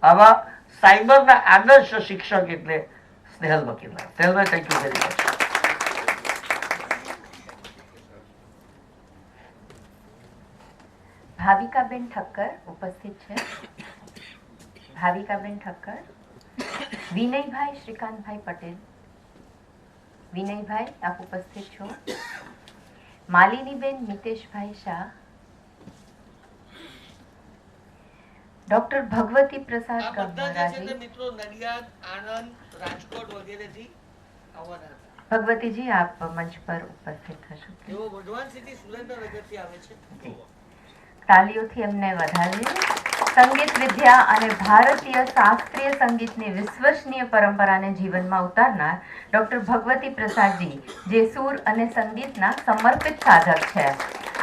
આવા સાયબરના આદર્શ શિક્ષક એટલે Snehal Vakila. Snehalbhai, thank you very much. Bhavikaben Thakkar ઉપસ્થિત છે. ભાવિકાબેન ઠક્કર. વિનયભાઈ શ્રીકાંતભાઈ પટેલ. વિનયભાઈ, આપ ઉપસ્થિત છો. માલિનીબેન મિતેશભાઈ શાહ. ડોક્ટર ભગવતી પ્રસાદ ગંગરાજી. મિત્રો નડિયાદ, આણંદ, રાજકોટ વગેરેથી આવવાના હતા. ભગવતીજી, આપ મંચ પર ઉપસ્થિત થશો. તેઓ ભગવાન સિટી સુરેન્દ્રનગરથી આવે છે. તાલીઓથી એમને વધાવીએ. સંગીત વિદ્યા અને ભારતીય શાસ્ત્રીય સંગીતની વિશ્વસનીય પરંપરાને જીવનમાં ઉતારનાર ડોક્ટર ભગવતી પ્રસાદજી, જે સૂર અને સંગીતના સમર્પિત સાધક છે,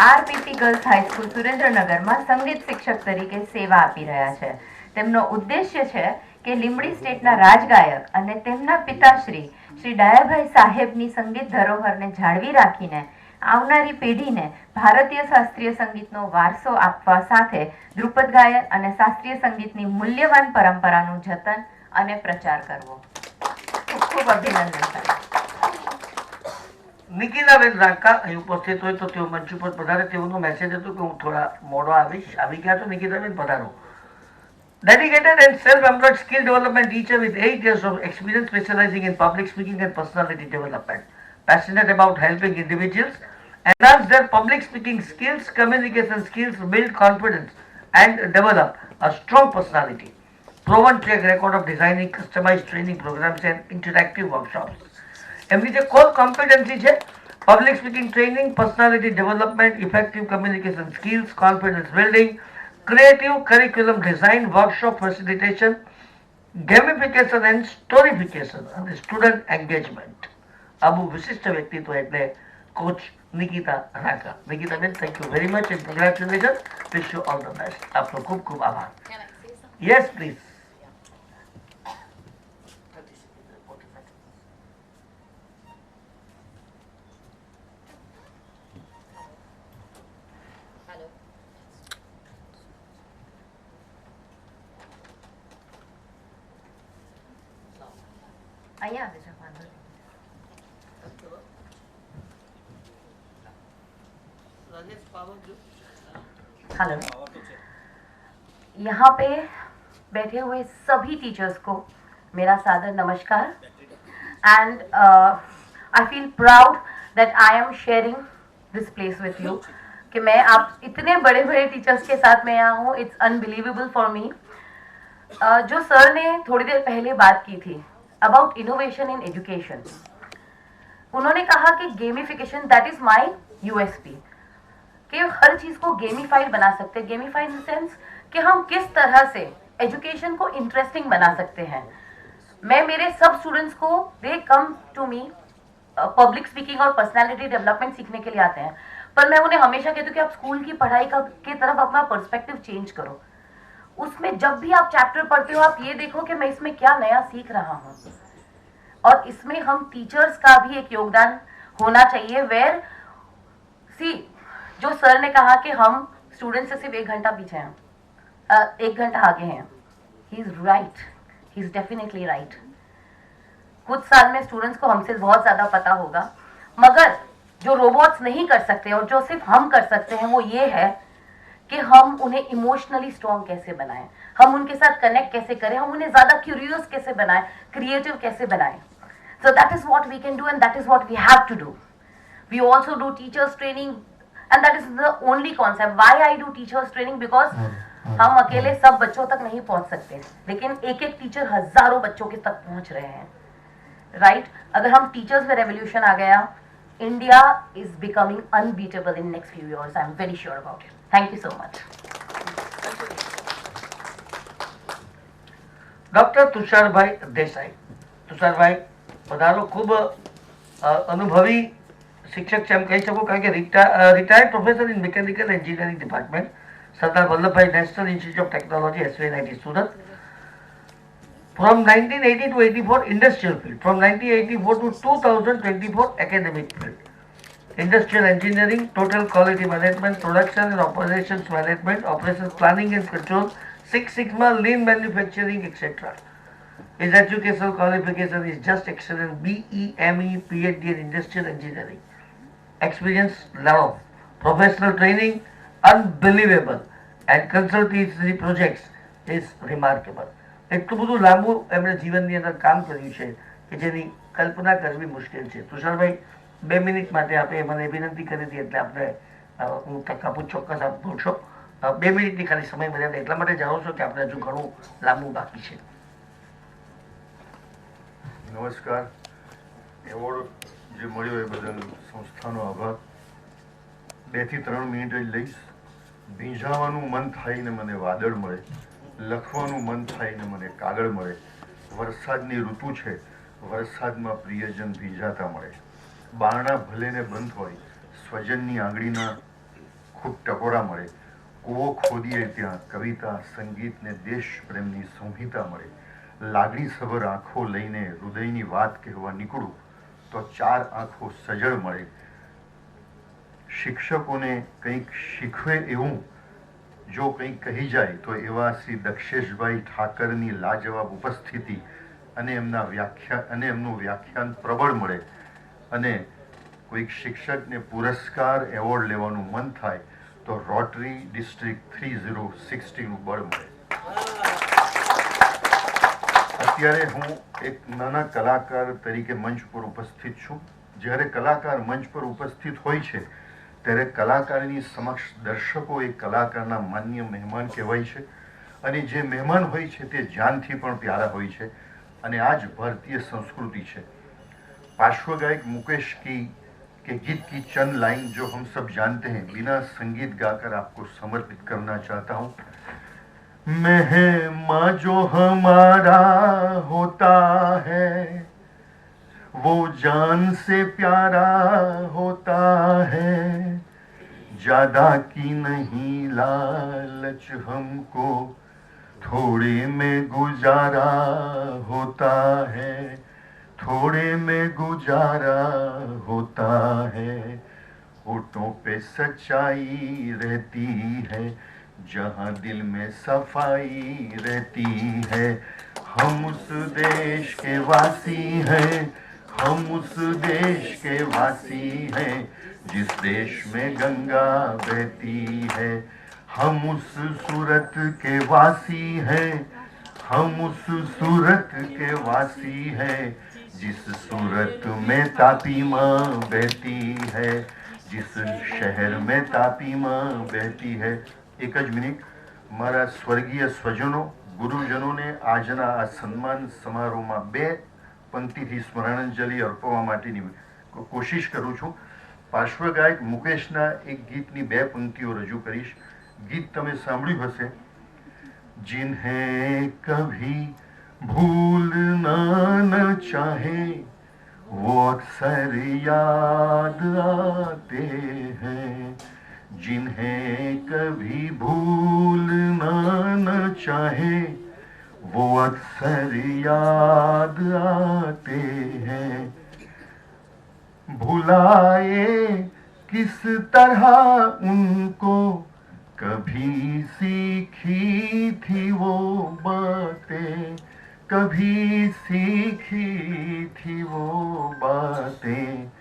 આરપીપી ગર્લ્સ હાઈસ્કૂલ સુરેન્દ્રનગરમાં સંગીત શિક્ષક તરીકે સેવા આપી રહ્યા છે. તેમનો ઉદ્દેશ્ય છે કે લીંબડી સ્ટેટના રાજગાયક અને તેમના પિતાશ્રી શ્રી ડાયાભાઈ સાહેબની સંગીત ધરોહરને જાળવી રાખીને આવનારી પેઢીને ભારતીય શાસ્ત્રીય સંગીતનો વારસો આપવા સાથે ધ્રુપદ ગાયન અને શાસ્ત્રીય સંગીતની મૂલ્યવાન પરંપરાનું જતન અને પ્રચાર કરવો. ખૂબ ખૂબ અભિનંદન. નિકિતાબેન રાકા અહીં ઉપસ્થિત હોય તો તેઓ મંચ ઉપર પધારે. તેઓનો મેસેજ હતો કે હું થોડા મોડો આવીશ. આવી ગયા તો નિકિતાબેન પધારો. Dedicated and self-employed skill development teacher with 8 years of experience specializing in public speaking and personality development. Passionate about helping individuals enhance their public speaking skills, communication skills, build confidence and develop a strong personality. Proven track record of designing customized training programs and interactive workshops. એમની જે core competency છે public speaking training, personality development, effective communication skills, confidence building, creative curriculum design, workshop facilitation, gamification and storification and student engagement. આબુ વિશિષ્ટ વ્યક્તિત્વ એટલે coach Nikita Raka. Nikitaben, thank you very much and congratulation. Wish you all the best. આપનો ખૂબ ખૂબ આભાર. Yes please. અહીંયા આવે છે વાંધો नहीं. हेलो. यहाँ पे बैठे हुए सभी टीचर्स को मेरा सादर नमस्कार. And I feel proud that I am sharing this place with you. कि मैं आप इतने बड़े बड़े टीचर्स के साथ में यहाँ हूँ. It's unbelievable for me. जो सर ने थोड़ी देर पहले बात की थी अबाउट इनोवेशन इन एजुकेशन, उन्होंने कहा कि gamification that is my USP, कि हर चीज को गेमिफाइड बना सकते हैं. गेमिफाइड इन द सेंस कि हम किस तरह से एजुकेशन को इंटरेस्टिंग बना सकते हैं. मैं मेरे सब स्टूडेंट्स को, they come to me public speaking और पर्सनालिटी डेवलपमेंट सीखने के लिए आते हैं, पर मैं उन्हें हमेशा कहती हूँ कि आप स्कूल की पढ़ाई की तरफ अपना पर्सपेक्टिव चेंज करो. उसमें जब भी आप चैप्टर पढ़ते हो आप ये देखो कि मैं इसमें क्या नया सीख रहा हूँ. और इसमें हम टीचर्स का भी एक योगदान होना चाहिए. वेयर सी, जो सर ने कहा कि हम स्टूडेंट से सिर्फ 1 घंटा पीछे हैं, 1 घंटा आगे हैं, he is right. He is definitely right. कुछ साल में स्टूडेंट्स को हमसे बहुत ज्यादा पता होगा, मगर जो रोबोट्स नहीं कर सकते और जो सिर्फ हम कर सकते हैं वो ये है कि हम उन्हें इमोशनली स्ट्रॉन्ग कैसे बनाएं, हम उनके साथ कनेक्ट कैसे करें, हम उन्हें ज्यादा क्यूरियस कैसे बनाएं, क्रिएटिव कैसे बनाएं. So that is what we can do and that is what we have to do. We also do teachers training and that is the only concept. Why I do teachers training? Because हम अकेले सब बच्चों तक नहीं पहुंच सकते, लेकिन एक एक टीचर हजारों बच्चों के तक पहुंच रहे हैं. राइट? अगर हम टीचर्स में रेवोल्यूशन आ गया, India is becoming unbeatable in next few years. I am very sure about it. Thank you so much. Doctor Tusharbhai Desai. Tusharbhai પધારો. ખૂબ અનુભવી શિક્ષક છે એમ કહી શકું, કારણ કે retired professor in mechanical engineering department, Sardar Vallabhbhai national institute of technology, SVNIT Surat. From 1980 to 84 industrial field, from 1984 to 2024 academic field. Industrial engineering, total quality management, production and operations management, operations planning and control, Six Sigma, lean manufacturing, etc. His educational qualification is just excellent. BE, ME, PhD in industrial engineering. Experience, love. Professional training, unbelievable. And consultancy projects is remarkable. એટલું બધું લાંબુ એમણે જીવનની અંદર કામ કર્યું છે કે જેની કલ્પના કરવી મુશ્કેલ છે. તુષારભાઈ, 2 મિનિટ માટે આપે મને વિનંતી કરી હતી એટલે આપણે હું તક આપું, ચોક્કસ આપ બોલશો. 2 મિનિટની ખાલી સમય મર્યાદા એટલા માટે જાણું છું કે આપણે હજુ ઘણું લાંબુ બાકી છે. નમસ્કાર. એવોર્ડ જે મળ્યો એ બદલ સંસ્થાનો આભાર. 2 થી 3 મિનિટ જ લઈશ. ભીંજાવાનું મન થાય ને મને વાદળ મળે, લખવાનું મન થાય ને મને કાગળ મળે. વરસાદની ઋતુ છે, વરસાદમાં પ્રિયજન ભીંજાતા મળે. બારણા ભલે ને બંધ હોય, સ્વજનની આંગળીના ખૂબ ટકોરા મળે. કૂવો ખોદીએ ત્યાં કવિતા, સંગીત ને દેશ પ્રેમની સંહિતા મળે. લાગણીસભર આંખો લઈને હૃદયની વાત કહેવા નીકળું તો 4 આંખો સજળ મળે. શિક્ષકોને કંઈક શીખવે એવું જો કંઈક કહી જાય તો એવા શ્રી દક્ષેશભાઈ ઠાકરની લાજવાબ ઉપસ્થિતિ અને એમનું વ્યાખ્યાન પ્રબળ મળે. અને કોઈક શિક્ષકને પુરસ્કાર એવોર્ડ લેવાનું મન થાય તો રોટરી ડિસ્ટ્રિક્ટ 3060નું બળ મળે. અત્યારે હું એક નાના કલાકાર તરીકે મંચ પર ઉપસ્થિત છું. જ્યારે કલાકાર મંચ પર ઉપસ્થિત હોય છે ત્યારે કલાકારની સમક્ષ દર્શકો એ કલાકારના માન્ય મહેમાન કહેવાય છે. અને જે મહેમાન હોય છે તે જાનથી પણ પ્યારા હોય છે. અને આ જ ભારતીય સંસ્કૃતિ છે. पार्श्व गायक मुकेश की के गीत की चंद लाइन जो हम सब जानते हैं, बिना संगीत गाकर आपको समर्पित करना चाहता हूँ. मेहमान जो हमारा होता है वो जान से प्यारा होता है. ज्यादा की नहीं लालच हमको, थोड़े में गुजारा होता है, थोड़े में गुजारा होता है. होठों पे सच्चाई रहती है, जहाँ दिल में सफाई रहती है. हम उस देश के वासी हैं, हम उस देश के वासी हैं जिस देश में गंगा बहती है. हम उस सूरत के वासी हैं, हम उस सूरत के वासी हैं जिस सूरत में तापी माँ बहती है, जिस शहर में तापी माँ बहती है. एक ज मिनिट. મારા સ્વર્ગીય સ્વજનો, ગુરુજનોને આજના આ સન્માન સમારોહમાં 2 પંક્તિથી સ્મરણાંજલિ અર્પવા માટેની કોશિશ કરું છું. પાર્શ્વ ગાયક મુકેશના એક ગીતની 2 પંક્તિઓ રજૂ કરીશ. ગીત તમે સાંભળ્યું હશે. जिन्हें कभी भूलना न चाहे वो अक्सर याद आते हैं. जिन्हें कभी भूलना न चाहे वो अक्सर याद आते हैं. भुलाए किस तरह उनको कभी सीखी थी वो बातें, कभी सीखी थी वो बातें.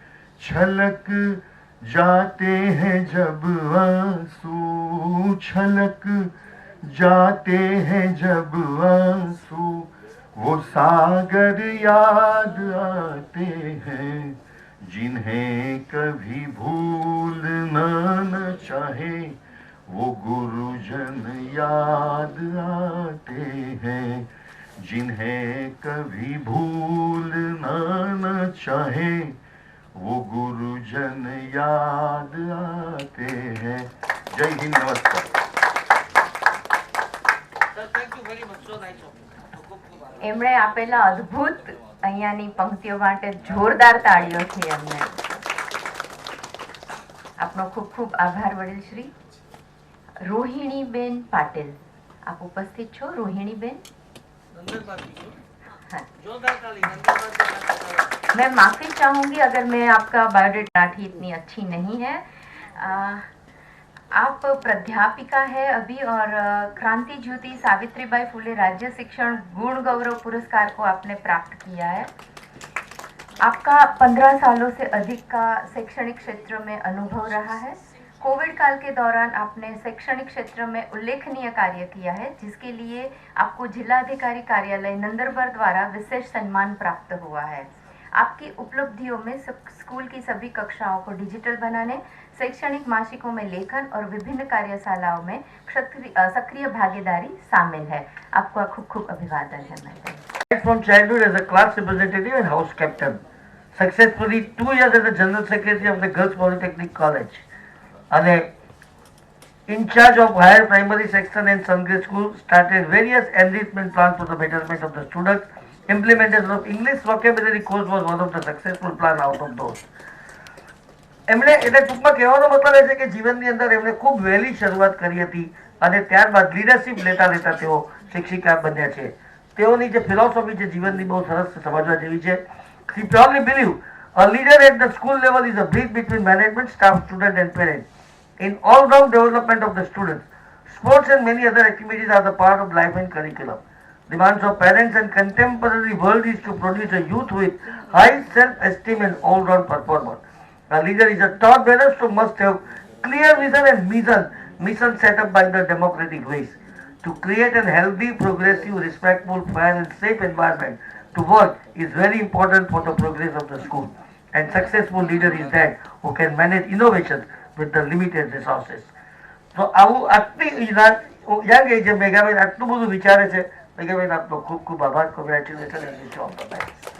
छलक जाते हैं जब आंसू, छलक जाते हैं जब आंसू, वो सागर याद आते हैं. जिन्हें कभी भूलना न चाहे वो गुरुजन याद आते हैं. जिन्हें कभी भूलना न चाहे वो गुरुजन याद आते हैं. जय हिंद. नमस्कार. એમણે આપેલા અદ્ભુત અહીંયાની પંક્તિઓ માટે જોરદાર તાળીઓથી એમને આપનો ખૂબ ખૂબ આભાર વડીલશ્રી. रोहिणीबेन पाटिल, आप उपस्थित छो. रोहिणीबेन, मैं माफ़ी चाहूँगी अगर मैं आपका बायोडेटा इतनी अच्छी नहीं है. आप प्राध्यापिका है अभी और क्रांति ज्योति सावित्रीबाई फुले राज्य शिक्षण गुण गौरव पुरस्कार को आपने प्राप्त किया है। आपका 15 सालों से अधिक का शैक्षणिक क्षेत्र में अनुभव रहा है। कोविड काल के दौरान आपने शैक्षणिक क्षेत्र में उल्लेखनीय कार्य किया है, जिसके लिए आपको जिलाधिकारी कार्यालय नंदरबार द्वारा विशेष सम्मान प्राप्त हुआ है। आपकी उपलब्धियों में स्कूल की सभी कक्षाओं को डिजिटल बनाने, शैक्षणिक मासिकों में लेखन और विभिन्न कार्यशालाओं में सक्रिय भागीदारी शामिल है। आपका खूब खूब अभिवादन है madam. From childhood as a class representative and house captain, successfully 2 years as a general secretary of the Girls Polytechnic College, and in charge of higher primary section and Sunday school, started various enrichment plans for the betterment of the students. Implementation of English vocabulary course was one of the successful plan out of those. એમણે એટલે ટૂંકમાં કહેવાનો મતલબ એ છે કે જીવનની અંદર એમણે ખૂબ વહેલી શરૂઆત કરી હતી અને ત્યારબાદ લીડરશિપ લેતા લેતા તેઓ શિક્ષિકા બન્યા છે. તેઓની જે ફિલોસોફી છે જીવનની બહુ સરસ સમજવા જેવી છે. She probably believe a leader at the school level is a bridge between management, staff, student and parents. In all-round development of the students, sports and many other activities are the part of life and curriculum. Demands of parents and contemporary world is to produce a youth with high self-esteem and all-round performance. A leader is a thought bearer, so must have clear vision and mission set up by the democratic ways. To create a healthy, progressive, respectful, fair and safe environment to work is very important for the progress of the school. And successful leader is that who can manage innovations with the limited resources. So આવું આટલી young એજે મેઘાબેન આટલું બધું વિચારે છે. મેઘાબેન આપનો ખૂબ ખૂબ આભાર. Congratulation and wish all the best.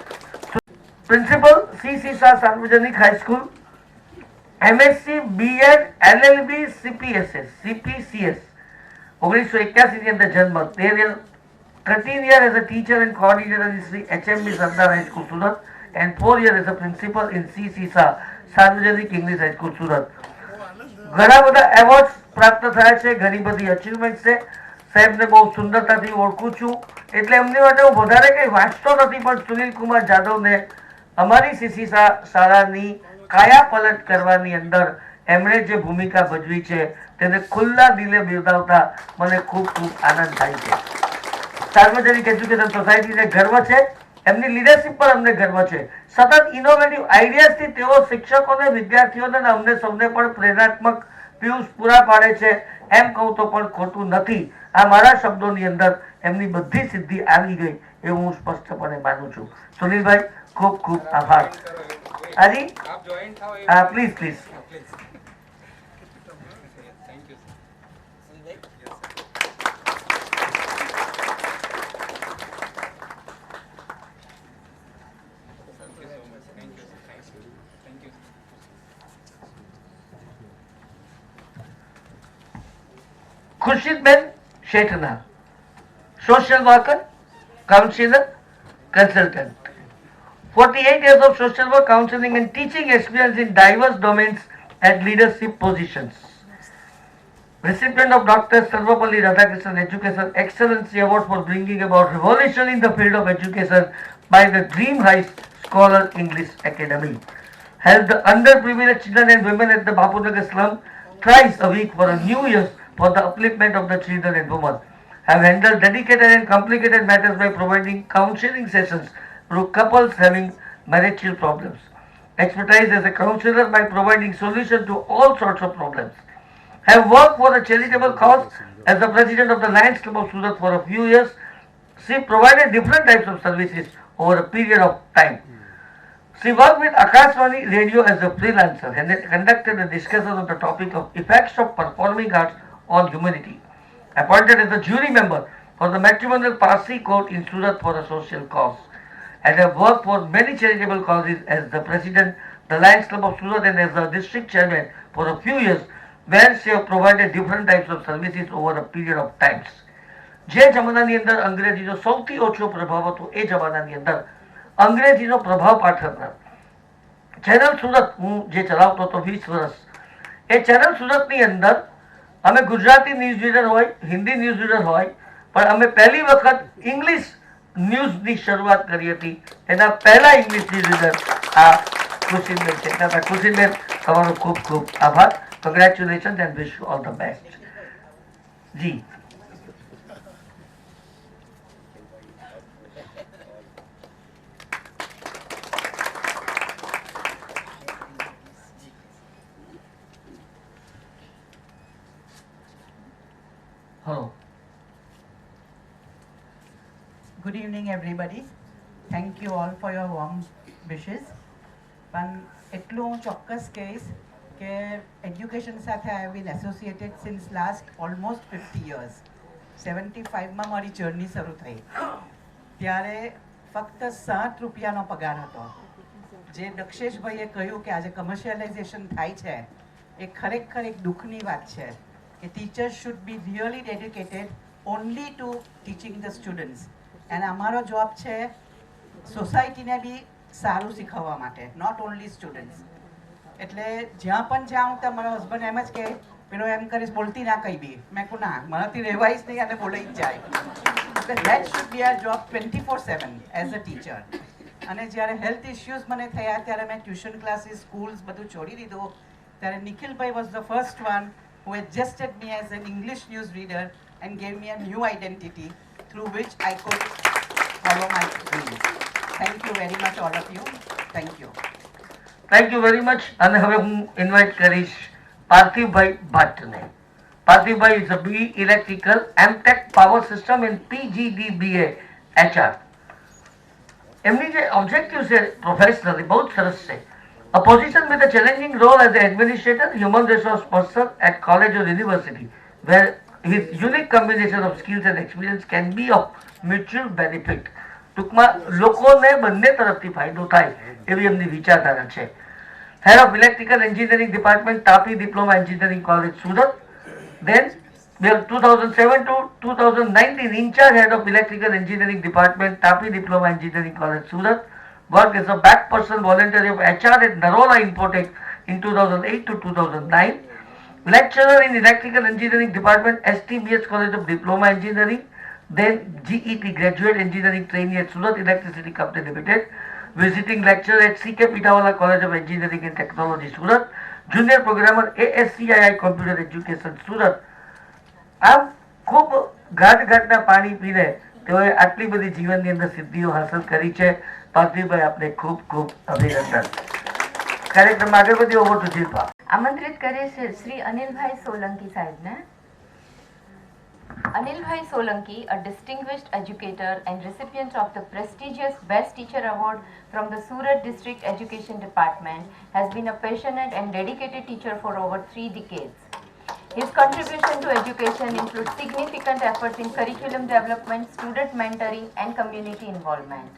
Principal CC Shah સાર્વજનિક high school, MSc, B.Ed, LLB, CPSS, CPCS 1981 ની અંદર જન્મ. 13 years as a teacher and coordinator in Sri HMB Sardar High School Surat and 4 years as a principal in CC Shah સાર્વજનિક English high school Surat. ઘણા બધા awards પ્રાપ્ત થયા છે, ઘણી બધી અચીવમેન્ટ છે. સાહેબને બહુ સુંદરતાથી ઓળખું છું, એટલે એમની માટે હું વધારે કંઈ વાંચતો નથી, પણ સુનિલ કુમાર જાદવને અમારી CC શાળાની કાયા પલટ કરવાની અંદર એમણે જે ભૂમિકા ભજવી છે તેને ખુલ્લા દિલે બિરદાવતા મને ખૂબ ખૂબ આનંદ થાય છે. સાર્વજનિક એજ્યુકેશન સોસાયટીને ગર્વ છે, એમની લીડરશિપ પર અમને ગર્વ છે. સતત ઇનોવેટિવ આઈડિયાઝથી તેઓ શિક્ષકોને, વિદ્યાર્થીઓને અને અમને સૌને પણ પ્રેરણાત્મક પિયુષ પૂરા પાડે છે. એમ કહું તો પણ ખોટું નથી. આ મારા શબ્દોની અંદર એમની બધી સિદ્ધિ આવી ગઈ એવું હું સ્પષ્ટપણે માનું છું. સુનિલભાઈ ખૂબ ખૂબ આભાર. હાજી હા, please please. Khurshidben Shethna, social worker, counselor, consultant. 48 years of social work, counseling and teaching experience in diverse domains at leadership positions. Recipient of Dr. Sarvapalli Radhakrishnan Education Excellency Award for bringing about revolution in the field of education by the Dream High Scholar English Academy. Help the underprivileged children and women at the Bapunagar slum thrice a week for a new year for the upliftment of the children and women. Have handled dedicated and complicated matters by providing counseling sessions through couples having marital problems. Expertise as a counselor by providing solutions to all sorts of problems. Have worked for a charitable cause as the president of the Lions Club of Surat for a few years. She provided different types of services over a period of time. She worked with Akashvani Radio as a freelancer and conducted a discussion on the topic of effects of performing arts on humanity. Appointed as a jury member for the matrimonial Parsi court in Surat for a social cause. And have worked for many charitable causes as the president, the Lions Club of Surat and as the district chairman for a few years, where she have provided different types of services over a period of times. જે જમાનાની અંદર અંગ્રેજીનો સૌથી ઓછો પ્રભાવ હતો એ જમાનાની અંદર અંગ્રેજીનો પ્રભાવ પાછળના ચેનલ સુરત હું જે ચલાવતો હતો 20 વર્ષ, એ ચેનલ સુરતની અંદર અમે ગુજરાતી ન્યૂઝ રીડર હોય, હિન્દી ન્યૂઝ રીડર હોય, પણ અમે પહેલી વખત ઇંગ્લિશ ન્યૂઝની શરૂઆત કરી હતી. એના પહેલા ઇંગ્લિશ ન્યૂઝ રીડર આ ખુશીબેન છે. ખુશીબેન તમારો ખૂબ ખૂબ આભાર. Congratulations and wish you all the best. Ji. Hello. Good evening, everybody. Thank you all for your warm wishes. પણ એટલું હું ચોક્કસ કહીશ કે એજ્યુકેશન સાથે I been associated since last almost 50 years. 75માં મારી જર્ની શરૂ થઈ ત્યારે ફક્ત 7 રૂપિયાનો પગાર હતો. જે દક્ષેશભાઈએ કહ્યું કે આજે કમર્શિયલાઇઝેશન થાય છે એ ખરેખર એક દુઃખની વાત છે કે teachers should be really dedicated only to teaching the students. અને અમારો જોબ છે સોસાયટીને બી સારું શીખવવા માટે, નોટ ઓનલી સ્ટુડન્ટ્સ. એટલે જ્યાં પણ જાઉં ત્યાં મારો હસબન્ડ એમ જ કહે પેલો એમ કરીશ બોલતી ના કંઈ બી. મેં કહું ના, મારાથી રહેવાય જ નહીં અને બોલાઈ જ જાય. એટલે that should be our job 24/7 as a teacher. અને જ્યારે હેલ્થ ઇશ્યુઝ મને થયા ત્યારે મેં ટ્યુશન ક્લાસીસ, સ્કૂલ્સ બધું છોડી દીધું. ત્યારે Nikhilbhai was the first one who adjusted me as an English news reader and gave me a new identity through which I could follow my dreams. Thank you very much all of you. Thank you. Thank you very much. અને હવે હું invite કરીશ પાર્થિવભાઈ ભટ્ટને. પાર્થિવભાઈ is a BE Electrical, MTech Power System in PGDBA HR. એમની જે objective છે professionally બહુ જ સરસ છે. A position with a challenging role as an administrator, human resource person at college or university, where his unique combination of skills and experience can be of mutual benefit. ટૂંકમાં લોકોને બંને તરફથી ફાયદો થાય એવી એમની વિચારધારા છે. Head of Electrical Engineering Department, Tapi Diploma Engineering College, Surat. Then, 2007 to 2019, in charge Head of Electrical Engineering Department, Tapi Diploma Engineering College, Surat. Worked as a back person voluntary of HR at Narola Infotech in 2008 to 2009. Lecturer in Electrical Engineering Department, STBS College of Diploma Engineering. Then GET Graduate Engineering Trainee at Surat Electricity Company Limited. Visiting lecturer at CK Pitawala College of Engineering and Technology, Surat. Junior Programmer, ASCII Computer Education, Surat. આમ ખૂબ ઘાટના પાણી પીને તેઓએ આટલી બધી જીવનની અંદર સિદ્ધિઓ હાંસલ કરી છે. પાર્થિવભાઈ, આપને ખૂબ ખૂબ અભિનંદન. કાર્યક્રમ આગળ વધી. Over to Shilpa. આમંત્રિત કરીએ છે શ્રી અનિલભાઈ સોલંકી સાહેબને. Anilbhai Solanki, a distinguished educator and recipient of the prestigious Best Teacher Award from the Surat District Education Department, has been a passionate and dedicated teacher for over 3 decades. His contribution to education includes significant efforts in curriculum development, student mentoring, and community involvement.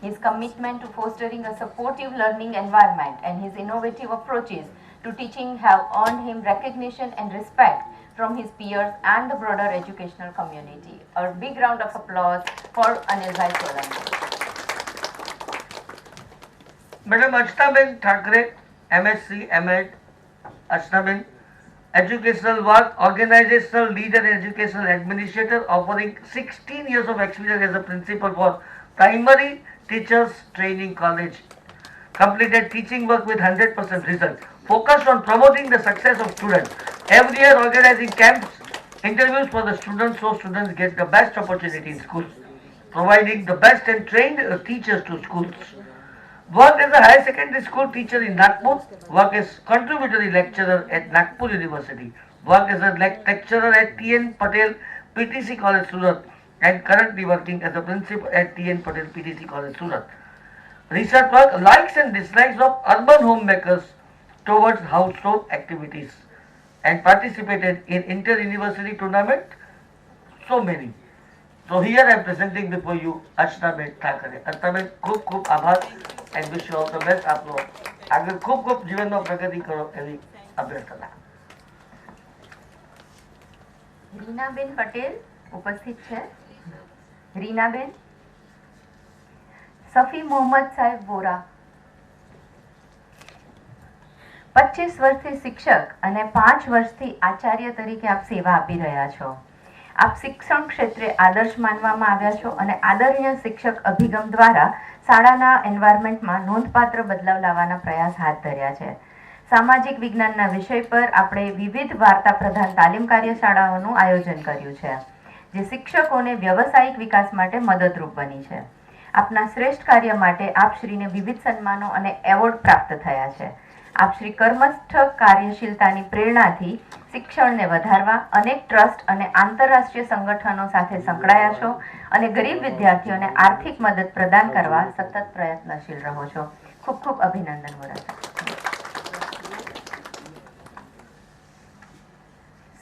His commitment to fostering a supportive learning environment and his innovative approaches to teaching have earned him recognition and respect from his peers and the broader educational community. A big round of applause for Anilbhai Solanki. Madam અર્ચનાબેન Thackeray, MSc, MAd. અર્ચનાબેન, educational work, organizational leader and educational administrator, offering 16 years of experience as a principal for primary teachers training college. Completed teaching work with 100% result. Focused on promoting the success of students. Every year organizing camps, interviews for the students so students get the best opportunity in schools. Providing the best and trained teachers to schools. Worked as a higher secondary school teacher in Nagpur. Worked as contributory lecturer at Nagpur University. Worked as a lecturer at T.N. Patel PTC College, Surat. And currently working as a principal at T.N. Patel PTC College, Surat. Research work, likes and dislikes of urban homemakers towards household activities. And participated in inter-university tournament, so many. So here I am presenting before you Archanaben Thakare. Archanaben, ખૂબ ખૂબ આભાર and wish you all the best. આપનો આગળ ખૂબ ખૂબ જીવનમાં પ્રગતિ કરો એવી અભ્યર્થના. રીનાબેન પટેલ ઉપસ્થિત છે. રીનાબેન. સફી મોહમ્મદ સાહેબ વોરા. 25 વર્ષથી શિક્ષક અને 5 વર્ષથી આચાર્ય તરીકે આપ સેવા આપી રહ્યા છો. આપ શિક્ષણ ક્ષેત્રે આદર્શ માનવામાં આવ્યા છો અને આદરણીય શિક્ષક અભિગમ દ્વારા શાળાના એન્વાયરમેન્ટમાં નોંધપાત્ર બદલાવ લાવવાના પ્રયાસ હાથ ધર્યા છે. સામાજિક વિજ્ઞાનના વિષય પર આપણે વિવિધ વાર્તા પ્રધાન તાલીમ કાર્યશાળાઓનું આયોજન કર્યું છે, જે શિક્ષકોને વ્યવસાયિક વિકાસ માટે મદદરૂપ બની છે. આપના શ્રેષ્ઠ કાર્ય માટે આપશ્રીને વિવિધ સન્માનો અને એવોર્ડ પ્રાપ્ત થયા છે. આપશ્રી કર્મસ્થ કાર્યશીલતાની પ્રેરણાથી શિક્ષણને વધારવા અનેક ટ્રસ્ટ અને આંતરરાષ્ટ્રીય સંગઠનો સાથે સંકળાયા છો અને ગરીબ વિદ્યાર્થીઓને આર્થિક મદદ પ્રદાન કરવા સતત પ્રયત્નશીલ રહો છો. ખૂબ ખૂબ અભિનંદન મોરારજી.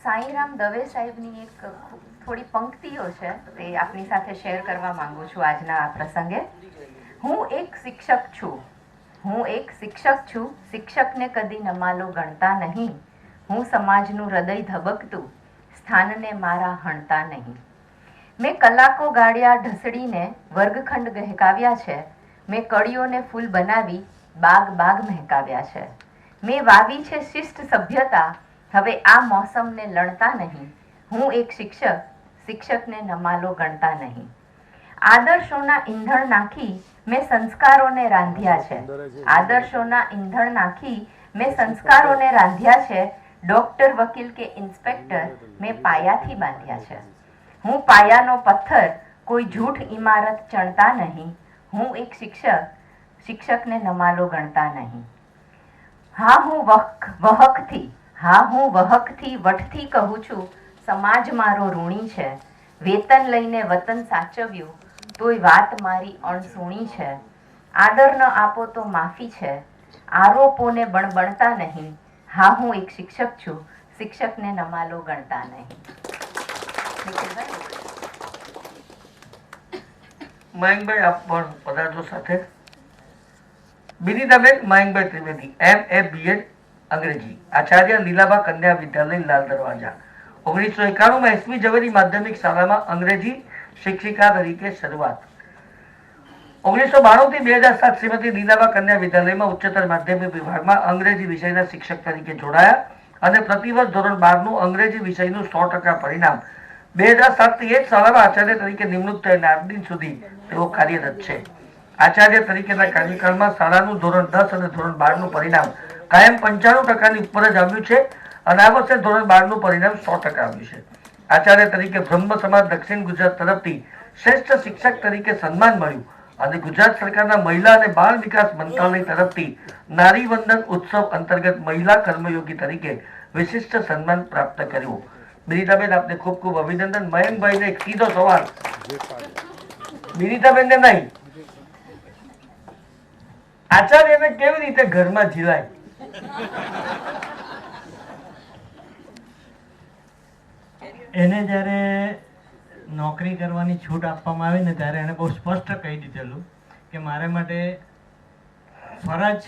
સાંઈરામ દવે સાહેબની એક થોડી પંક્તિઓ છે, તે આપની સાથે શેર કરવા માંગુ છું આજના આ પ્રસંગે. હું એક શિક્ષક છું, હું એક શિક્ષક છું, શિક્ષકને કદી નમાલો ગણતા નહીં. હું સમાજનું હૃદય ધબકતું, સ્થાનને મારા હણતા નહીં. મેં કલાકો ગાળ્યા ઢસડીને વર્ગખંડ ગહેકાવ્યા છે. મેં કળીઓને ફૂલ બનાવી બાગ બાગ મહેકાવ્યા છે. મેં વાવી છે શિષ્ટ સભ્યતા, હવે આ મોસમને લણતા નહીં. હું એક શિક્ષક, શિક્ષકને નમાલો ગણતા નહીં. આદર્શોના ઈંધણ નાખી મેં સંસ્કારોને રાંધ્યા છે. આદર્શોના ઈંધણ નાખી મેં સંસ્કારોને રાંધ્યા છે. ડોક્ટર, વકીલ કે ઇન્સ્પેક્ટર મેં પાયાથી બાંધ્યા છે. હું પાયાનો પથ્થર, કોઈ જૂઠ ઇમારત ચણતા નહીં. હું એક શિક્ષક, શિક્ષકને નમાલો ગણતા નહીં. હા હું વહકથી, હા હું વહકથી વટથી કહું છું, સમાજ મારો ઋણી છે. વેતન લઈને વતન સાચવ્યું, તોય વાત મારી અણસૂણી છે. આદર ન આપો તો માફી છે, આરોપોને બણબણતા નહીં. હા હું એક શિક્ષક છું, શિક્ષકને નમાલો ગણતા નહીં. મયંકભાઈ આપ પણ પધારજો સાથે. બિનિતાબેન મયંકભાઈ ત્રિવેદી, MA BEd અંગ્રેજી, આચાર્ય લીલાબા કન્યા વિદ્યાલય લાલ દરવાજા. 1991 માં એસવી ઝવેરી માધ્યમિક શાળામાં અંગ્રેજી શિક્ષિકા તરીકે શરૂઆત. 1992 થી 2007 શ્રીમતી લીલાબા કન્યા વિદ્યાલયમાં ઉચ્ચતર માધ્યમિક વિભાગમાં અંગ્રેજી વિષયના શિક્ષક તરીકે જોડાયા અને પ્રતિવર્ષ ધોરણ 12 નું અંગ્રેજી વિષયનું 100% પરિણામ 2007 થી એ જ શાળામાં આચાર્ય તરીકે નિમણૂક થઈને આજ દિન સુધી તેઓ કાર્યરત છે. આચાર્ય તરીકેના કાર્યકાળમાં શાળાનું ધોરણ 10 અને ધોરણ 12 નું પરિણામ કાયમ 95% ની ઉપર જ આવ્યું છે અને આ વર્ષે ધોરણ 12 નું પરિણામ 100% આવ્યું છે. આચાર્ય તરીકે બ્રહ્મ સમાજ દક્ષિણ ગુજરાત તરફથી શ્રેષ્ઠ શિક્ષક તરીકે સન્માન મળ્યું અને ગુજરાત સરકારના મહિલા અને બાળ વિકાસ મંત્રાલય તરફથી નારી વંદન ઉત્સવ અંતર્ગત મહિલા કર્મયોગી તરીકે વિશિષ્ટ સન્માન પ્રાપ્ત કર્યું. બિનિતાબેન આપને ખૂબ ખૂબ અભિનંદન. મયંકભાઈને એક સીધો સવાલ, બિનિતાબેનને નહીં, આચાર્યને કેવી રીતે ઘરમાં જીવાય? એને જ્યારે નોકરી કરવાની છૂટ આપવામાં આવી ને ત્યારે એને બહુ સ્પષ્ટ કહી દીધેલું કે મારે માટે ફરજ,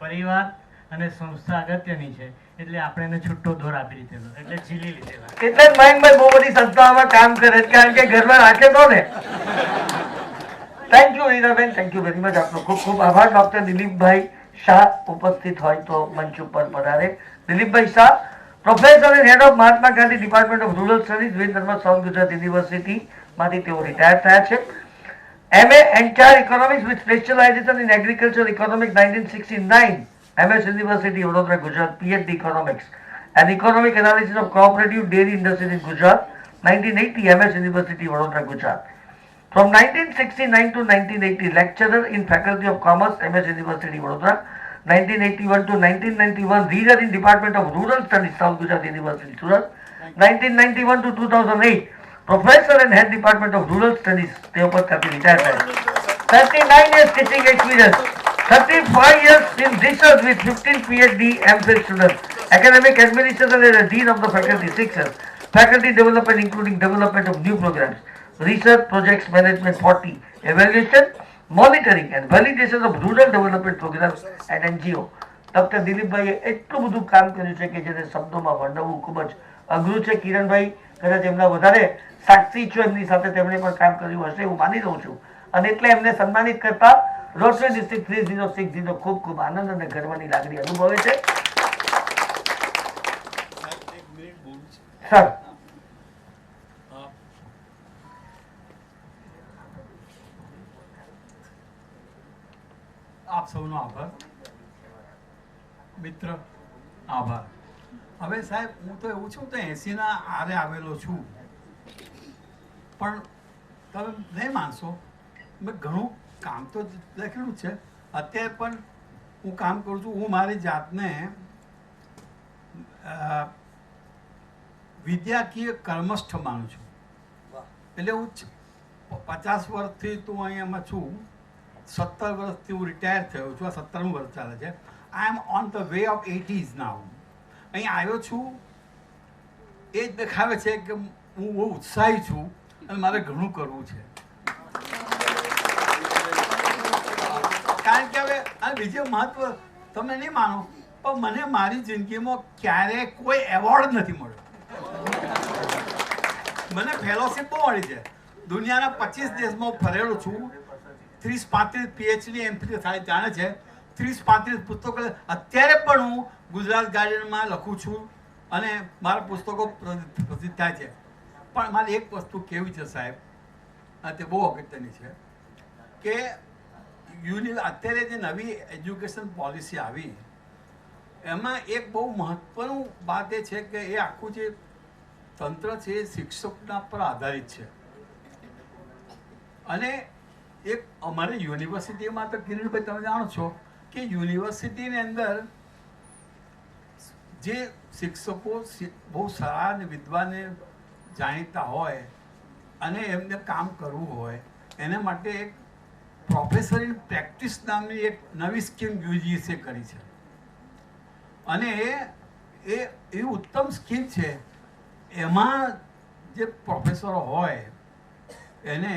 પરિવાર અને સંસ્થા અગત્યની છે, એટલે આપણે એને છૂટો દોર આપી દીધેલો, એટલે ઝીલી લીધેલા. એટલે જ મયંકભાઈ બહુ બધી સંસ્થાઓમાં કામ કરે છે, કારણ કે ઘરમાં રાખે તો ને. Thank you Reenaben, thank you very much. આપનો ખૂબ ખૂબ આભાર. ડોક્ટર દિલીપભાઈ શાહ ઉપસ્થિત હોય તો મંચ ઉપર પધારે. Dilipbhai Shah, professor and head of Mahatma Gandhi department of rural studies, Veer Narmad south Gujarat university માંથી તેઓ રિટાયર થયા છે. MA entire economics with specialization in agriculture economics 1969, MS university Vadodara Gujarat, PhD economics and economic analysis of cooperative dairy industries in Gujarat 1980, MS university Vadodara Gujarat. From 1969 to 1980, lecturer in Faculty of Commerce, MS University Vadodara. 1981 to 1991, reader in Department of Rural Studies, South Gujarat University, Surat. 1991 to 2008, professor and head Department of Rural Studies, Teopathi retired. 39 years teaching experience, 35 years in research with 15 PhD MPhil students, academic administration as a dean of the faculty, 6 years, faculty development including development of new programs, research projects management 40, evaluation, monitoring and validation of rural development programs at NGO. Doctor દિલીપભાઈએ એટલું બધું કામ કર્યું છે કે જેને શબ્દોમાં વર્ણવવું ખૂબ જ અઘરું છે. કિરણભાઈ કદાચ એમના વધારે સાક્ષી છો, એમની સાથે તેમણે પણ કામ કર્યું હશે એવું માની રહું છું, અને એટલે એમને સન્માનિત કરતા રોટરી ડિસ્ટ્રિક્ટ 3060 ખૂબ ખૂબ આનંદ અને ગર્વની લાગણી અનુભવે છે. સર, આપ સૌનો આભાર. મિત્ર આભાર. હવે સાહેબ હું તો એવું છું તો 80ના આરે આવેલો છું, પણ તમે નહીં માનશો મેં ઘણું કામ તો લખેલું છે. અત્યારે પણ હું કામ કરું છું. હું મારી જાતને વિદ્યાકીય કર્મસ્થ માનું છું. એટલે હું 50 વર્ષથી તો અહીંયામાં છું. 17 વર્ષથી હું રિટાયર થયો છું. આ 17મું વર્ષ ચાલે છે. I am on the way of 80s now. અહીં આવ્યો છું એ જ દેખાવે છે કે હું બહુ ઉત્સાહી છું અને મારે ઘણું કરવું છે. કારણ કે હવે આ બીજું મહત્વ તમે નહીં માનો પણ મને મારી જિંદગીમાં ક્યારેય કોઈ એવોર્ડ નથી મળ્યો. મને ફેલોશિપ બહુ મળી છે. દુનિયાના 25 દેશમાં ફરેલો છું. 30-35 PhD એમફિલ થાય જાણે છે. 30-35 પુસ્તકો. અત્યારે પણ હું ગુજરાત ગાર્ડનમાં લખું છું અને મારા પુસ્તકો પ્રસિદ્ધ થાય છે. પણ મારે એક વસ્તુ કેવી છે સાહેબ, તે બહુ અગત્યની છે કે અત્યારે જે નવી એજ્યુકેશન પોલિસી આવી એમાં એક બહુ મહત્વનું વાત એ છે કે એ આખું જે તંત્ર છે એ શિક્ષકના પર આધારિત છે. અને એક અમારે યુનિવર્સિટીમાં તો કિરીટભાઈ તમે જાણો છો કે યુનિવર્સિટીની અંદર જે શિક્ષકો બહુ સારા અને વિદ્વાને જાણીતા હોય અને એમને કામ કરવું હોય એના માટે એક પ્રોફેસર ઇન પ્રેક્ટિસ નામની એક નવી સ્કીમ યુજીસીએ કરી છે. અને એ ઉત્તમ સ્કીમ છે. એમાં જે પ્રોફેસરો હોય એને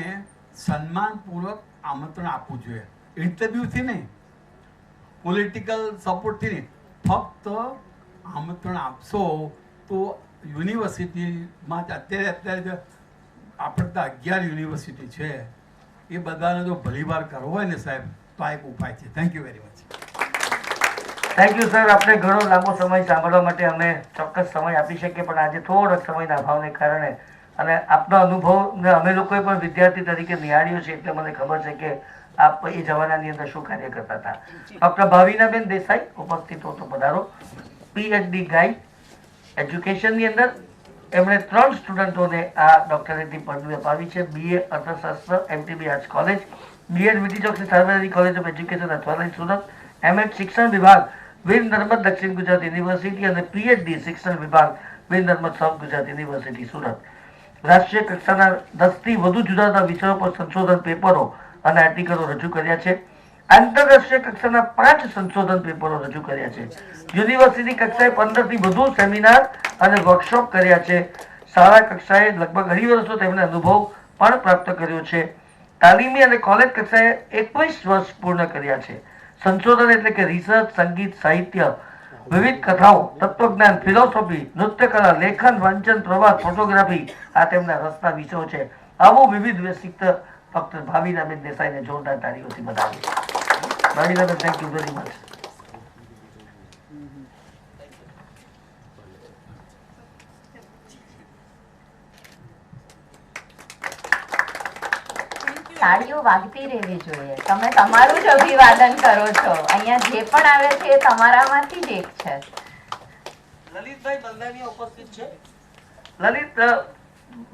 સન્માનપૂર્વક આમંત્રણ આપવું જોઈએ. ઇન્ટરવ્યૂથી નહીં, પોલિટિકલ સપોર્ટથી નહીં, ફક્ત આમંત્રણ આપશો તો યુનિવર્સિટીમાં અત્યારે આપણે તો 11 યુનિવર્સિટી છે એ બધાને જો ભલીવાર કરવો હોય ને સાહેબ તો આ એક ઉપાય છે. Thank you very much. Thank you sir. આપણે ઘણો લાંબો સમય સાંભળવા માટે અમે ચોક્કસ સમય આપી શકીએ પણ આજે થોડોક સમયના અભાવને કારણે અને આપનો અનુભવને અમે લોકોએ પણ વિદ્યાર્થી તરીકે નિહાળ્યો છે એટલે મને ખબર છે કે આપ એ જમાનાની અંદર શું કાર્ય કરતા હતા. ડૉક્ટર ભાવિનાબેન દેસાઈ ઉપસ્થિત હો તો પધારો. PhD ગાઈડ એજ્યુકેશનની અંદર એમણે 3 સ્ટુડન્ટોને આ ડોક્ટરેટની પદવી અપાવી છે. BA અર્થશાસ્ત્ર MTB arts college, B.Ed VT Choksi Sarvajanik college of education Athwalines Surat, M.Ed શિક્ષણ વિભાગ વીર નર્મદ દક્ષિણ ગુજરાત યુનિવર્સિટી અને PhD શિક્ષણ વિભાગ વીર નર્મદ સાઉથ ગુજરાત યુનિવર્સિટી સુરત. રાષ્ટ્રીય કક્ષાના 10 થી વધુ જુદા જુદા વિષયો પર સંશોધન પેપરો અને આર્ટિકલો રજૂ કર્યા છે. આંતરરાષ્ટ્રીય કક્ષાના 5 સંશોધન પેપરો રજૂ કર્યા છે. યુનિવર્સિટી કક્ષાએ 15 થી વધુ સેમિનાર અને વર્કશોપ કર્યા છે. શાળા કક્ષાએ લગભગ 2.5 વર્ષનો તેમણે અનુભવ પણ પ્રાપ્ત કર્યો છે. તાલીમી અને કોલેજ કક્ષાએ 21 વર્ષ પૂર્ણ કર્યા છે. સંશોધન એટલે કે રિસર્ચ, સંગીત, સાહિત્ય, વિવિધ કથાઓ, તત્વજ્ઞાન, ફિલોસોફી, નૃત્યકલા, લેખન, વાંચન, પ્રવાસ, ફોટોગ્રાફી આ તેમના રસના વિષયો છે. આવું વિવિધ વ્યસ્તિત્વ ડૉક્ટર ભાવિનાબેન દેસાઈને જોરદાર તાળીઓથી બધાવીએ. ભાવિનાબેન, થેન્ક યુ વેરી મચ. તાળીઓ વાગતી રહેવી જોઈએ. તમે તમારું જ અભિવાદન કરો છો. અહીંયા જે પણ આવે છે એ તમારામાંથી જ એક છે. લલિતભાઈ બલદાનિયા ઉપસ્થિત છે. Lalit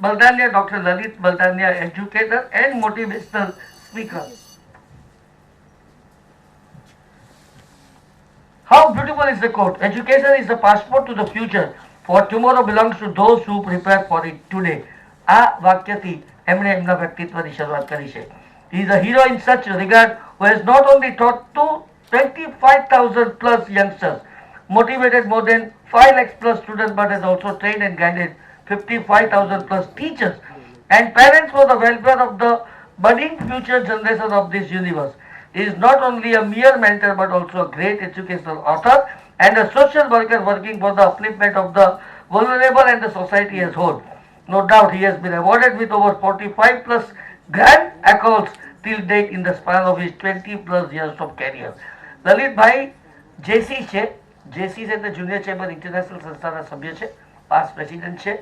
Baldaniya, doctor Lalit Baldaniya, educator and motivational speaker. How beautiful is the quote? Education is the passport to the future. For tomorrow belongs to those who prepare for it today. આ વાક્યથી એમણે એમના વ્યક્તિત્વની શરૂઆત કરી છે. He is a hero in such regard who has not only taught to 25,000 plus youngsters, motivated more than 5 lakhs plus students, but has also trained and guided 55,000 plus teachers and parents for the welfare of the budding future generation of this universe. He is not only a mere mentor but also a great educational author and a social worker working for the upliftment of the vulnerable and the society as whole. No doubt he has been awarded with over 45 plus grand accolades till date in the span of his 20 plus years of career. Lalitbhai જેસી છે. જેસી છે તે junior chamber international સંસ્થાના સભ્ય છે, past president છે.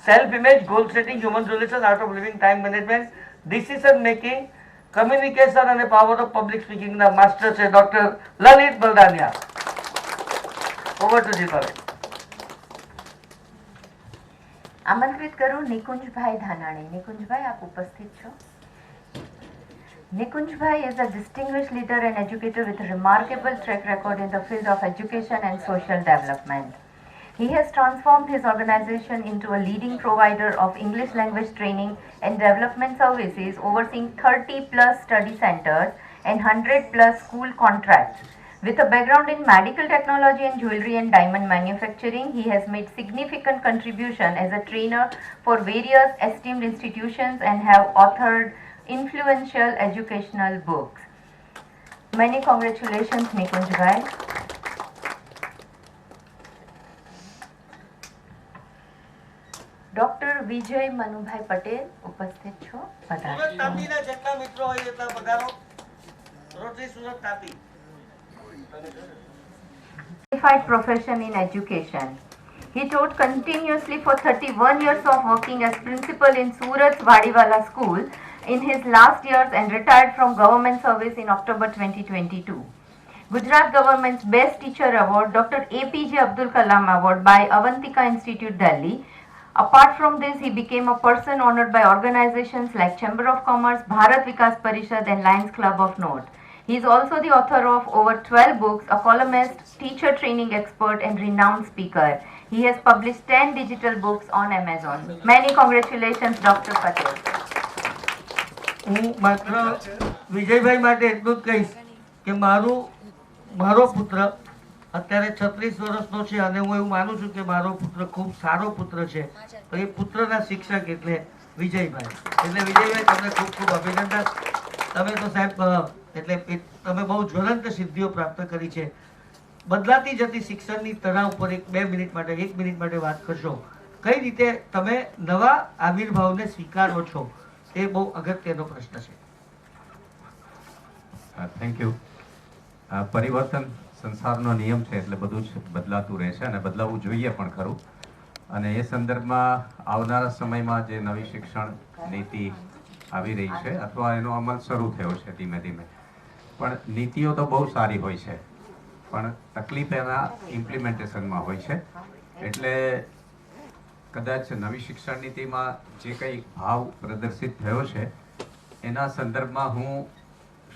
Self image, goal setting, human relation, art of living, time management, decision making, communication અને power of public સ્પીકિંગના master છે doctor Lalit Baldaniya. Over to Deepaben. આમંત્રિત કરું નિકુંજભાઈ ધાનાણી. નિકુંજભાઈ, આપ ઉપસ્થિત છો. Nikunjbhai is a distinguished leader and educator with a remarkable track record in the field of education and social development. He has transformed his organization into a leading provider of English language training and development services, overseeing 30 plus study centers and 100 plus school contracts. With a background in medical technology and jewelry and diamond manufacturing, he has made significant contribution as a trainer for various esteemed institutions and have authored influential educational books. Many congratulations, Nikunjbhai. Doctor Vijay Manubhai Patel ઉપસ્થિત છો. સુરત તાપીના જેટલા મિત્રો હોય એટલા પધારો. Rotary Surat Tapi. Qualified profession in education. He taught continuously for 31 years of working as principal in Surat's Wadiwala School in his last years and retired from government service in October 2022. Gujarat Government's Best Teacher Award, Dr. APJ Abdul Kalam Award by Avantika Institute, Delhi. Apart from this, he became a person honored by organizations like Chamber of Commerce, Bharat Vikas Parishad and Lions Club of Note. He is also the author of over 12 books, a columnist, teacher training expert and renowned speaker. He has published 10 digital books on Amazon. Many congratulations, Dr. Patel. હું માત્ર વિજયભાઈ માટે એટલું જ કહીશ કે મારો પુત્ર અત્યારે 36 વર્ષનો છે અને હું એવું માનું છું કે મારો પુત્ર ખૂબ સારો પુત્ર છે. તો એ પુત્રના શિક્ષક એટલે વિજયભાઈ. એટલે વિજયભાઈ તમને ખૂબ ખૂબ અભિનંદન. તમે તો સાહેબ એટલે તમે બહુ જ્વલંત સિદ્ધિઓ પ્રાપ્ત કરી છે. બદલાતી જતી શિક્ષણની તરાહ ઉપર 1 મિનિટ માટે વાત કરશો. કઈ રીતે તમે નવા આવિર્ભાવને સ્વીકારો છો? એ બહુ અગત્યનો પ્રશ્ન છે. Thank you. પરિવર્તન સંસારનો નિયમ છે એટલે બધું જ બદલાતું રહેશે અને બદલાવવું જોઈએ પણ ખરું. અને એ સંદર્ભમાં આવનારા સમયમાં જે નવી શિક્ષણ નીતિ આવી રહી છે અથવા એનો અમલ શરૂ થયો છે ધીમે ધીમે, પણ નીતિઓ તો બહુ સારી હોય છે પણ તકલીફ એના ઇમ્પ્લિમેન્ટેશનમાં હોય છે. એટલે કદાચ નવી શિક્ષણ નીતિમાં જે કંઈ ભાવ પ્રદર્શિત થયો છે એના સંદર્ભમાં હું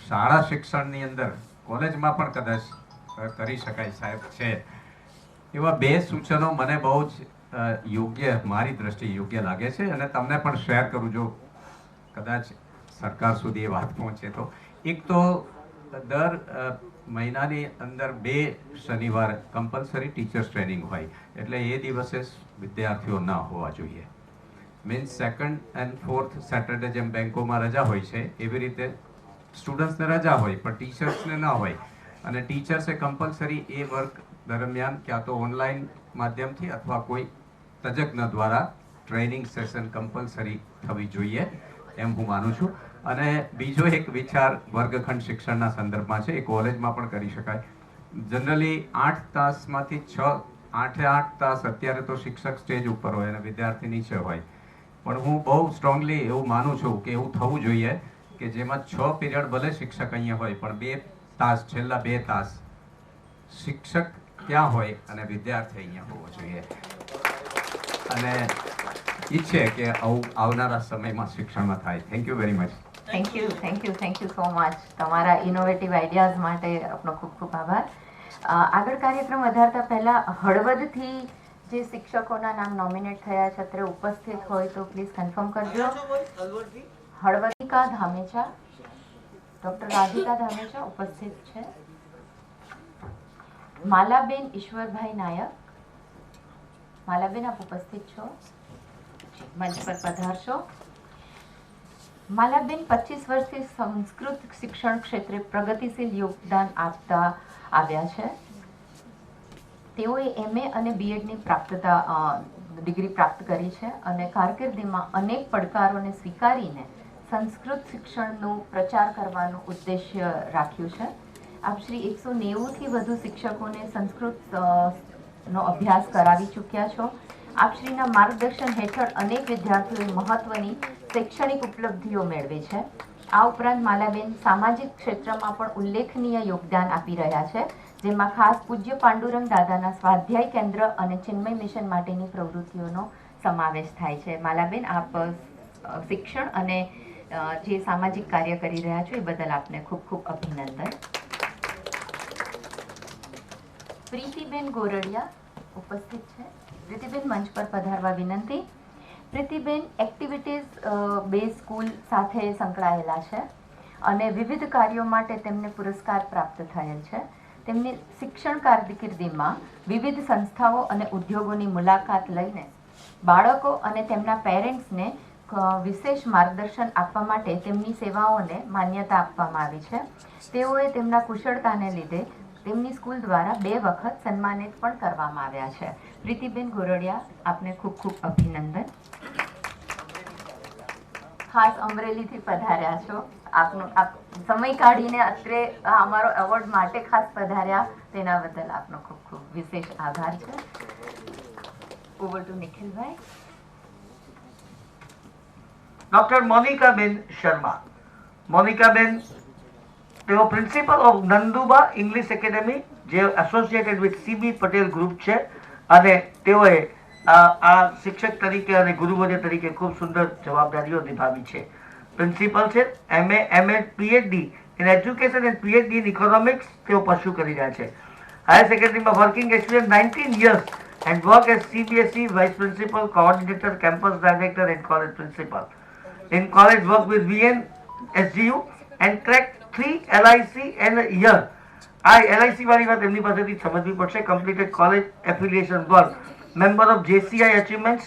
શાળા શિક્ષણની અંદર કોલેજમાં પણ કદાચ કરી શકાય સાહેબ છે એવા 2 સૂચનો મને બહુ જ યોગ્ય, મારી દ્રષ્ટિએ યોગ્ય લાગે છે અને તમને પણ શેર કરું જો કદાચ સરકાર સુધી એ વાત પહોંચે તો. એક તો દર મહિનાની અંદર 2 શનિવાર કમ્પલસરી ટીચર્સ ટ્રેનિંગ હોય એટલે એ દિવસે વિદ્યાર્થીઓ ન હોવા જોઈએ. Means 2nd and 4th Saturday જેમ બેંકોમાં રજા હોય છે એવી રીતે સ્ટુડન્ટ્સને રજા હોય પણ ટીચર્સને ન હોય. અને ટીચર્સે કમ્પલસરી એ વર્ક દરમિયાન ક્યાં તો ઓનલાઈન માધ્યમથી અથવા કોઈ તજજ્ઞ દ્વારા ટ્રેનિંગ સેશન કમ્પલસરી થવી જોઈએ એમ હું માનું છું. અને બીજો એક વિચાર વર્ગખંડ શિક્ષણના સંદર્ભમાં છે, એ કોલેજમાં પણ કરી શકાય. જનરલી 8 તાસમાંથી 8 તાસ અત્યારે તો શિક્ષક સ્ટેજ ઉપર હોય અને વિદ્યાર્થી નીચે હોય, પણ હું બહુ સ્ટ્રોંગલી એવું માનું છું કે એવું થવું જોઈએ કે જેમાં 6 પીરિયડ ભલે શિક્ષક અહીંયા હોય પણ 2 તાસ, છેલ્લા 2 તાસ શિક્ષક ત્યાં હોય અને વિદ્યાર્થી અહીંયા હોવો જોઈએ. અને ઈચ્છે કે આવનારા સમયમાં શિક્ષણમાં થાય. Thank you very much. Thank you so much. તમારા ઇનોવેટિવ આઈડિયાઝ માટે આપનો ખૂબ ખૂબ આભાર. આગળ કાર્યક્રમ વધારતા પહેલા હળવદથી જે શિક્ષકોના નામ નોમિનેટ થયા છે અત્યારે ઉપસ્થિત હોય તો પ્લીઝ કન્ફર્મ કરજો. હળવદિકા ધામેચા, ડોક્ટર રાધિકા ધામેચા ઉપસ્થિત છે. માલાબેન ઈશ્વરભાઈ નાયક. માલાબેન આપ ઉપસ્થિત છો, મંચ પર પધારશો. માલાબેન 25 વર્ષથી સંસ્કૃત શિક્ષણ ક્ષેત્રે પ્રગતિશીલ યોગદાન આપતા આવ્યા છે. તેઓએ MA અને BEdની ડિગ્રી પ્રાપ્ત કરી છે અને કારકિર્દીમાં અનેક પડકારોને સ્વીકારીને સંસ્કૃત શિક્ષણનો પ્રચાર કરવાનું ઉદ્દેશ્ય રાખ્યું છે. આપ શ્રી 190થી વધુ શિક્ષકોને સંસ્કૃતનો અભ્યાસ કરાવી ચૂક્યા છો. આપશ્રીના માર્ગદર્શન હેઠળ અનેક વિદ્યાર્થીઓએ મહત્વની શૈક્ષણિક ઉપલબ્ધિઓ મેળવી છે. આ ઉપરાંત માલાબેન સામાજિક ક્ષેત્રમાં પણ ઉલ્લેખનીય યોગદાન આપી રહ્યા છે, જેમાં ખાસ પૂજ્ય પાંડુરંગ દાદાના સ્વાધ્યાય કેન્દ્ર અને ચિન્મય મિશન માટેની પ્રવૃત્તિઓનો સમાવેશ થાય છે. માલાબેન, આપ શિક્ષણ અને જે સામાજિક કાર્ય કરી રહ્યા છો એ બદલ આપને ખૂબ ખૂબ અભિનંદન. પ્રીતિબેન ગોરડિયા ઉપસ્થિત છે. પ્રીતિબેન, મંચ પર પધારવા વિનંતી. પ્રીતિબેન એક્ટિવિટીઝ બેઝ સ્કૂલ સાથે સંકળાયેલા છે અને વિવિધ કાર્યો માટે તેમને પુરસ્કાર પ્રાપ્ત થયેલ છે. તેમની શિક્ષણ કારકિર્દીમાં વિવિધ સંસ્થાઓ અને ઉદ્યોગોની મુલાકાત લઈને બાળકો અને તેમના પેરેન્ટ્સને વિશેષ માર્ગદર્શન આપવા માટે તેમની સેવાઓને માન્યતા આપવામાં આવી છે. તેઓએ તેમના કુશળતાને લીધે તેમની સ્કૂલ દ્વારા 2 વખત સન્માનિત પણ કરવામાં આવ્યા છે. પ્રીતિબેન ગોરડિયા, આપને ખૂબ ખૂબ અભિનંદન. ખાસ અમરેલીથી પધાર્યા છો. આપ સમય કાઢીને અત્રે અમારો એવોર્ડ માટે ખાસ પધાર્યા તેના બદલ આપનો ખૂબ ખૂબ વિશેષ આભાર છે. Over to Nikhilbhai. Doctor Monikaben Sharma. Monikaben, તેઓ principal of Nanduba English academy, જે associated with CB Patel group છે, અને તેઓએ આ શિક્ષક તરીકે અને ગુરુવર્ય તરીકે ખૂબ સુંદર જવાબદારીઓ નિભાવી છે. પ્રિન્સિપલ છે, MA, MA, PhD in education and PhD in economics તેઓ પરસ્યુ કરી રહ્યા છે. હાયર સેકન્ડરીમાં working experience 19 years and work as CBSE vice principal, coordinator, campus director and college principal. In college work with VN, SGU and cracked 3 LIC and a year. આ LIC વાળી વાત એમની પાસેથી સમજવી પડશે. Completed college affiliation work. Member of JCI achievements.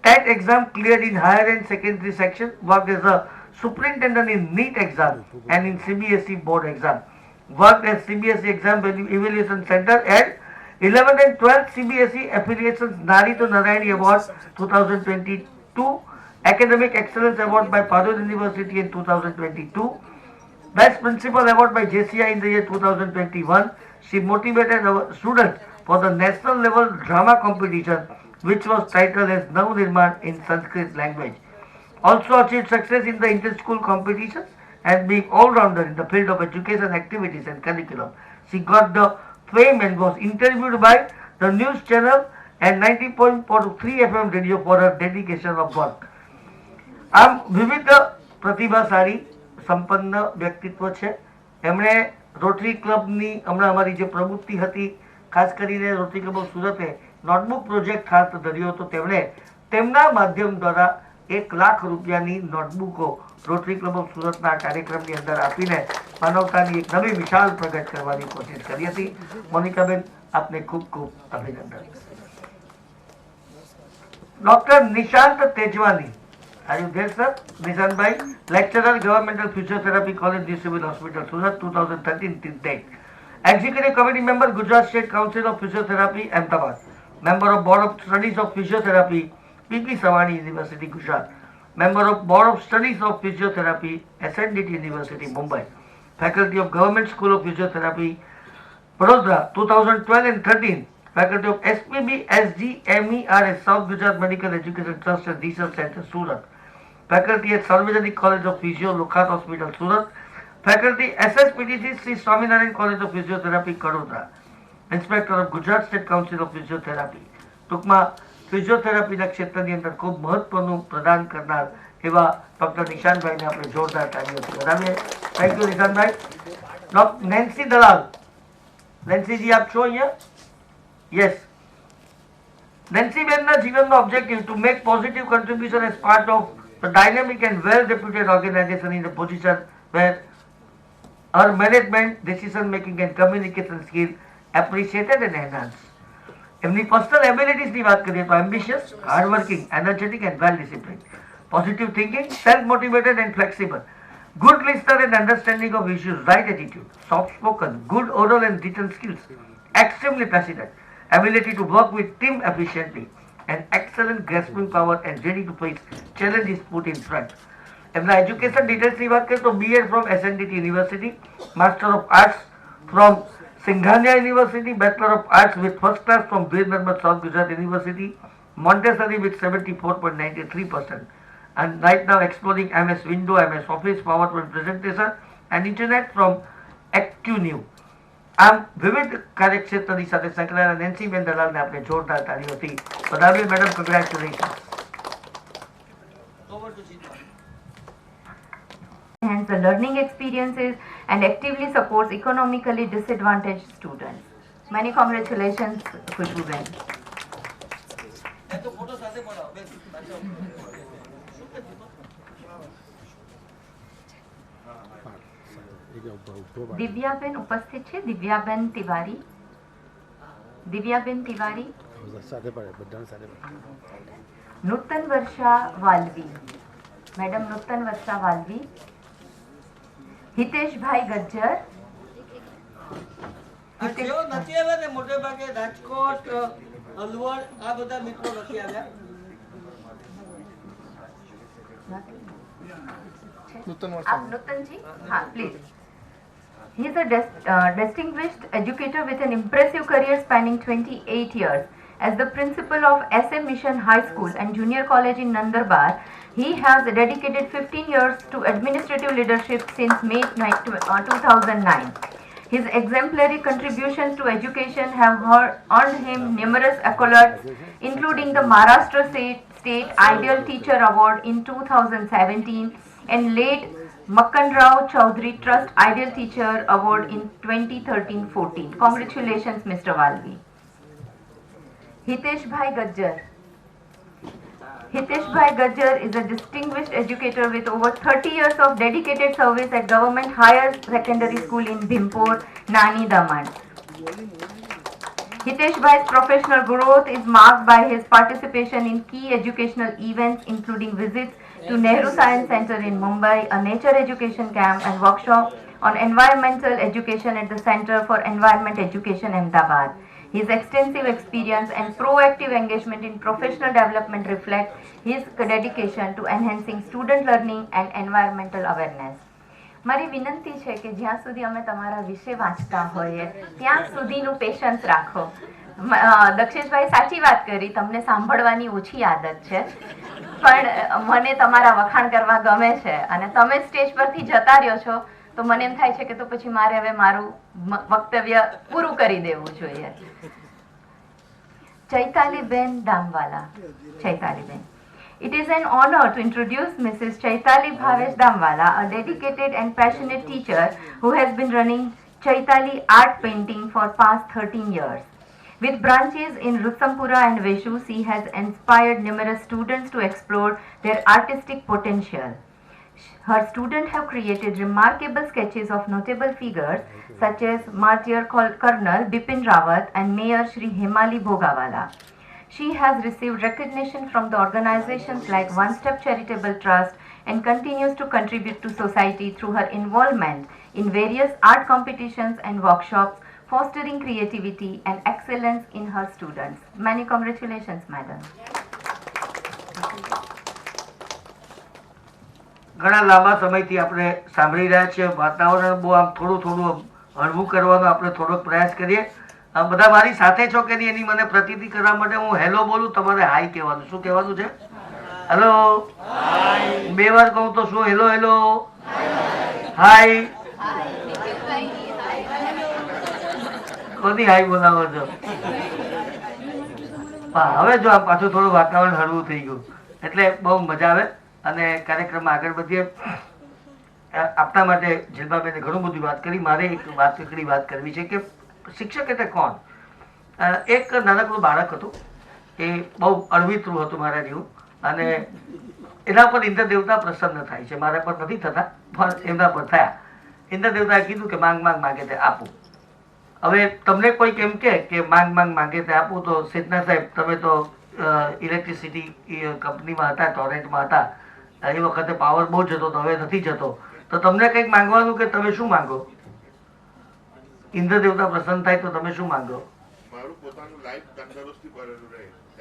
TET exam cleared in higher and secondary section. Worked as a superintendent in NEET exam and in CBSE board exam. Worked as CBSE exam evaluation center and 11th and 12th CBSE affiliations Nari to Narayani Award 2022. Academic Excellence Award by Padua University in 2022. Best Principal Award by JCI in the year 2021. She motivated our students for the national level drama competition, which was titled as Nav Nirman in Sanskrit language. Also achieved success in the inter-school competitions and being all-rounder in the field of education activities and curriculum. She got the fame and was interviewed by the news channel and 90.3 FM radio for her dedication of work. આમ વિવિધ પ્રતિભાશાળી સંપન્ન વ્યક્તિત્વ છે. એમણે rotary ક્લબની હમણાં અમારી જે પ્રવૃત્તિ હતી, ખાસ કરીને રોટરી ક્લબ ઓફ સુરતે નોટબુક પ્રોજેક્ટ હાથ ધર્યો હતો. તેમણે તેમના માધ્યમ દ્વારા 1 લાખ રૂપિયાની નોટબુકો રોટરી ક્લબ ઓફ સુરતના કાર્યક્રમની અંદર આપીને માનવતાની એક નવી વિશાળ પ્રગટ કરવાની કોશિશ કરી હતી. મોનિકાબેન, આપને ખૂબ ખૂબ અભિનંદન. Doctor Nishant Tejwani. Are you there, sir? Nishan Bhai, lecturer, Governmental Physiotherapy College, New Civil Hospital, Surat, 2013 till date. Executive Committee Member, Gujarat State Council of Physiotherapy, Ahmedabad. Member of Board of Studies of Physiotherapy, PP Savani University, Gujarat. Member of Board of Studies of Physiotherapy, SNDT University, Mumbai. Faculty of Government School of Physiotherapy, Vadodara, 2012 and 13. Faculty of SPB, SG, MERS, South Gujarat Medical Education Trust and Research Center, Surat. Faculty at Sarvajanic College of Physio, Lokhat Hospital, Surat. Faculty SSPTC, Sri Swaminarayan College of Physiotherapy, Kadodra. Inspector of Gujarat State Council of Physiotherapy. ટૂંકમાં ફિઝિયોથેરાપીના ક્ષેત્રની અંદર ખૂબ મહત્વનું પ્રદાન કરનાર એવા doctor નિશાંતભાઈને આપણે જોરદાર તાળીઓથી વધાવીએ. Thank you Nishantbhai. Nancy Dalal. Nancyji આપ છો અહીંયા? યસ. નેન્સીબેનના જીવનનો objective to make positive contribution as part of the dynamic and well reputed organization in the position where her management, decision making and communication skill appreciated and enhanced. એમની personal એબિલિટીઝની વાત કરીએ તો ambitious, hard working, energetic and well discipline, positive thinking, self motivated and flexible, good listener and understanding of issues, right attitude, soft spoken, good oral and written skills, extremely passionate, ability to work with team efficiently, and excellent grasping power and ready to face challenges put in front. એમના education ડિટેલ્સની વાત કરીએ તો BEd from SNDT University, Master of Arts from Singhania University, Bachelor of Arts with first class from Bir Narmad South Gujarat University, Montessori with 74.93%, and right now exploring MS Window, MS Office, PowerPoint presentation and Internet from ActuNew. આમ વિવિધ કાર્યક્ષેત્રની સાથે સંકળાયેલા નેન્સીબેન દલાલને આપણે જોરદાર તાળીઓથી વધાવીએ. Madam, congratulation. Enhance the learning experiences and actively supports economically disadvantaged students. Many congratulations, Khushbu-ben. દિવ્યાબેન ઉપસ્થિત છે. દિવ્યાબેન તિવારી. દિવ્યાબેન તિવારી. નૂતન વર્ષા વાલવી. મેડમ નૂતન વર્ષા વાલવી. હિતેશભાઈ ગજ્જર. નથી આવ્યા ને મોટે ભાગે રાજકોટ, અલવડ આ બધા મિત્રો નથી આવ્યા. आप नूतन जी, हाँ please. He is a distinguished educator with an impressive career spanning 28 years. As the principal of SM Mission High School and Junior College in Nandarbar, he has dedicated 15 years to administrative leadership since May 2009. His exemplary contributions to education have earned him numerous accolades, including the Maharashtra State Ideal Teacher Award in 2017 and late Makkan Rao Chaudhary Trust Ideal Teacher Award in 2013-14. Congratulations, Mr. Walvi. Hiteshbhai Gajjar. Hiteshbhai Gajjar is a distinguished educator with over 30 years of dedicated service at Government Higher Secondary School in Bhimpur, Nani, Daman. Hiteshbhai's professional growth is marked by his participation in key educational events including visits to Nehru Science Center in Mumbai, a nature education camp and workshop on environmental education at the Center for Environment Education, Ahmedabad. His extensive experience and proactive engagement in professional development reflect his dedication to enhancing student learning and environmental awareness. મારી વિનંતી છે કે જ્યાં સુધી અમે તમારા વિશે વાંચતા હોઈએ ત્યાં સુધીનું પેશન્સ રાખો. દક્ષેશભાઈ સાચી વાત કરી, તમને સાંભળવાની ઓછી આદત છે, પણ મને તમારા વખાણ કરવા ગમે છે અને તમે સ્ટેજ પરથી જતા રહ્યો છો તો મને એમ થાય છે કે તો પછી મારે હવે મારું વક્તવ્ય પૂરું કરી દેવું જોઈએ. ચૈતાલીબેન દામવાલા. ચૈતાલીબેન. It is an honor to introduce Mrs. Chaitali Bhavesh Damwala, a dedicated and passionate teacher who has been running Chaitali art painting for past 13 years. With branches in Rutsampura and Veshu, she has inspired numerous students to explore their artistic potential. Her students have created remarkable sketches of notable figures such as Martyr Colonel Bipin Rawat and Mayor Shri Hemali Bhogawala. She has received recognition from the organizations like One Step Charitable Trust and continues to contribute to society through her involvement in various art competitions and workshops, fostering creativity and excellence in her students. Many congratulations, madam. ઘણા લાંબા સમયથી આપણે સાંભળી રહ્યા છીએ. વાતાવરણ બહુ આમ થોડું હળવું કરવાનો આપણે થોડોક પ્રયાસ કરીએ. બધા મારી સાથે છો કે નહીં એની મને પ્રતીતિ કરવા માટે હું હેલો બોલું, તમારે હાય કહેવાનું. શું કહેવાનું છે? હેલો. બે વાર કહું તો શું? Hello hello hi. કોની હાય બોલાવો છો? હવે જો આ પાછું થોડું વાતાવરણ હળવું થઈ ગયું એટલે બહુ મજા આવે અને કાર્યક્રમમાં આગળ વધીએ. આપણા માટે જિલ્પાબેને ઘણું બધું વાત કરી. મારે એક વાત કરવી છે કે શિક્ષક એટલે કોણ? એક નાનકડું બાળક હતું, એ બહુ અળવીતરું હતું મારા જેવું, અને એના પર ઇન્દ્ર દેવતા પ્રસન્ન થાય છે. મારા પર નથી થતા પણ એમના પર થયા. ઇન્દ્ર દેવતાએ કીધું કે માંગ માંગ માગે તે આપું. હવે તમને કોઈ કેમ કે માંગ માંગ માગે તે આપું તો સિદ્ધનાથ સાહેબ તમે તો ઇલેક્ટ્રિસિટી કંપનીમાં હતા, ટોરેન્ટમાં હતા, એ વખતે પાવર બહુ જતો હતો, હવે નથી જતો, તો તમને કંઈક માંગવાનું કે તમે શું માંગો? ઇન્દ્ર દેવતા પ્રસન્ન થાય તો તમે શું માંગો?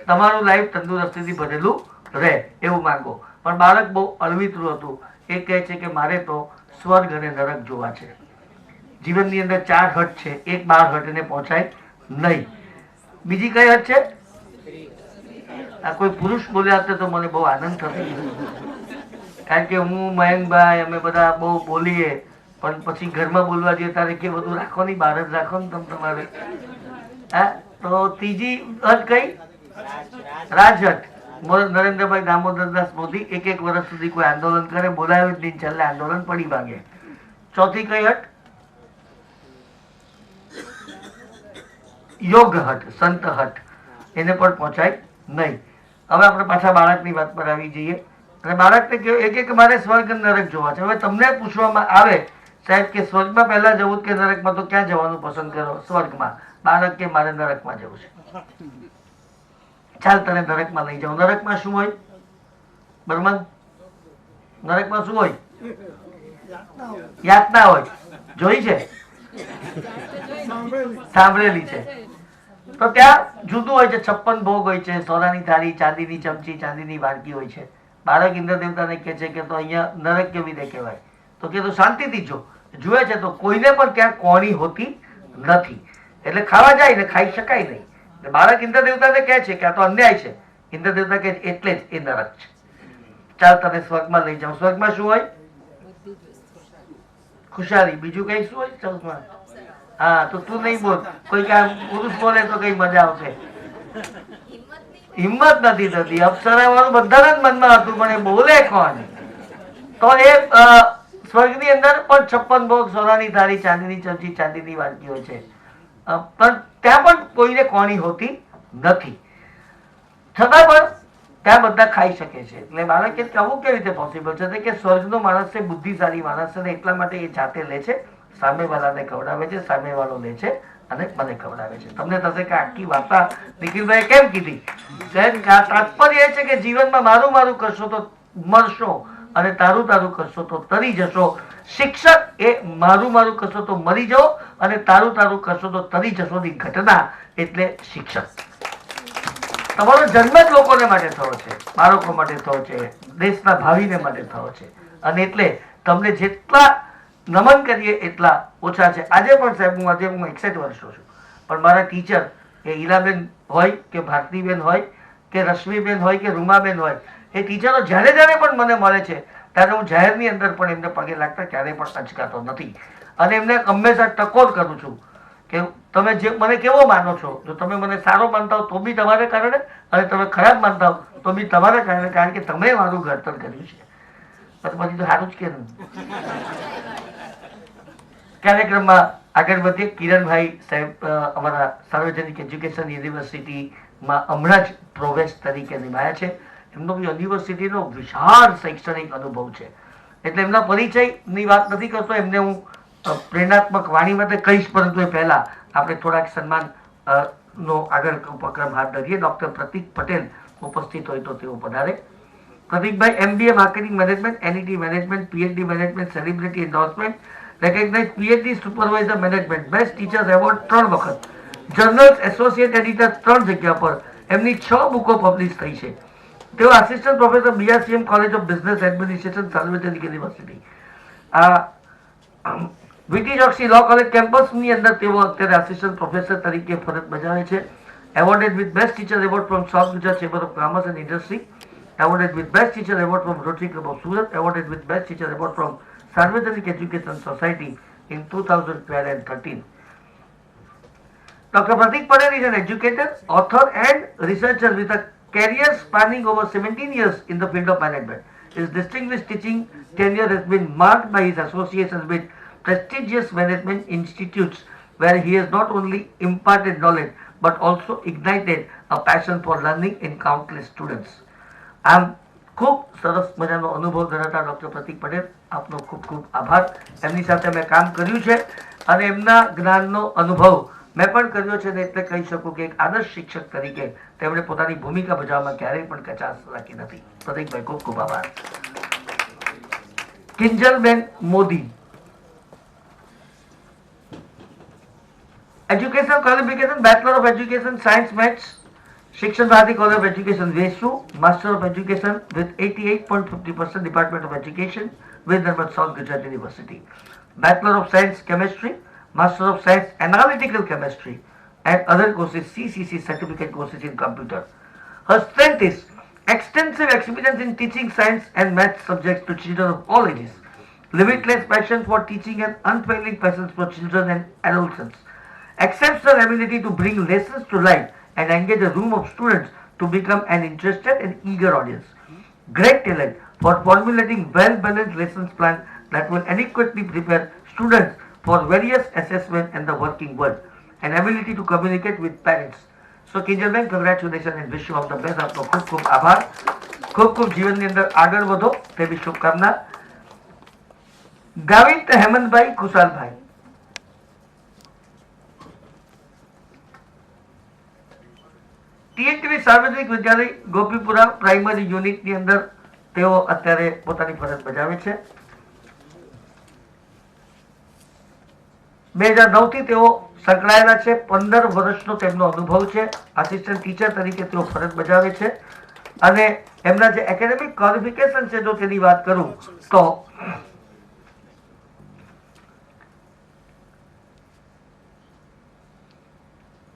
તમારું લાઈફ તંદુરસ્તીથી ભરેલું રહે એવું માંગો. પણ બાળક બહુ અળવીતરું હતું. એ કહે છે કે મારે તો સ્વર્ગ અને નરક જોવા છે. જીવનની અંદર 4 હટ છે, એક 12 હટને પહોંચાય નહીં. બીજી કઈ હટ છે? આ કોઈ પુરુષ બોલ્યા હશે તો મને બહુ આનંદ થશે, કારણ કે હું મયંકભાઈ અમે બધા બહુ બોલીએ પણ પછી ઘરમાં બોલવા જઈએ ત્યારે કે બધું રાખો નહીં, બહાર જ રાખો ને તમે તમારે. હા, તો ત્રીજી હટ કઈ? રાજહટ. નરેન્દ્રભાઈ દામોદરદાસ મોદી 1 વર્ષ સુધી કોઈ આંદોલન કરે, બોલાવે જ નહીં, છેલ્લે આંદોલન પડી ભાગે. ચોથી કઈ હટ? યોગ હટ, સંત હટ. એને પણ પહોંચાય નહીં. હવે આપણે પાછા બાળકની વાત પર આવી જઈએ. અને બાળકને કહ્યું કે મારે સ્વર્ગ નરક જોવા છે. હવે તમને પૂછવામાં આવે સાહેબ કે સ્વર્ગમાં પહેલા જવું કે નરકમાં, તો ક્યાં જવાનું પસંદ કરો? સ્વર્ગમાં. બાળક કે મારે નરકમાં જવું છે. ચાલ તને નરકમાં લઈ જાઉં. નરકમાં શું હોય બર્મન? નરકમાં શું હોય? યાતના હોય. જોઈ છે? સાંભળેલી છે. તો ત્યાં જુદું હોય છે. 56 ભોગ હોય છે, સોનાની થાળી, ચાંદીની ચમચી, ચાંદીની વાડકી હોય છે. બાળક ઇન્દ્ર દેવતાને કહે છે કે તો અહીંયા નરક કેવી રીતે કહેવાય? તો કે તું શાંતિથી જો. જુએ છે તો કોઈને પણ ક્યાં કોણી હોતી નથી, એટલે ખાવા જાય ને ખાઈ શકાય નહીં. બાળક ઇન્દ્ર દેવતાને કહે છે કે આ તો અન્યાય છે. ઇન્દ્ર દેવતા કહે છે એટલે જ એ નરક છે. ચાલ તને સ્વર્ગમાં લઈ જાઉં. સ્વર્ગમાં શું હોય? ખુશાલી. બીજું કઈ શું હોય સ્વર્ગમાં? હા, તો તું નહીં બોલ. કોઈ કામ પુરુષ બોલે તો કઈ મજા આવશે. હિંમત નથી થતી. અપ્સરા વાળું બધાના જ મનમાં હતું, પણ એ બોલે કોણ? તો એ સ્વર્ગની અંદર પણ 56 ભોગ, સોનાની થાળી, ચાંદીની ચમચી, ચાંદીની વાડકી હોય છે. પણ ત્યાં પણ કોઈને કોણી હોતી નથી. છતાં પણ ત્યાં બધા ખાઈ શકે છે. એટલે બાળકે આવું કેવી રીતે પોસિબલ છે કે સ્વર્ગનો માણસ છે, બુદ્ધિશાળી માણસ છે, એટલા માટે એ જાતે લે છે, સામેવાળાને ખવડાવે છે, સામેવાળો લે છે અને મને ખવડાવે છે. તમને થશે કે આખી વાર્તા નિખિલભાઈ કેમ કીધી? તાત્પર્ય એ છે કે જીવનમાં મારું મારું કરશો તો મરશો અને તારું તારું કરશો તો તરી જશો. શિક્ષક એ મારું મારું કરશો તો મરી જાઓ અને તારું તારું કરશો તો તરી જશો ની ઘટના એટલે શિક્ષક. તમારો જન્મ જ લોકોને માટે થયો છે, બાળકો માટે થયો છે, દેશના ભાવિને માટે થયો છે. અને એટલે તમને જેટલા નમન કરીએ એટલા ઓછા છે. આજે પણ સાહેબ હું 61 વર્ષનો છું, પણ મારા ટીચર એ ઈલાબેન હોય કે ભારતીબેન હોય કે રશ્મિબેન હોય કે રૂમાબેન હોય, એ ટીચરો જ્યારે જ્યારે પણ મને મળે છે ત્યારે હું જાહેરની અંદર પણ એમને પગે લાગતા ક્યારેય પણ અચકાતો નથી. અને એમને હંમેશા ટકોર કરું છું કે તમે જે મને કેવો માનો છો. જો તમે મને સારો માનતા હો તો બી તમારે કારણે, અને તમે ખરાબ માનતા હો તો બી તમારા કારણે, કારણ કે તમે મારું ઘડતર કર્યું છે. પછી તો સારું જ કે કાર્યક્રમમાં આગળ વધીએ. કિરણભાઈ સાહેબ અમારા સાર્વજનિક એજ્યુકેશન યુનિવર્સિટીમાં હમણાં જ પ્રોવેશ તરીકે નિમાયા છે. એમનો યુનિવર્સિટીનો વિશાળ શૈક્ષણિક અનુભવ છે, એટલે એમના પરિચયની વાત નથી કરતો. એમને હું પ્રેરણાત્મક વાણી માટે કહીશ, પરંતુ એ પહેલા આપણે થોડાક સન્માન નો આગળ ઉપક્રમ હાથ ધરીએ. ડોક્ટર પ્રતિક પટેલ ઉપસ્થિત હોય તો તેઓ પધારે. પ્રતિકભાઈ MBA marketing management, NET management, PhD management, celebrity endorsement, recognised PhD supervisor management, best teachers award 3 વખત, જર્નલ્સ એસોસિએટ એડિટર 3 જગ્યા પર. એમની 6 બુકો પબ્લિશ થઈ છે. તેઓ assistant professor BRCM college of business administration, Sarvajanik university. VT Joshi law college કેમ્પસની અંદર તેઓ અત્યારે આસિસ્ટન્ટ પ્રોફેસર તરીકે ફરજ બજાવે છે. Awarded with best teacher award from south Gujarat chamber of commerce and industry, awarded with best teacher award from Rotary club of Surat, awarded with best teacher award from Sarvajanik education society in 2012 and 13. Dr. Pratik Patel is an educator, author and researcher with a career spanning over 17 years in the field of management. His distinguished teaching tenure has been marked by his associations with prestigious management institutes where he has not only imparted knowledge but also ignited a passion for learning in countless students. આમ ખૂબ સરસ મજાનો અનુભવ ધરાવતા doctor પ્રતિક પટેલ, આપનો ખૂબ ખૂબ આભાર. એમની સાથે મેં કામ કર્યું છે અને એમના જ્ઞાનનો અનુભવ મેં પણ કર્યો છે ને એટલે કહી શકું કે એક આદર્શ શિક્ષક તરીકે તેમણે પોતાની ભૂમિકા ભજવવામાં ક્યારેય પણ કચાશ રાખી નથી. પ્રતિકભાઈ ખૂબ ખૂબ આભાર. Kinjalben Modi, education qualification bachelor of education science maths, Shikshan Bharati College of Education, Vesu, Master of Education with 88.50%, Department of Education with Nirmal South Gujarat University. Bachelor of Science Chemistry, Master of Science Analytical Chemistry and other courses, CCC certificate courses in computer. Her strength is extensive experience in teaching science and math subjects to children of all ages. limitless passion for teaching and unfailing passion for children and adolescents, exceptional ability to bring lessons to life and engage a room of students to become an interested and eager audience, great talent for formulating well-balanced lessons plan that will adequately prepare students for various assessment and the working world, and ability to communicate with parents. So Kinjalben, congratulations and wish you all the best. આપનો ખૂબ ખૂબ આભાર. ખૂબ ખૂબ જીવનની અંદર આગળ વધો તેવી શુભકામના. ગાવિત હેમંતભાઈ ખુશાલભાઈ. ટીએનટીવી સાર્વજનિક વિદ્યાલય ગોપીપુરા પ્રાઇમરી યુનિટની અંદર તેઓ અત્યારે પોતાની ફરજ બજાવે છે. 2009 થી તેઓ સંકળાયેલા છે. 15 વર્ષનો તેમનો અનુભવ છે. આસિસ્ટન્ટ ટીચર તરીકે તેઓ ફરજ બજાવે છે અને એમના જે એકેડેમિક ક્વોલિફિકેશન છે જો તેની વાત કરું તો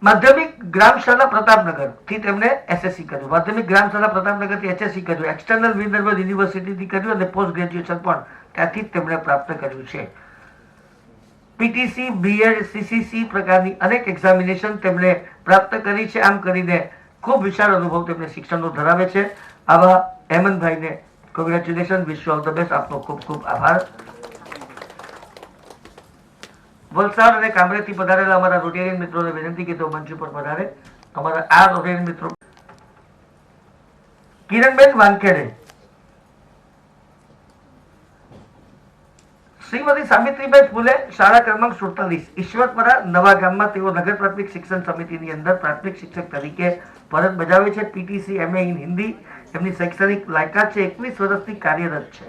માધ્યમિક ગ્રામશાળા પ્રતાપનગર થી તેમણે એસએસસી કર્યું. માધ્યમિક ગ્રામશાળા પ્રતાપનગર થી એચએસસી કર્યું. એક્સટર્નલ વિનર્વર યુનિવર્સિટી થી કર્યું અને પોસ્ટ ગ્રેજ્યુએશન પણ ત્યાંથી જ તેમણે પ્રાપ્ત કર્યું છે. પીટીસી, બીએડ, સીસીસી પ્રકારની અનેક એક્ઝામિનેશન તેમણે પ્રાપ્ત કરી છે. આમ કરીને ખૂબ વિશાળ અનુભવ તેમને શિક્ષણનો ધરાવે છે. આવા હેમંતભાઈને congratulation, wish you all the best. આપનો ખૂબ ખૂબ આભાર. વલસાડ અને કામરેજથી પધારેલા અમારા રોટેરિયન મિત્રોને વિનંતી કે તેઓ મંચ ઉપર પધારે. અમારા આ રોટેરિયન મિત્રો કિરણબેન વાનખેડે, શ્રીમતી સાવિત્રીબાઈ ફૂલે, શાળા ક્રમાંક 47, ઈશ્વરપરા, નવા ગામમાં તેઓ નગર પ્રાથમિક શિક્ષણ સમિતિની અંદર પ્રાથમિક શિક્ષક તરીકે ફરજ બજાવે છે. પીટીસી, એમએ ઇન હિન્દી એમની શૈક્ષણિક લાયકાત છે. 21 વર્ષથી કાર્યરત છે.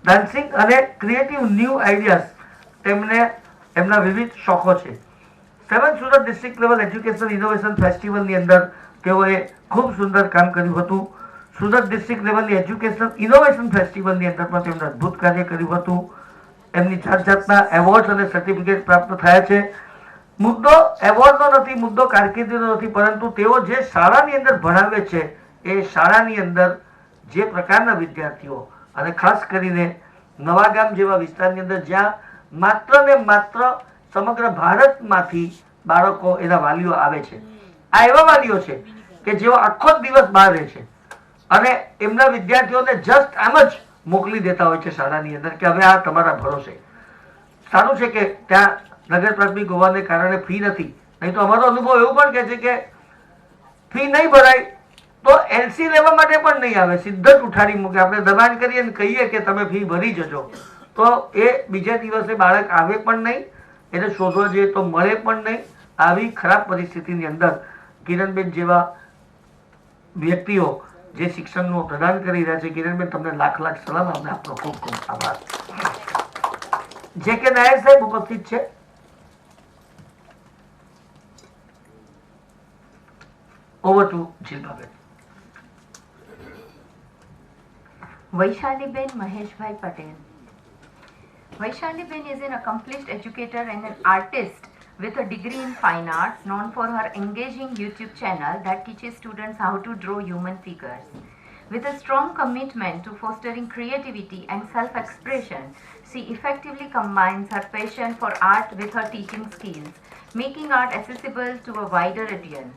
ડાન્સિંગ અને ક્રિએટિવ ન્યૂ આઈડિયાઝ તેમને એમના વિવિધ શોખો છે. 7 Surat district level education innovation ફેસ્ટિવલની અંદર તેઓએ ખૂબ સુંદર કામ કર્યું હતું. સુરત ડિસ્ટ્રિક્ટ લેવલની એજ્યુકેશન ઇનોવેશન ફેસ્ટિવલની અંદર પણ તેમણે અદ્ભુત કાર્ય કર્યું હતું. એમની જાત જાતના એવોર્ડ અને સર્ટિફિકેટ પ્રાપ્ત થયા છે. મુદ્દો એવોર્ડનો નથી, મુદ્દો કારકિર્દીનો નથી, પરંતુ તેઓ જે શાળાની અંદર ભણાવે છે એ શાળાની અંદર જે પ્રકારના વિદ્યાર્થીઓ અને ખાસ કરીને નવાગામ જેવા વિસ્તારની અંદર જ્યાં માત્ર ને માત્ર સમગ્ર ભારતમાંથી બાળકો એના વાલીઓ આવે છે. આ એવા વાલીઓ છે કે જેઓ આખો જ દિવસ બહાર રહે છે અને એમના વિદ્યાર્થીઓને જસ્ટ આમ જ મોકલી દેતા હોય છે શાળાની અંદર કે હવે આ તમારા ભરોસે. સારું છે કે ત્યાં નગર પ્રાથમિક હોવાને કારણે ફી નથી, નહીં તો અમારો અનુભવ એવું પણ કહે છે કે ફી નહીં ભરાય તો એલસી લેવા માટે પણ નહીં આવે, સીધા જ ઉઠાડી મૂકે. આપણે દબાણ કરીએ અને કહીએ કે તમે ફી ભરી જજો તો એ બીજા દિવસે બાળક આવે પણ નહીં, એને શોધવા જઈએ તો મળે પણ નહીં. આવી ખરાબ પરિસ્થિતિની અંદર કિરણબેન જેવા વ્યક્તિઓ જે શિક્ષણનું પ્રદાન કરી રહ્યા છે, કિરણબેન તમને લાખ લાખ સલામ. આપણે આપનો ખૂબ ખૂબ આભાર. જે કે નાયર સાહેબ ઉપસ્થિત છે. Over to Jilpaben. Vaishaliben Maheshbhai Patel. Vaishali-ben is an accomplished educator and an artist with a degree in fine arts, known for her engaging YouTube channel that teaches students how to draw human figures. With a strong commitment to fostering creativity and self-expression, she effectively combines her passion for art with her teaching skills, making art accessible to a wider audience.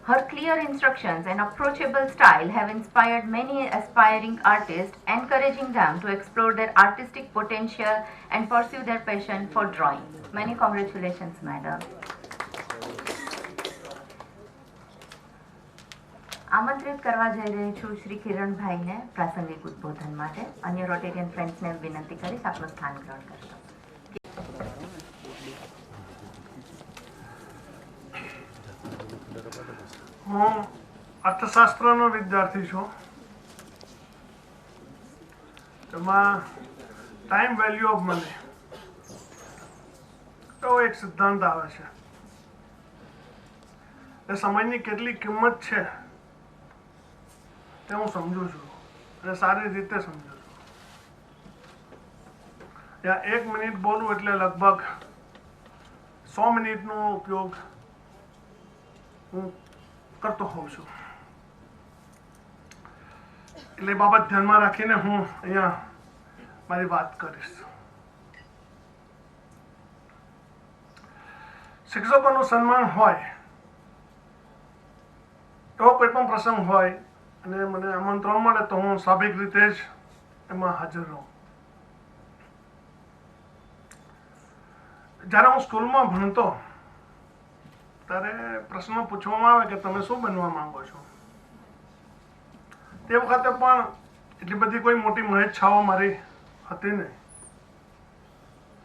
Her clear instructions and approachable style have inspired many aspiring artists, encouraging them to explore their artistic potential and pursue their passion for drawing. Many congratulations, madam. આમંત્રિત કરવા જઈ રહી છું શ્રી કિરણભાઈને પ્રાસંગિક ઉદ્બોધન માટે. અન્ય Rotarian ફ્રેન્ડ્સને વિનંતી કરીશ આપનું સ્થાન ગ્રહણ કરશો. હું અર્થશાસ્ત્રનો વિદ્યાર્થી છું. એમાં ટાઈમ વેલ્યુ ઓફ મની એવો એક સિદ્ધાંત આવે છે. એ સમયની કેટલી કિંમત છે તે હું સમજુ છું અને સારી રીતે સમજુ છું. ત્યાં 1 મિનિટ બોલું એટલે લગભગ 100 મિનિટનો ઉપયોગ હું કરતો હોઉં છું. એટલે બાબત ધ્યાનમાં રાખીને હું અહીંયા મારી વાત કરીશ. શિક્ષકોનું સન્માન હોય, એવો કોઈ પણ પ્રસંગ હોય અને મને આમંત્રણ મળે તો હું સ્વાભાવિક રીતે જ એમાં હાજર રહું. જ્યારે હું સ્કૂલમાં ભણતો ત્યારે પ્રશ્ન પૂછવામાં આવે કે તમે શું બનવા માંગો છો. તે વખતે પણ એટલી બધી કોઈ મોટી મહેચ્છાઓ મારી હતી નહીં.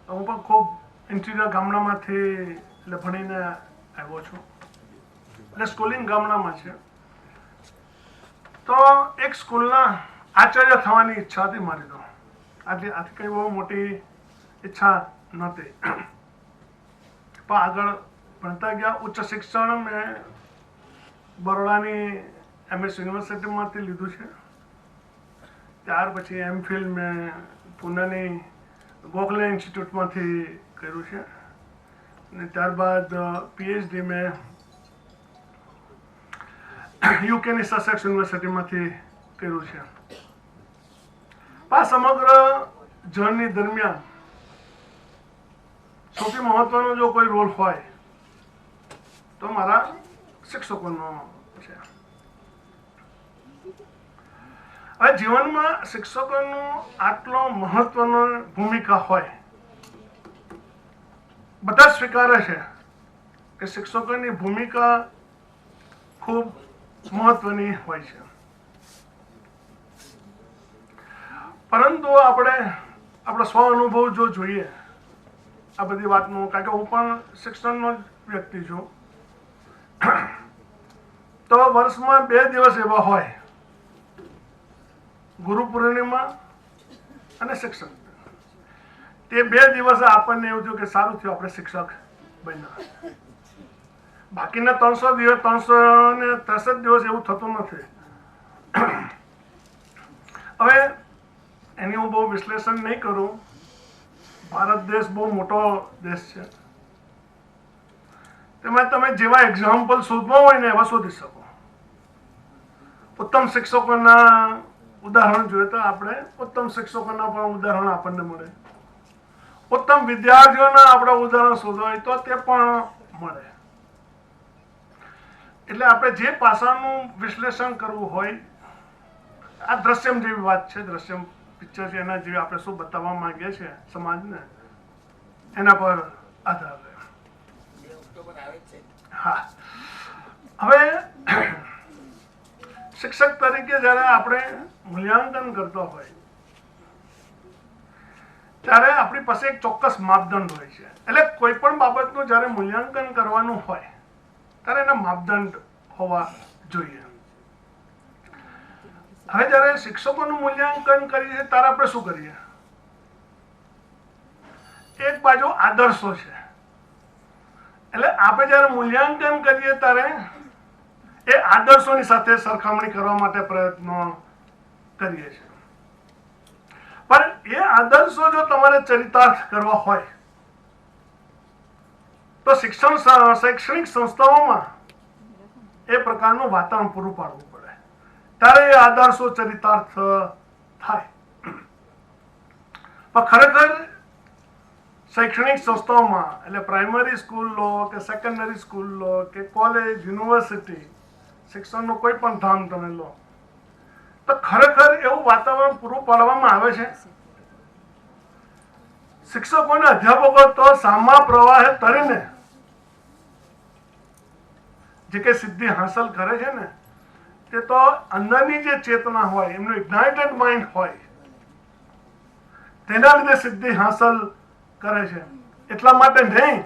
હું પણ ખૂબ ઇન્ટિરિયર ગામડામાંથી એટલે ભણીને આવ્યો છું, એટલે સ્કૂલિંગ ગામડામાં છે. તો એક સ્કૂલના આચાર્ય થવાની ઈચ્છા હતી મારી. તો આથી કંઈ બહુ મોટી ઈચ્છા નહોતી, પણ આગળ ભણતા ગયા. ઉચ્ચ શિક્ષણ મેં બરોડાની MS યુનિવર્સિટીમાંથી લીધું છે. ત્યાર પછી MPhil મેં પુણેની ગોખલે ઇન્સ્ટિટ્યૂટમાંથી કર્યું છે, અને ત્યારબાદ PhD મેં UKની સસેક્સ યુનિવર્સિટીમાંથી કર્યું છે. આ સમગ્ર જર્ની દરમિયાન સૌથી મહત્વનો જો કોઈ રોલ હોય તો મારા શિક્ષકોનો છે. હવે જીવનમાં શિક્ષકોનો આટલો મહત્વનો ભૂમિકા હોય, બધા સ્વીકારે છે કે શિક્ષકોની ભૂમિકા ખૂબ મહત્વની હોય છે. પરંતુ આપણે આપણા સ્વ અનુભવ જો જોઈએ આ બધી વાતનું, કારણ કે હું પણ શિક્ષણનો જ વ્યક્તિ છું, તો વર્ષમાં 2 દિવસ એવા હોય, ગુરુ પૂર્ણિમા અને શિક્ષક. તે 2 દિવસ આપણને એવું થયું કે સારું થયું આપણે શિક્ષક બન્યા. બાકીના 363 દિવસ એવું થતું નથી. હવે એની હું બહુ વિશ્લેષણ નહીં કરું. ભારત દેશ બહુ મોટો દેશ છે, તેમાં તમે જેવા એક્ઝામ્પલ શોધવા હોય ને એવા શોધી શકો. ઉત્તમ શિક્ષકોના ઉદાહરણ જોઈએ તો આપણે ઉત્તમ શિક્ષકોના પણ ઉદાહરણ આપણને મળે. ઉત્તમ વિદ્યાર્થીઓના આપણે ઉદાહરણ શોધવા હોય તો તે પણ મળે. એટલે આપણે જે પાસાનું વિશ્લેષણ કરવું હોય, આ દ્રશ્યમ જેવી વાત છે, દ્રશ્યમ પિક્ચર છે, એના જેવી આપણે શું બતાવવા માંગીએ છીએ સમાજને, એના પર આધાર રહે. હા, હવે શિક્ષક તરીકે જ્યારે આપણે મૂલ્યાંકન કરતા હોય ત્યારે આપણી પાસે એક ચોક્કસ માપદંડ હોય છે. એટલે કોઈ પણ બાબતનું જ્યારે મૂલ્યાંકન કરવાનું હોય ત્યારે એના માપદંડ હોવા જોઈએ. હવે જ્યારે શિક્ષકોનું મૂલ્યાંકન કરીએ ત્યારે આપણે શું કરીએ? એક બાજુ આદર્શો છે, એટલે આપણે જ્યારે મૂલ્યાંકન કરીએ ત્યારે એ આદર્શોની સાથે સરખામણી કરવા માટે પ્રયત્નો કરીએ છીએ. પણ એ આદર્શો જો તમારે ચરિતાર્થ કરવા હોય તો શૈક્ષણિક સંસ્થાઓમાં એ પ્રકારનું વાતાવરણ પૂરું પાડવું પડે, ત્યારે એ આદર્શો ચરિતાર્થ થાય. પણ ખરેખર શૈક્ષણિક સંસ્થાઓમાં, એટલે પ્રાઇમરી સ્કૂલ લો કે સેકન્ડરી સ્કૂલ લો કે કોલેજ, યુનિવર્સિટી, શિક્ષણનું કોઈ પણ ધામ તમે લો, તો ખરેખર એવું વાતાવરણ પૂરું પાડવામાં આવે છે. શિક્ષકોને અધ્યાપકો તો સામા પ્રવાહે તરીને જે કે સિદ્ધિ હાંસલ કરે છે ને, તે તો અંદરની જે ચેતના હોય, એમનું ઇગ્નાઇટેડ માઇન્ડ હોય, તેના લીધે સિદ્ધિ હાંસલ કરે છે. એટલા માટે નહીં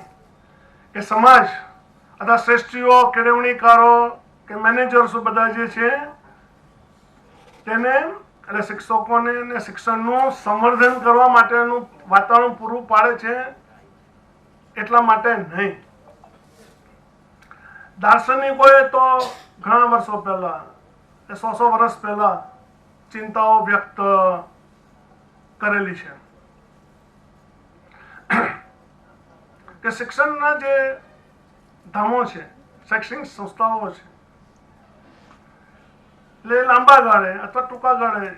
કે સમાજ અથવા શ્રેષ્ઠીઓ, કેળવણીકારો કે મેનેજર્સ બધા જે છે તેને, એટલે શિક્ષકોને શિક્ષણનું સંવર્ધન કરવા માટેનું વાતાવરણ પૂરું પાડે છે, એટલા માટે નહીં. દાર્શનિકોએ તો ઘણા વર્ષો પહેલા, 100 વર્ષ પહેલા ચિંતાઓ વ્યક્ત કરેલી છે કે શિક્ષણના જે ધામો છે, શૈક્ષણિક સંસ્થાઓ છે, એટલે લાંબા ગાળે અથવા ટૂંકા ગાળે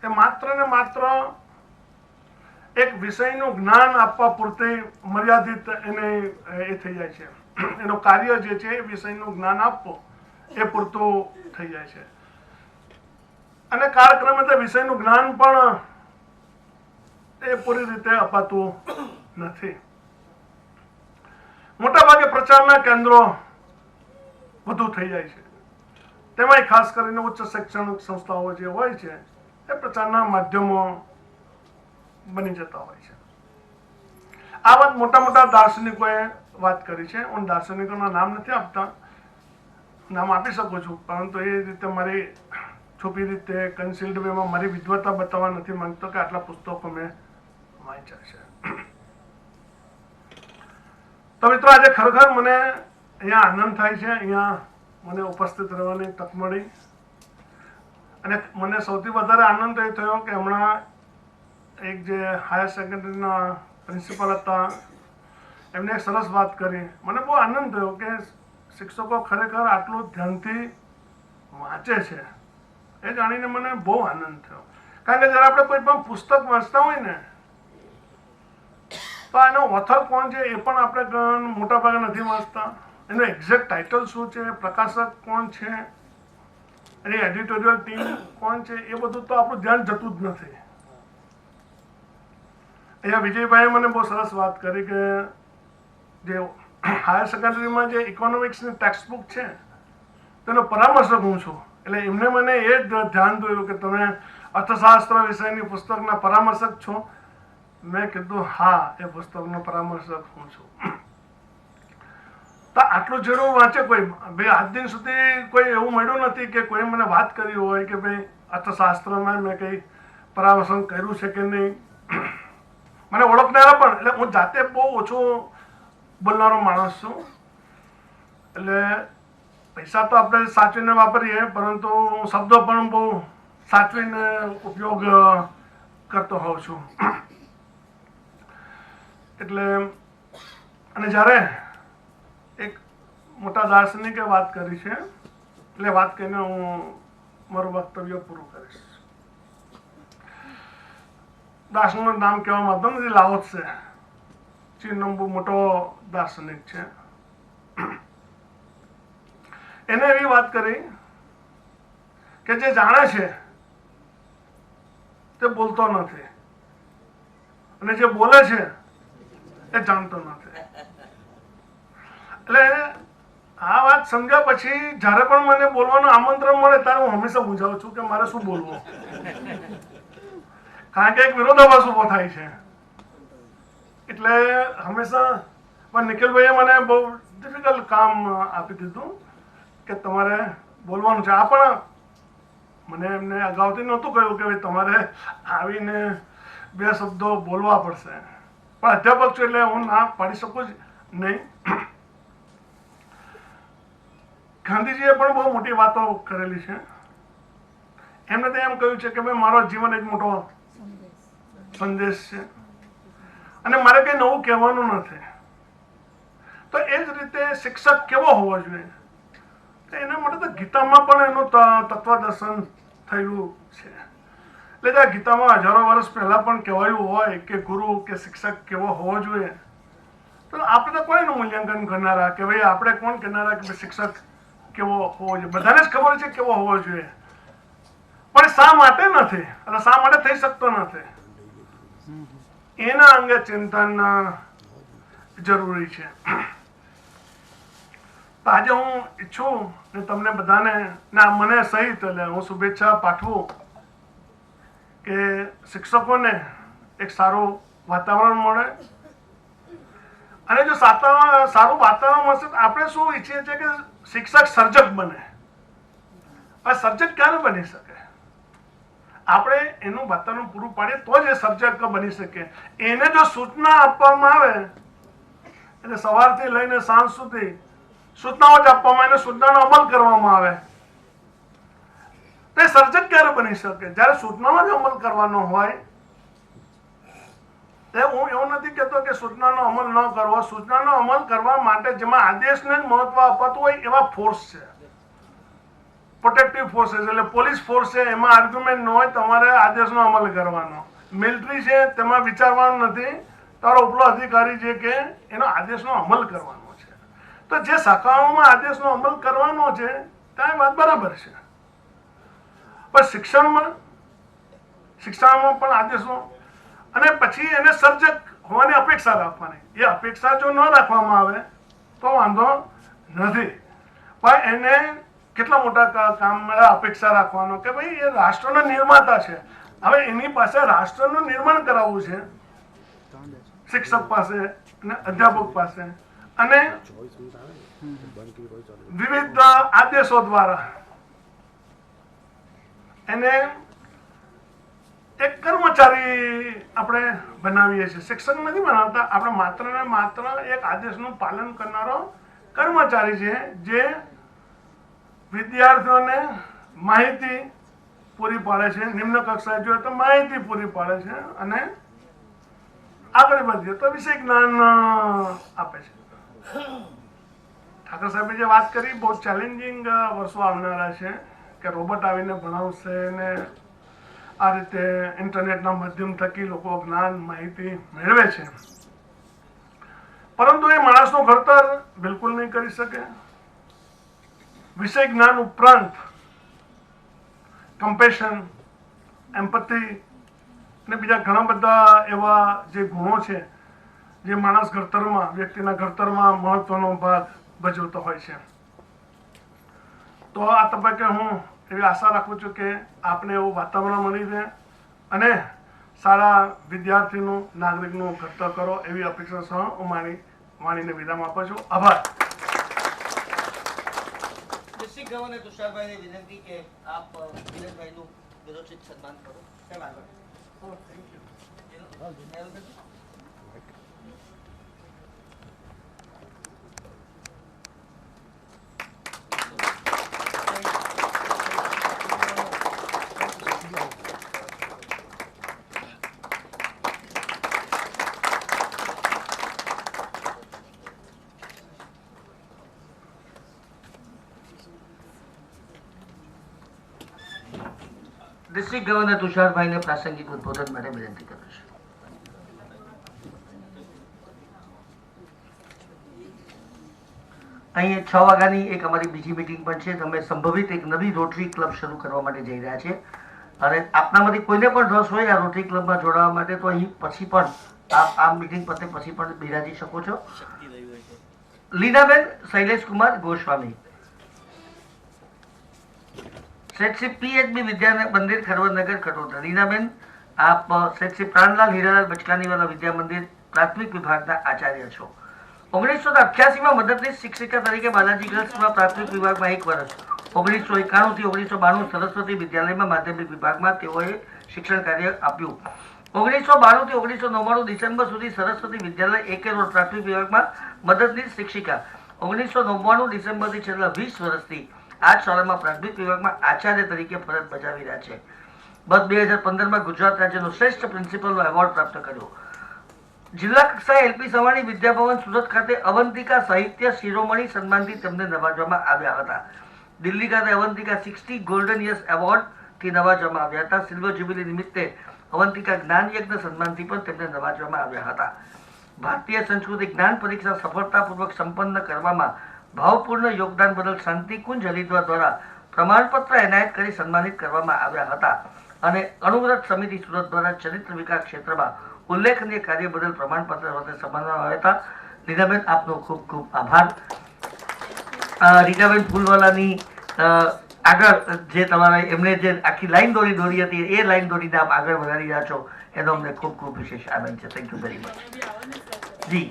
એ માત્ર ને માત્ર એક વિષયનું જ્ઞાન આપવા પૂરતી મર્યાદિત એને એ થઈ જાય છે. એનું કાર્ય જે છે એ વિષયનું જ્ઞાન આપવું એ પૂરતું થઈ જાય છે. અને કાળક્રમે તે વિષયનું જ્ઞાન પણ એ પૂરી રીતે અપાતું નથી. મોટાભાગે પ્રચારના કેન્દ્રો વધુ થઈ જાય છે. તેમાંય ખાસ કરીને ઉચ્ચ શૈક્ષણિક સંસ્થાઓ જે હોય છે એ પ્રચારના માધ્યમો બની જતા હોય છે. આ વાત મોટા મોટા દાર્શનિકોએ વાત કરી છે. હું દાર્શનિકોના નામ નથી આપતા, નામ આપી શકું છું, પરંતુ એ રીતે મારી છુપી રીતે કન્સીલ્ડ વેમાં મારી વિદ્વતા બતાવવા નથી માંગતો કે આટલા પુસ્તકો મેં વાંચ્યા છે. તો મિત્રો, આજે ખરેખર મને અહીંયા આનંદ થાય છે. અહીંયા મને ઉપસ્થિત રહેવાની તક મળી. અને મને સૌથી વધારે આનંદ એ થયો કે હમણાં એક જે હાયર સેકન્ડરીના પ્રિન્સિપલ હતા એમને એક સરસ વાત કરી. મને બહુ આનંદ થયો કે શિક્ષકો ખરેખર આટલું ધ્યાનથી વાંચે છે. એ જાણીને મને બહુ આનંદ થયો. કારણ કે જ્યારે આપણે કોઈ પણ પુસ્તક વાંચતા હોય ને તો એનો ઓથર કોણ છે એ પણ આપણે મોટા ભાગે નથી વાંચતા. એનું એક્ઝેક્ટ ટાઇટલ શું છે, પ્રકાશક કોણ છે, એની એડિટોરિયલ ટીમ કોણ છે, એ બધું તો આપણું ધ્યાન જતું જ નથી. અહીંયા વિજયભાઈએ મને બહુ સરસ વાત કરી કે જે હાયર સેકન્ડરીમાં જે ઇકોનોમિક્સની ટેક્સ્ટ બુક છે તેનો પરામર્શક હું છું. એટલે એમને મને એ જ ધ્યાન દોર્યું કે તમે અર્થશાસ્ત્ર વિષયની પુસ્તકના પરામર્શક છો. મેં કીધું હા, એ પુસ્તકનો પરામર્શક હું છું. તો આટલું જરૂર વાંચે કોઈ. ભાઈ આજ દિન સુધી કોઈ એવું મળ્યું નથી કે કોઈ મને વાત કરી હોય કે ભાઈ અર્થશાસ્ત્રમાં મેં કંઈ પરામર્શન કર્યું છે કે નહીં. મને ઓળખનારા પણ, એટલે હું જાતે બહુ ઓછો બોલનારો માણસ છું. એટલે પૈસા તો આપણે સાચવીને વાપરીએ, પરંતુ શબ્દો પણ બહુ સાચવીને ઉપયોગ કરતો હોઉં છું. એટલે અને જ્યારે એક મોટા દાર્શનિકે વાત કરી છે, એટલે વાત કરીને હું મારું વક્તવ્ય પૂરું કરીશ. દાર્શનિકનું નામ કહેવા માંગતો નથી, લાઓ ત્સે, ચીનનો બહુ મોટો દાર્શનિક છે. એને એવી વાત કરી કે જે જાણે છે તે બોલતો નથી, અને જે બોલે છે એ જાણતો નથી. એટલે આ વાત સમજ્યા પછી જ્યારે પણ મને બોલવાનું આમંત્રણ મળે ત્યારે હું હંમેશા મૂંઝાઉં છું કે મારે શું બોલવું. કારણ કે એક વિરોધાભાસ ઉભો થાય છે. એટલે હંમેશા પણ નિખિલભાઈએ મને બહુ ડિફિકલ્ટ કામ આપી દીધું કે તમારે બોલવાનું છે. આ પણ મને એમને અગાઉથી નહોતું કહ્યું કે ભાઈ તમારે આવીને 2 શબ્દો બોલવા પડશે, પણ અધ્યાપક છું એટલે હું ના પાડી શકું જ નહીં. ગાંધીજીએ પણ બહુ મોટી વાતો કરેલી છે. એમને તો એમ કહ્યું છે કે ભાઈ મારો જીવન એક મોટો સંદેશ છે અને મારે કંઈ નવું કહેવાનું નથી. તો એ જ રીતે શિક્ષક કેવો હોવો જોઈએ એના માટે તો ગીતામાં પણ એનું તત્વદર્શન થયેલું છે. એટલે ગીતામાં હજારો વર્ષ પહેલા પણ કહેવાયું હોય કે ગુરુ કે શિક્ષક કેવો હોવો જોઈએ, તો આપણે તો કોઈનું મૂલ્યાંકન કરનારા કે ભાઈ આપણે કોણ કહેનારા કે શિક્ષક કેવો હોવો જોઈએ. બધાને જ ખબર છે કેવો હોવો જોઈએ, પણ શા માટે નથી અને શા માટે થઈ શકતો નથી એના અંગે ચિંતન જરૂરી છે. તો આજે હું ઈચ્છું ને તમને બધાને ના મને સહિત એટલે હું શુભેચ્છા પાઠવું કે શિક્ષકોને એક સારું વાતાવરણ મળે. અને જો સારું વાતાવરણ મળશે તો આપણે શું ઈચ્છીએ છીએ કે શિક્ષક સર્જક બને. આ સર્જક ક્યારે બની શકે? આપણે એનું વાતાવરણ પૂરું પાડીએ તો જ એ સર્જક બની શકે. એને જો સૂચના આપવામાં આવે એટલે સવારથી લઈને સાંજ સુધી સૂચનાઓ જ આપવામાં આવે, સૂચનાનો અમલ કરવામાં આવે તો એ સર્જક ક્યારે બની શકે? જ્યારે સૂચનાનો જ અમલ કરવાનો હોય. હું એવું નથી કહેતો કે સૂચનાનો અમલ ન કરવો. સૂચનાનો અમલ કરવા માટે જેમાં આદેશને જ મહત્વ અપાતું હોય એવા ફોર્સ છે, પ્રોટેક્ટિવ ફોર્सेस એટલે પોલીસ ફોર્સ છે, એમાં આર્ગ્યુમેન્ટ ન હોય તમારે આદેશનો અમલ કરવાનો. મિલિટરી છે તેમાં વિચારવાનું નથી, તારો ઉપલો અધિકારી છે કે એનો આદેશનો અમલ કરવાનો છે. તો જે શાખાઓમાં આદેશનો અમલ કરવાનો છે ત્યાં વાત બરાબર છે, પણ શિક્ષણમાં પણ આદેશો અને પછી એને સર્જક હોવાની અપેક્ષા રાખવાની. એ અપેક્ષા જો ન રાખવામાં આવે તો વાંધો નથી, પણ એને કેટલા મોટા કામ અપેક્ષા રાખવાનો કે ભાઈ એ રાષ્ટ્રનો નિર્માતા છે. હવે એની પાસે રાષ્ટ્રનું નિર્માણ કરાવવું છે, શિક્ષક પાસે અને અધ્યાપક પાસે, અને વિવિધ આદેશો દ્વારા એને એક કર્મચારી આપણે બનાવીએ છીએ. શિક્ષક નથી બનાવતા આપણે, માત્ર ને માત્ર એક આદેશનું પાલન કરનારો કર્મચારી છે, જે વિદ્યાર્થીઓને માહિતી પૂરી પાડે છે, નિમ્ન કક્ષાએ જોઈએ તો માહિતી પૂરી પાડે છે, અને આગળ વધીએ તો વિષય જ્ઞાન આપે છે. ઠાકર સાહેબે જે વાત કરી, બહુ ચેલેન્જિંગ વર્ષો આવનારા છે કે રોબોટ આવીને ભણાવશે ને આ રીતે ઇન્ટરનેટના માધ્યમ થકી લોકો જ્ઞાન માહિતી મેળવે છે, પરંતુ એ માણસનું ઘડતર બિલકુલ નહીં કરી શકે. વિષય જ્ઞાન ઉપરાંત કમ્પેશન, એમ્પથી અને બીજા ઘણા બધા એવા જે ગુણો છે જે માણસ ઘડતરમાં, વ્યક્તિના ઘડતરમાં મહત્વનો ભાગ ભજવતો હોય છે. તો આ તબક્કે હું એવી આશા રાખું છું કે આપને એવું વાતાવરણ મળી રહે અને સારા વિદ્યાર્થીનું, નાગરિકનું ઘડતર કરો, એવી અપેક્ષા સહ હું મારી વાણીને વિરામ આપું છું. આભાર. ડિસ્ટ્રિક્ટ ગવર્નર તુષારભાઈને વિનંતી કે આપ વિનોદભાઈનું વિરોચિત સન્માન કરો. સાહેબ આગળ. ડિસ્ટ્રિક્ટ ગવર્નર તુષારભાઈને પ્રાસંગિક ઉદ્બોધન માટે વિનંતી કરું છું. અહીં 6 વાગ્યાની એક અમારી બીજી મીટિંગ પણ છે. અમે સંભવિત એક નવી રોટરી ક્લબ શરૂ કરવા માટે જઈ રહ્યા છે, અને આપનામાંથી કોઈને પણ રસ હોય આ રોટરી ક્લબમાં જોડાવા માટે તો અહીં પછી પણ આપ આ મીટિંગ પતે પછી પણ બિરાજી શકો છો. લીનાબેન શૈલેષકુમાર ગોસ્વામી, શૈક્ષિક PHB વિદ્યા મંદિર ખરવદનગર કટોદરા. રીનાબેન આપ શૈક્ષિક પ્રાણલાલ હીરાલાલ બચકાનીવાલા વિદ્યા મંદિર પ્રાથમિક વિભાગના આચાર્ય છો. 1988માં મદદનીશ શિક્ષિકા તરીકે બાલાજી ગર્લ્સમાં પ્રાથમિક વિભાગમાં 1 વર્ષ, 1991 થી 1992 સરસ્વતી વિદ્યાલયમાં માધ્યમિક વિભાગમાં તેઓએ શિક્ષણ કાર્ય આપ્યું. 1992 થી 1999 ડિસેમ્બર સુધી સરસ્વતી વિદ્યાલય એકે રોડ પ્રાથમિક વિભાગમાં મદદનીશ શિક્ષિકા. 1999 ડિસેમ્બરથી છેલ્લા 20 વર્ષથી આ શાળામાં પ્રાથમિક વિભાગમાં આચાર્ય તરીકે ફરજ બજાવી રહ્યા છે. બસ 2015માં ગુજરાત રાજ્યનો શ્રેષ્ઠ પ્રિન્સિપલનો એવોર્ડ પ્રાપ્ત કર્યો. જિલ્લા કક્ષાએ LP સવાણી વિદ્યાભવન સુરત ખાતે અવંતિકા સાહિત્ય શિરોમણી સન્માનથી તેમને નવાજવામાં આવ્યા હતા. દિલ્હી ખાતે અવંતિકા 60 ગોલ્ડન યર્સ એવોર્ડથી નવાજવામાં આવ્યા હતા. સિલ્વર જ્યુબિલી નિમિત્તે અવંતિકા જ્ઞાન યજ્ઞ સન્માનથી પણ તેમને નવાજવામાં આવ્યા હતા. ભારતીય સંસ્કૃતિ જ્ઞાન પરીક્ષા સફળતાપૂર્વક સંપન્ન કરવામાં ભાવપૂર્ણ યોગદાન બદલ શાંતિકુંજ હરિદ્વાર દ્વારા પ્રમાણપત્ર એનાયત કરી સન્માનિત કરવામાં આવ્યા હતા, અને અનુવ્રત સમિતિ સુરત દ્વારા ચરિત્ર વિકાસ ક્ષેત્રમાં ઉલ્લેખનીય કાર્ય બદલ પ્રમાણપત્ર સાથે સન્માનવામાં આવ્યા હતા. રીનાબેન આપનો ખૂબ ખૂબ આભાર. રીનાબેન ફૂલવાલાની આગળ જે તમારા એમણે જે આખી લાઈન દોરી હતી એ લાઈન દોરીને આપ આગળ વધારી રહ્યા છો એનો અમને ખૂબ ખૂબ વિશેષ આનંદ છે. Thank you very much. Ji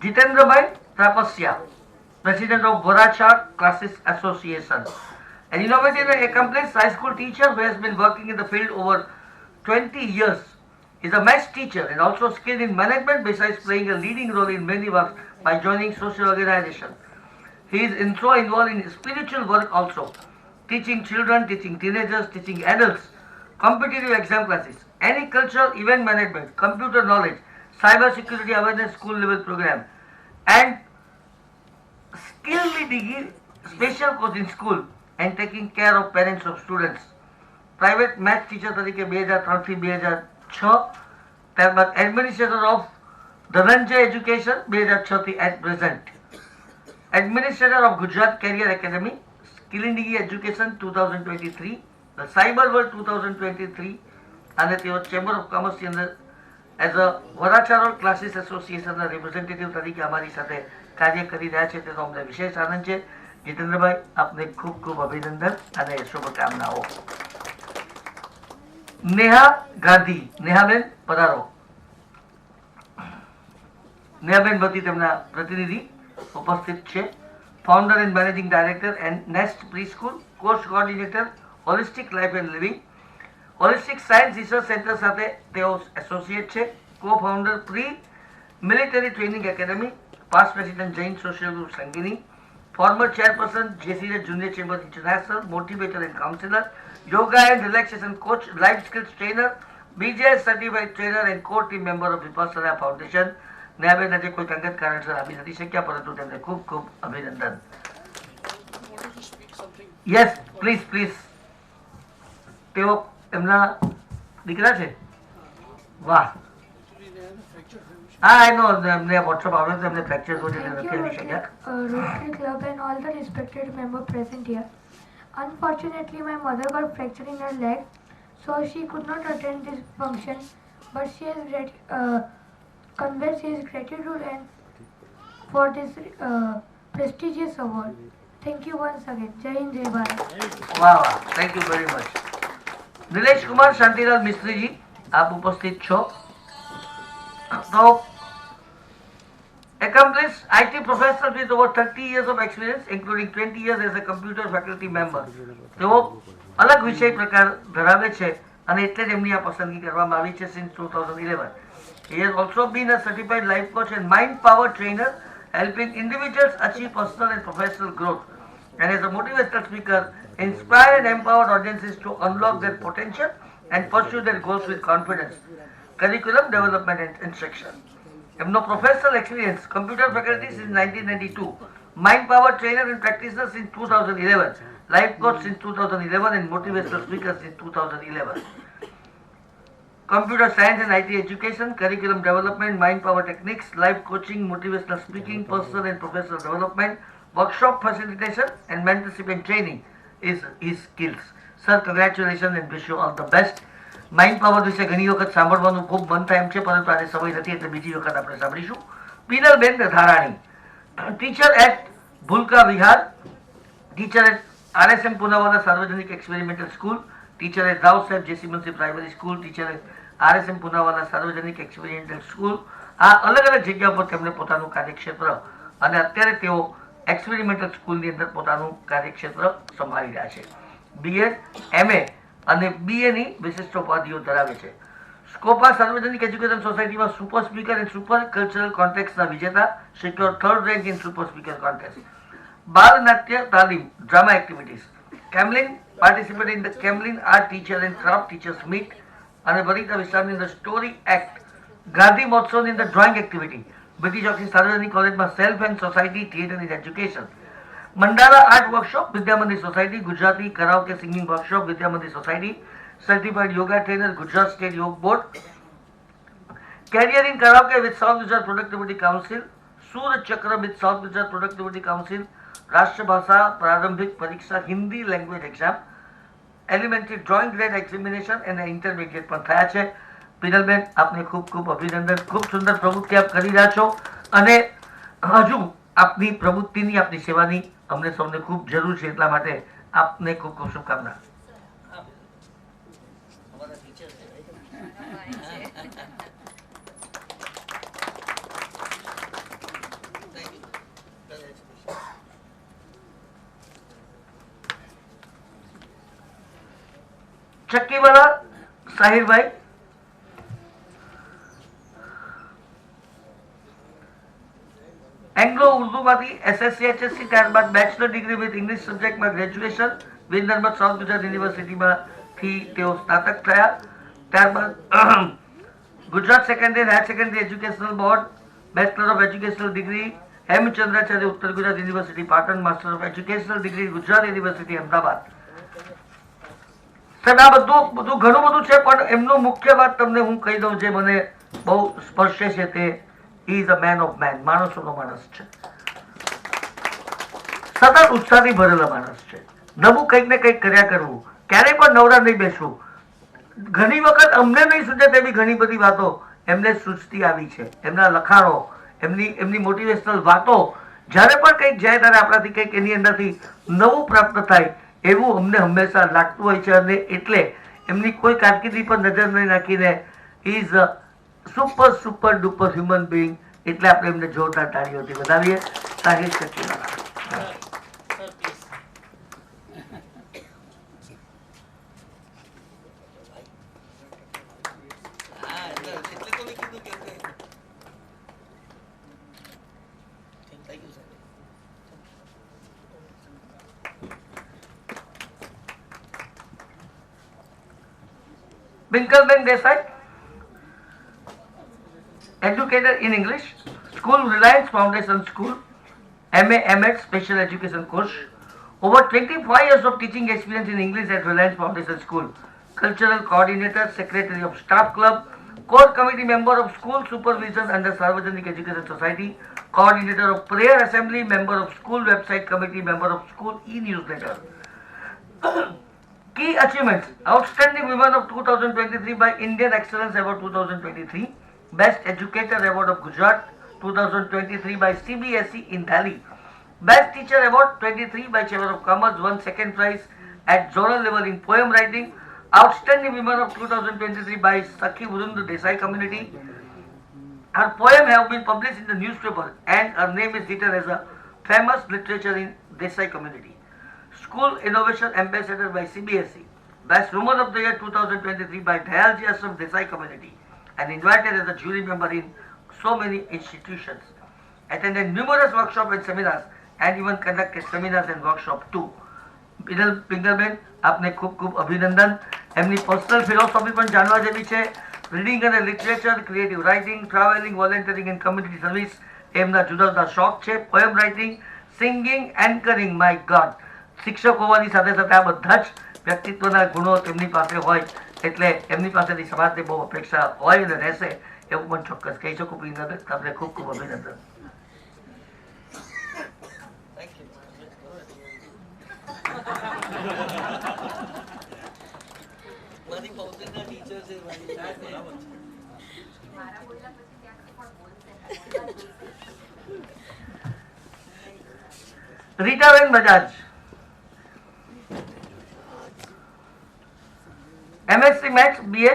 Jitendra Trapasya, President of Boracha Classes Association, an innovative and accomplished high school teacher who has been working in the field over 20 years. He is a maths teacher and also skilled in management besides playing a leading role in many works by joining social organizations. He is involved in spiritual work also, teaching children, teaching teenagers, teaching adults competitive exam classes, any cultural event management, computer knowledge, cyber security awareness school level program, and skill leading special course in school and taking care of parents of students. Private math teacher તરીકે 2003 થી 2006, ત્યારબાદ administrator of Dhananjay education 2006 થી at present, administrator of Gujarat career academy, skilling education 2023, cyber world 2023, અને તેઓ chamber of કોમર્સની અંદર as a Varachha road classes એસોસિએશનના representative તરીકે અમારી સાથે કાર્ય કરી રહ્યા છે, તેનો અમને વિશેષ આનંદ છે. જીતેન્દ્રભાઈ, આપને ખૂબ ખૂબ અભિનંદન અને શુભકામનાઓ. નેહા ગાંધી, નેહાબેન પધારો. નેહાબેન વતી તેમના પ્રતિનિધિ ઉપસ્થિત છે. Founder and managing director and nest pre school, course coordinator holistic life and living, holistic science research centre સાથે તેઓ એસોસિએટ છે. Co founder pre military training academy, past president Jain social group Sangini, former chairperson JCS Junior Chamber International, motivator and counselor, yoga and relaxation coach, life skills trainer, BJS certified trainer and core team member of Vipassana Foundation. નેહાબેન આજે કોઈ અંગત કારણસર આવી નથી શક્યા, પરંતુ તેમને ખૂબ ખૂબ અભિનંદન. Yes, please please. તેઓ એમના દીકરા છે. વાહ. I know એમને WhatsApp આવે તો એમને ફ્રેક્ચર થયું છે, નથી આવી શક્યા. Rotary Club and all the respected members present here. Unfortunately, my mother got fracture in her leg, so she could not attend this function. But she has conveyed his gratitude and for this prestigious award. Thank you once again. Jai Hind, Jai Bharat. વાહ વાહ, thank you very much. Nilesh Kumar Shantilal Mistryji, આપ ઉપસ્થિત છો. તો accomplished IT professional with over 30 years of experience, including 20 years as a computer faculty member. તેઓ અલગ વિષય પ્રકાર ધરાવે છે અને એટલે જ એમની આ પસંદગી કરવામાં આવી છે since 2011. He has also been a certified life coach and mind power trainer, helping individuals achieve personal and professional growth. And as a motivational speaker, inspire and empower audiences to unlock their potential and pursue their goals with confidence. Curriculum development and instruction. એમનો professional experience computer faculty since 1992, mind power trainer and practitioner since 2011, life coach since 2011 and motivational speaker since 2011. Computer science and IT education, curriculum development, mind power techniques, life coaching, motivational speaking, personal and professional development, workshop facilitation and mentorship and training is his skills. Sir, congratulations and wish you all the best. Mind power વિશે ઘણી વખત સાંભળવાનું ખૂબ મન થાય એમ છે, પરંતુ આજે સમય નથી એટલે બીજી વખત આપણે સાંભળીશું. Pinalben Dharani, teacher at Bhulka Vihar, teacher at RSM Poonawala Sarvajanik experimental school, teacher at Rao Saheb JC Munshi primary school, teacher at RSM Poonawala Sarvajanik experimental school. આ અલગ અલગ જગ્યા પર તેમણે પોતાનું કાર્યક્ષેત્ર અને અત્યારે તેઓ એક્સપેરિમેન્ટલ સ્કૂલની અંદર પોતાનું કાર્યક્ષેત્ર સંભાળી રહ્યા છે. BEd, MA અને BA ની વિશિષ્ટ ઉપાધિઓ ધરાવે છે. સ્કોપા સાર્વજનિક એજ્યુકેશન સોસાયટીમાં super speaker and super cultural કોન્ટેસ્ટના વિજેતા, secure 3rd rank in super speaker contest. બાલ નાટ્ય તાલીમ, drama activities. Camlin participate in the Camlin art teacher and craft teachers meet અને વરિતા વિસ્તારની અંદર સ્ટોરી એક્ટ. ગાંધી મહોત્સવની અંદર drawing activity. British office Sarvajanik કોલેજમાં self and society theatre in education. Mandala art workshop, Vidyamandir society, Gujarati karaoke singing workshop, Vidyamandir society, certified yoga trainer, Gujarat state Yog board. Career in karaoke with south Gujarat productivity council, સૂર્ય ચક્ર with south Gujarat productivity council, રાષ્ટ્રભાષા પ્રારંભિક પરીક્ષા Hindi language exam, elementary drawing grade examination અને intermediate પણ થયા છે. પિનલબેન, આપને ખૂબ ખૂબ અભિનંદન. ખૂબ સુંદર પ્રવૃત્તિ આપ કરી રહ્યા છો અને હજુ આપની પ્રવૃત્તિની, આપની સેવાની અમને સૌને ખૂબ જરૂર છે, એટલા માટે આપને ખૂબ ખૂબ શુભકામના. ચક્કીવાલા સાહિરભાઈ, એંગ્લો ઉર્દુમાંથી SSC HSC, ત્યારબાદ બેચલર ડિગ્રી વિથ ઇંગ્લિશ સબ્જેક્ટમાં ગ્રેજ્યુએશન, વિનર્મદ સાઉથ ગુજરાત યુનિવર્સિટીમાં થી તેઓ સ્નાતક થયા. ત્યારબાદ Gujarat secondary and higher secondary educational board, bachelor of educational degree Hemchandracharya Uttar Gujarat university Patan, master of educational degree Gujarat university Ahmedabad. સાહેબ આ બધું ઘણું બધું છે, પણ એમનો મુખ્ય વાત તમને હું કહી દઉં જે મને બહુ સ્પર્શે છે તે is a man of man, માણસોનો માણસ છે, સતત ઉત્સાહથી ભરેલા માણસ છે, નવું કંઈક ને કંઈક કર્યા કરવું, ક્યારેય પણ નવરા નહીં બેસવું. ઘણી વખત અમને નહીં સૂચે તેવી ઘણી બધી વાતો એમને સૂચતી આવી છે. એમના લખાણો, એમની મોટિવેશનલ વાતો જ્યારે પણ કંઈક જાય ત્યારે આપણાથી કંઈક એની અંદરથી નવું પ્રાપ્ત થાય એવું અમને હંમેશા લાગતું હોય છે. અને એટલે એમની કોઈ કારકિર્દી પર નજર નહીં નાખીને is a super duper human being, એટલે આપણે એમને જોરદાર તાળીઓથી વધાવીએ. Sahir સચિવાલા. Binkalben Desai, educator in English, School Reliance Foundation School, MA M.Ed Special Education course, over 25 years of teaching experience in English at Reliance Foundation School, cultural coordinator, secretary of staff club, core committee member of school supervision under Sarvajanik Education Society, coordinator of prayer assembly, member of school website committee, member of school e-newsletter. Key achievements: Outstanding Women of 2023 by Indian Excellence Award 2023, Best Educator Award of Gujarat 2023 by CBSE in Delhi, Best Teacher Award 23 by Chamber of Commerce, won second prize at zonal level in poem writing. Outstanding Women of 2023 by Sakhi Vurundu Desai Community. Her poem have been published in the newspaper and her name is written as a famous literature in Desai Community. School Innovation Ambassador by CBSE, Best Woman of the Year 2023 by Dayalji Ashram Desai Community, and invited as a jury member in so many institutions. Attended numerous workshops and seminars, and even conducted seminars and workshops too. પિંગલબેન આપને ખૂબ ખૂબ અભિનંદન. એમની personal philosophy પણ જાણવા જેવી છે. Reading અને literature, creative writing, travelling, વોલેન્ટિયરિંગ and community service એમના જુદા જુદા શોખ છે. Poem writing, singing, anchoring, my God. શિક્ષક હોવાની સાથે સાથે આ બધા જ વ્યક્તિત્વના ગુણો તેમની પાસે હોય એટલે એમની પાસેથી સમાજને બહુ અપેક્ષા હોય અને રહેશે એવું પણ ચોક્કસ કહી શકું. પિંગલબેન તમને ખૂબ ખૂબ અભિનંદન. Ritaben Bajaj, MSc maths BA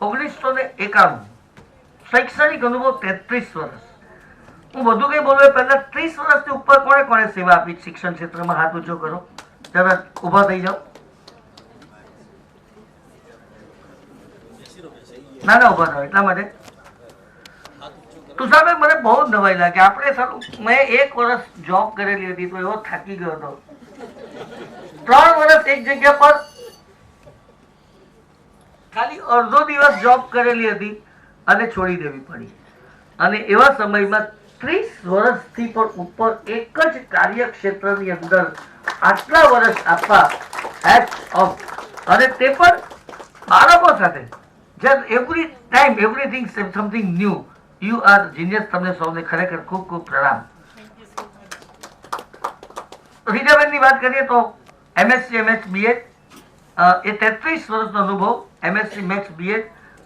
1991, શૈક્ષણિક અનુભવ 33 વર્ષ. હું બધું કઈ બોલવા પહેલા 30 વર્ષથી ઉપર કોણે કોણે સેવા આપી શિક્ષણ ક્ષેત્રમાં? હાથ ઊંચો કરો, જરા ઉભા થઈ જાઓ. ના ના ઉભા થાવ એટલા માટે. તુષારભાઈ મને બહુ જ નવાઈ લાગે. આપણે સારું મેં 1 વર્ષ જોબ કરેલી હતી તો એવો થાકી ગયો હતો. 3 વર્ષ એક જગ્યા પર ખાલી અડધો દિવસ જોબ કરેલી હતી અને છોડી દેવી પડી. અને એવા સમયમાં 30 વર્ષથી પણ ઉપર એક જ કાર્યક્ષેત્રની અંદર આટલા વર્ષ આપવા હેટ્સ ઓફ, અને તે પણ બાળકો સાથે. Every time everything something new. You are genius. તમને સૌને ખરેખર ખૂબ ખૂબ પ્રણામ. રીટાબેનની વાત કરીએ તો MSc MH BA એ 33 વર્ષનો અનુભવ. MSc મેથ્સ BA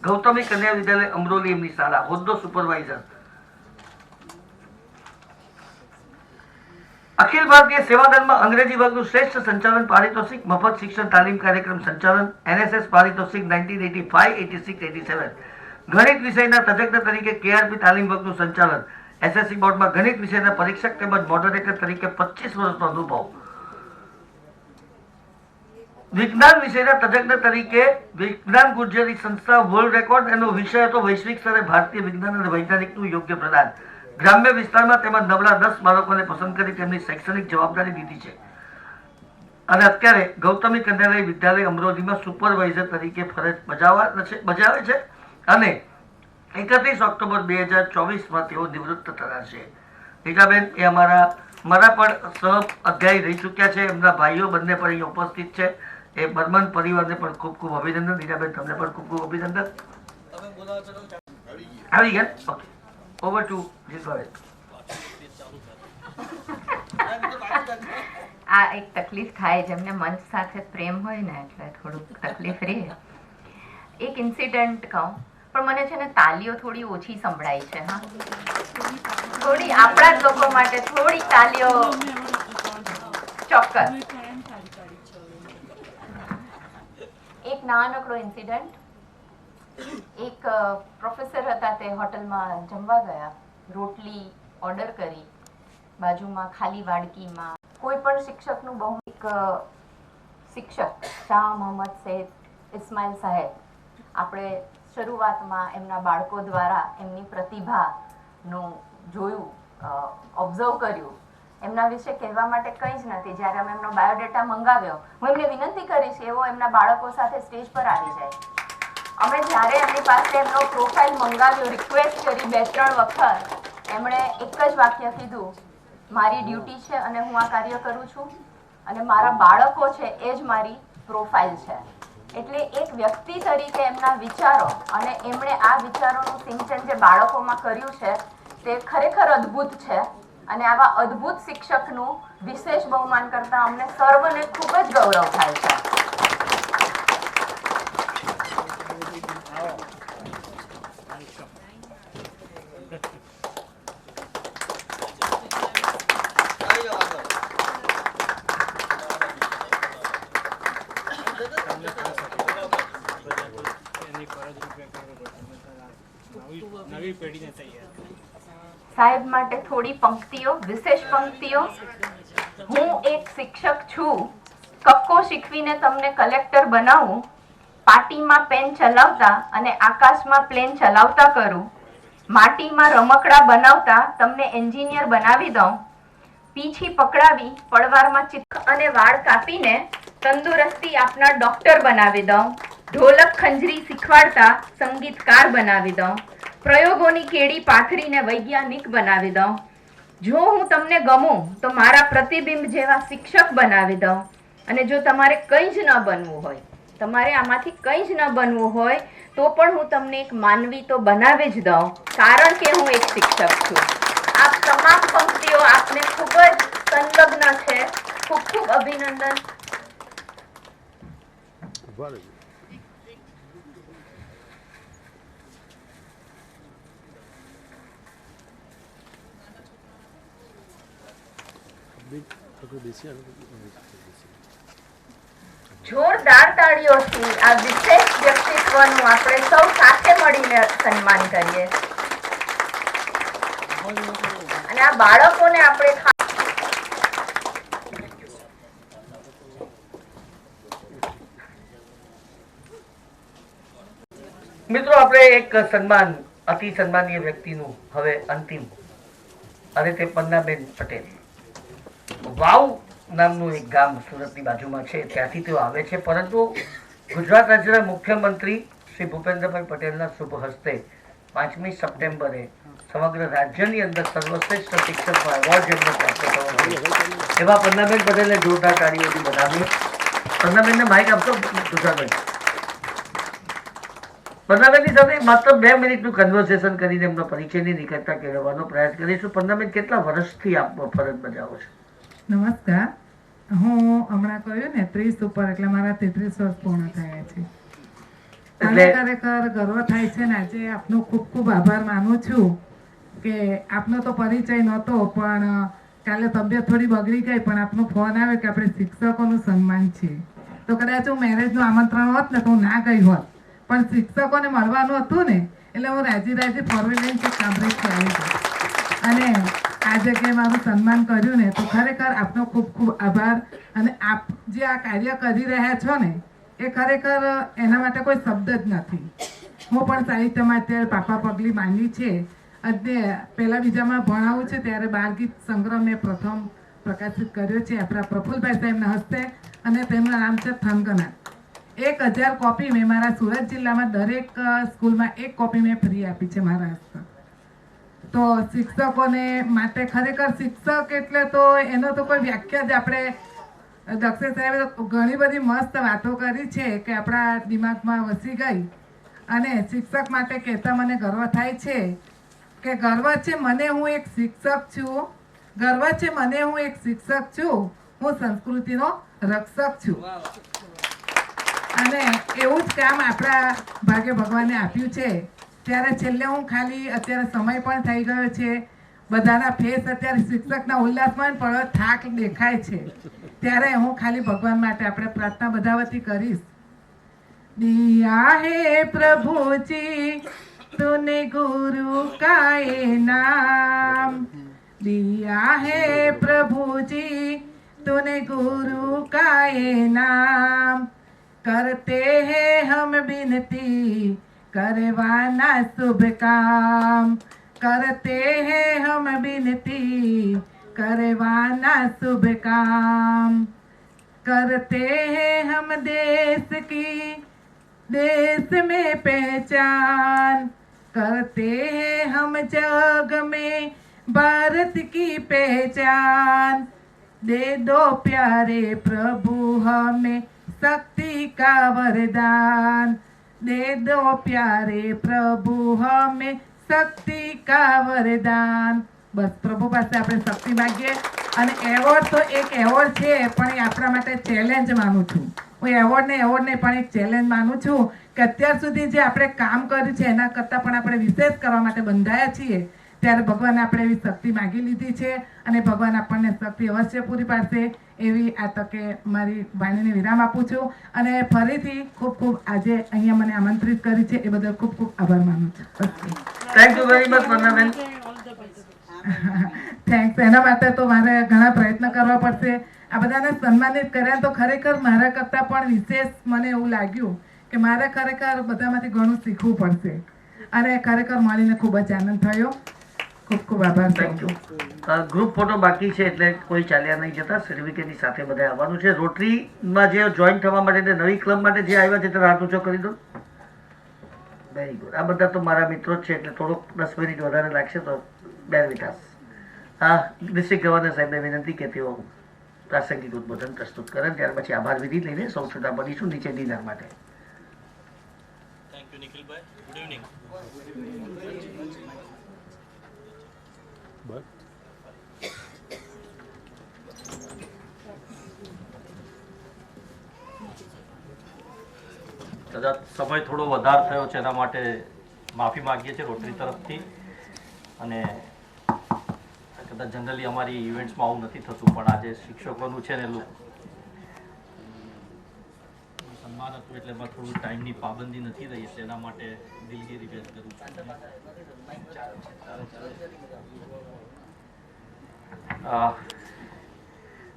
ગૌતમી કન્યા વિદ્યાલય અમરોલી એમની શાળા, હોદ્દો સુપરવાઇઝર. અખિલ ભારતીય સેવાદળમાં અંગ્રેજી વર્ગનું શ્રેષ્ઠ સંચાલન પારિતોષિક, મફત શિક્ષણ તાલીમ કાર્યક્રમ સંચાલન, NSS પારિતોષિક 1985, 86, 87. ગણિત વિષયના તજજ્ઞ તરીકે KRP તાલીમ વર્ગનું સંચાલન, SSC બોર્ડમાં ગણિત વિષયના પરીક્ષક તેમજ મોડરેટર તરીકે 25 વર્ષનો અનુભવ. વિજ્ઞાન વિષયના તજજ્ઞ તરીકે વિજ્ઞાન ગુજરી સંસ્થા વર્લ્ડ રેકોર્ડ. એનો વિષય હતો વૈશ્વિક સ્તરે ભારતીય વિજ્ઞાન અને વૈજ્ઞાનિકનું યોગ્ય પ્રદાન. ગ્રામ્ય વિસ્તારમાં તેમજ નબળા 10 બાળકોને પસંદ કરી તેમની શૈક્ષણિક જવાબદારી લીધી છે. અને અત્યારે ગૌતમી કન્યાલય વિદ્યાલય અમરોલીમાં સુપરવાઇઝર તરીકે ફરજ બજાવે છે અને 31 ઓક્ટોબર 2024 તેઓ નિવૃત્ત થશે. રીટાબેન એ મારા પણ સહ અધ્યાયી રહી ચૂક્યા છે. એમના ભાઈઓ બંને પણ અહીં ઉપસ્થિત છે. એ બર્મન પરિવારને પણ ખૂબ ખૂબ અભિનંદન. રીટાબેન તમને પણ ખૂબ ખૂબ અભિનંદન. આવી ગયા? Okay, over to Jitbhai. આ એક તકલીફ થાય જેમને મંચ સાથે પ્રેમ હોય ને એટલે થોડુંક તકલીફ રહે. એક ઇન્સિડન્ટ કહું, પણ મને છે ને તાલીઓ થોડી ઓછી સંભળાય છે. હા, થોડી આપણા જ લોકો માટે થોડી તાલીઓ. ચોક્કસ. એક નાનકડો ઇન્સિડન્ટ. એક પ્રોફેસર હતા, તે હોટલમાં જમવા ગયા, રોટલી ઓર્ડર કરી, બાજુમાં ખાલી વાડકીમાં કોઈ પણ શિક્ષકનું બહુ એક શિક્ષક શાહ મોહમ્મદ સૈયદ ઇસ્માઇલ સાહેબ, આપણે શરૂઆતમાં એમના બાળકો દ્વારા એમની પ્રતિભાનું જોયું, ઓબ્ઝર્વ કર્યું. એમના વિશે કહેવા માટે કંઈ જ નથી. જ્યારે અમે એમનો બાયોડેટા મંગાવ્યો, હું એમને વિનંતી કરીશ એવો એમના બાળકો સાથે સ્ટેજ પર આવી જાય. અમે જ્યારે એમની પાસે એમનો પ્રોફાઇલ મંગાવ્યો, રિક્વેસ્ટ કરી 2-3 વખત, એમણે એક જ વાક્ય કીધું, મારી ડ્યુટી છે અને હું આ કાર્ય કરું છું અને મારા બાળકો છે એ જ મારી પ્રોફાઇલ છે. એટલે એક વ્યક્તિ તરીકે એમના વિચારો અને એમણે આ વિચારોનું સિંચન જે બાળકોમાં કર્યું છે તે ખરેખર અદ્ભુત છે. અને આવા અદ્ભુત શિક્ષકનું વિશેષ બહુમાન કરતા અમને સર્વને ખૂબ જ ગૌરવ થાય છે. સાહેબ માટે થોડી પંક્તિઓ, વિશેષ પંક્તિઓ. હું એક શિક્ષક છું, કક્કો શીખવીને તમને કલેક્ટર બનાવું, પાટીમાં પેન ચલાવતા અને આકાશમાં પ્લેન ચલાવતા કરું, માટીમાં રમકડા બનાવતા તમને એન્જિનિયર બનાવી દઉં, પીછી પકડાવી પડવારમાં ચિત્ર અને વાળ કાપીને તંદુરસ્તી આપનાર ડોક્ટર બનાવી દઉં, ઢોલક ખંજરી શીખવાડતા સંગીતકાર બનાવી દઉં, પ્રયોગોની કેડી પાથરીને વૈજ્ઞાનિક બનાવી દઉં. જો હું તમને ગમું તો મારા પ્રતિબિંબ જેવા શિક્ષક બનાવી દઉં. અને જો તમારે કંઈ જ ન બનવું હોય, તમારે આમાંથી કંઈ જ ન બનવું હોય તો પણ હું તમને એક માનવી તો બનાવી જ દઉં, કારણ કે હું એક શિક્ષક છું. આ તમામ પંક્તિઓ આપને ખૂબ જ સંલગ્ન છે. ખૂબ ખૂબ અભિનંદન. જોરદાર તાળીઓથી આ વિશેષ વ્યક્તિત્વનું આપણે સૌ સાથે મળીને સન્માન કરીએ. અને આ બાળકોને આપણે મિત્રો, આપણે એક સન્માન, અતિ સન્માનીય વ્યક્તિનું હવે અંતિમ, અને તે પન્નાબેન પટેલ. વાવ નામનું એક ગામ સુરતની બાજુમાં છે, ત્યાંથી તેઓ આવે છે. પરંતુ ગુજરાત રાજ્યના મુખ્યમંત્રી શ્રી ભૂપેન્દ્રભાઈ પટેલના શુભ હસ્તે 5મી સપ્ટેમ્બરે સમગ્ર રાજ્યની અંદર સર્વશ્રેષ્ઠ શિક્ષકનો એવોર્ડ જેમને પ્રાપ્ત થયો એવા પન્નાબેન પટેલને જોરદાર તાળીઓથી બનાવીએ. પન્નાબેનને માઇક આપશો ગુજરાતભાઈ? પન્નાબેનની સાથે માત્ર 2 મિનિટનું કન્વર્સેશન કરીને એમનો પરિચયની નિકટતા કેળવવાનો પ્રયાસ કરીશું. પન્નાબેન, કેટલા વર્ષથી આપ ફરજ બજાવો છો? નમસ્કાર. હું હમણાં કહ્યું ને 30 ઉપર, એટલે મારા 33 વર્ષ પૂર્ણ થયા છે. અને ખરેખર ગર્વ થાય છે ને આજે આપનો ખૂબ ખૂબ આભાર માનું છું કે આપનો તો પરિચય નહોતો, પણ કાલે તબિયત થોડી બગડી ગઈ, પણ આપનો ફોન આવ્યો કે આપણે શિક્ષકોનું સન્માન છે. તો કદાચ હું મેરેજનું આમંત્રણ હોત ને તો હું ના ગઈ હોત, પણ શિક્ષકોને મળવાનું હતું ને એટલે હું રાજી ફોરવેલ કામરેજ આવી ગઈ. અને આ જગ્યાએ મારું સન્માન કર્યું ને તો ખરેખર આપનો ખૂબ ખૂબ આભાર. અને આપ જે આ કાર્ય કરી રહ્યા છો ને એ ખરેખર એના માટે કોઈ શબ્દ જ નથી. હું પણ સાહિત્યમાં અત્યારે પાપા પગલી માંડી છે, અને પહેલાં બીજામાં ભણાવું છે ત્યારે બાળ ગીત સંગ્રહ મેં પ્રથમ પ્રકાશિત કર્યો છે આપણા પ્રફુલભાઈ સાહેબના હસ્તે, અને તેમનું નામ છે થનગના. 1000 કોપી મેં મારા સુરત જિલ્લામાં દરેક સ્કૂલમાં 1 કોપી મેં ફ્રી આપી છે મારા હસ્તે. તો શિક્ષકોને માટે ખરેખર શિક્ષક એટલે તો એનો તો કોઈ વ્યાખ્યા જ આપણે, દક્ષેશ સાહેબે તો ઘણી બધી મસ્ત વાતો કરી છે કે આપણા દિમાગમાં વસી ગઈ. અને શિક્ષક માટે કહેતા મને ગર્વ થાય છે કે ગર્વ છે મને, હું એક શિક્ષક છું. ગર્વ છે મને, હું એક શિક્ષક છું. હું સંસ્કૃતિનો રક્ષક છું. અને એવું જ કામ આપણા ભાગે ભગવાને આપ્યું છે. ત્યારે છેલ્લે હું ખાલી, અત્યારે સમય પણ થઈ ગયો છે, બધાના ફેસ અત્યારે શિક્ષકના ઉલ્લાસમાં પણ થાક દેખાય છે, ત્યારે હું ખાલી ભગવાન માટે આપણે પ્રાર્થના બધા વતી કરીશ. દિયા હે પ્રભુજી તુને ગુરુ का ये नाम, दिया है प्रभुजी तूने गुरु का ये नाम, करते हैं हम विनती करवाना शुभ काम, करते हैं हम विनती करवाना शुभ काम, करते हैं हम देश में पहचान, करते हैं हम जग में भारत की पहचान, दे दो प्यारे प्रभु हमें शक्ति का वरदान, दे दो प्यारे प्रभु हमें शक्ति का वरदान. બસ પ્રભુ પાસે આપણે શક્તિ માગીએ. અને એવોર્ડ તો એક એવોર્ડ છે, પણ એ આપણા માટે ચેલેન્જ માનું છું હું. એવોર્ડ નહીં પણ એક ચેલેન્જ માનું છું કે અત્યાર સુધી જે આપણે કામ કર્યું છે એના કરતાં પણ આપણે વિશેષ કરવા માટે બંધાયા છીએ. ત્યારે ભગવાને આપણે એવી શક્તિ માગી લીધી છે, અને ભગવાન આપણને શક્તિ અવશ્ય પૂરી પાડશે એવી આ તકે મારી વાણીને વિરામ આપું છું. અને ફરીથી ખૂબ ખૂબ આજે અહીંયા મને આમંત્રિત કરી છે એ બદલ ખૂબ ખૂબ આભાર માનું છું. Thank you very much વંદનાબેન. Thanks. એના માટે તો મારે ઘણા પ્રયત્ન કરવા પડશે. આ બધાને સન્માનિત કર્યા તો ખરેખર મારા કરતાં પણ વિશેષ મને એવું લાગ્યું કે મારે ખરેખર બધામાંથી ઘણું શીખવું પડશે, અને ખરેખર મળીને ખૂબ જ આનંદ થયો. ખૂબ ખૂબ આભાર. Thank you. ગ્રુપ ફોટો બાકી છે એટલે કોઈ ચાલ્યા નહીં જતા, સર્ટિફિકેટની સાથે બધા આવવાનું છે. રોટરીમાં જે જોઈન થવા માટે, નવી ક્લબ માટે જે આવ્યા છે તે હાથ ઊંચો કરી દો. Very good. આ બધા તો મારા મિત્રો જ છે એટલે થોડોક 10 મિનિટ વધારે લાગશે, તો બેર વિકાસ. હા, ડિસ્ટ્રિક્ટ ગવર્નર સાહેબને વિનંતી કે તેઓ પ્રાસંગિક ઉદ્બોધન પ્રસ્તુત કરે, ત્યાર પછી આભાર વિધિ લઈને સૌ છૂટા પડીશું નીચે ડિનર માટે. Thank you નિખિલભાઈ. Good evening. કદાચ સમય થોડો વધારે થયો છે એના માટે માફી માગીએ છીએ રોટરી તરફથી. અને કદાચ જનરલી અમારી ઇવેન્ટ્સમાં આવું નથી થતું, પણ આજે શિક્ષકોનું છે ને સન્માન હતું એટલે એમાં થોડું ટાઈમની પાબંદી નથી રહી, એટલે એના માટે દિલગીરી વ્યક્ત કરું છું.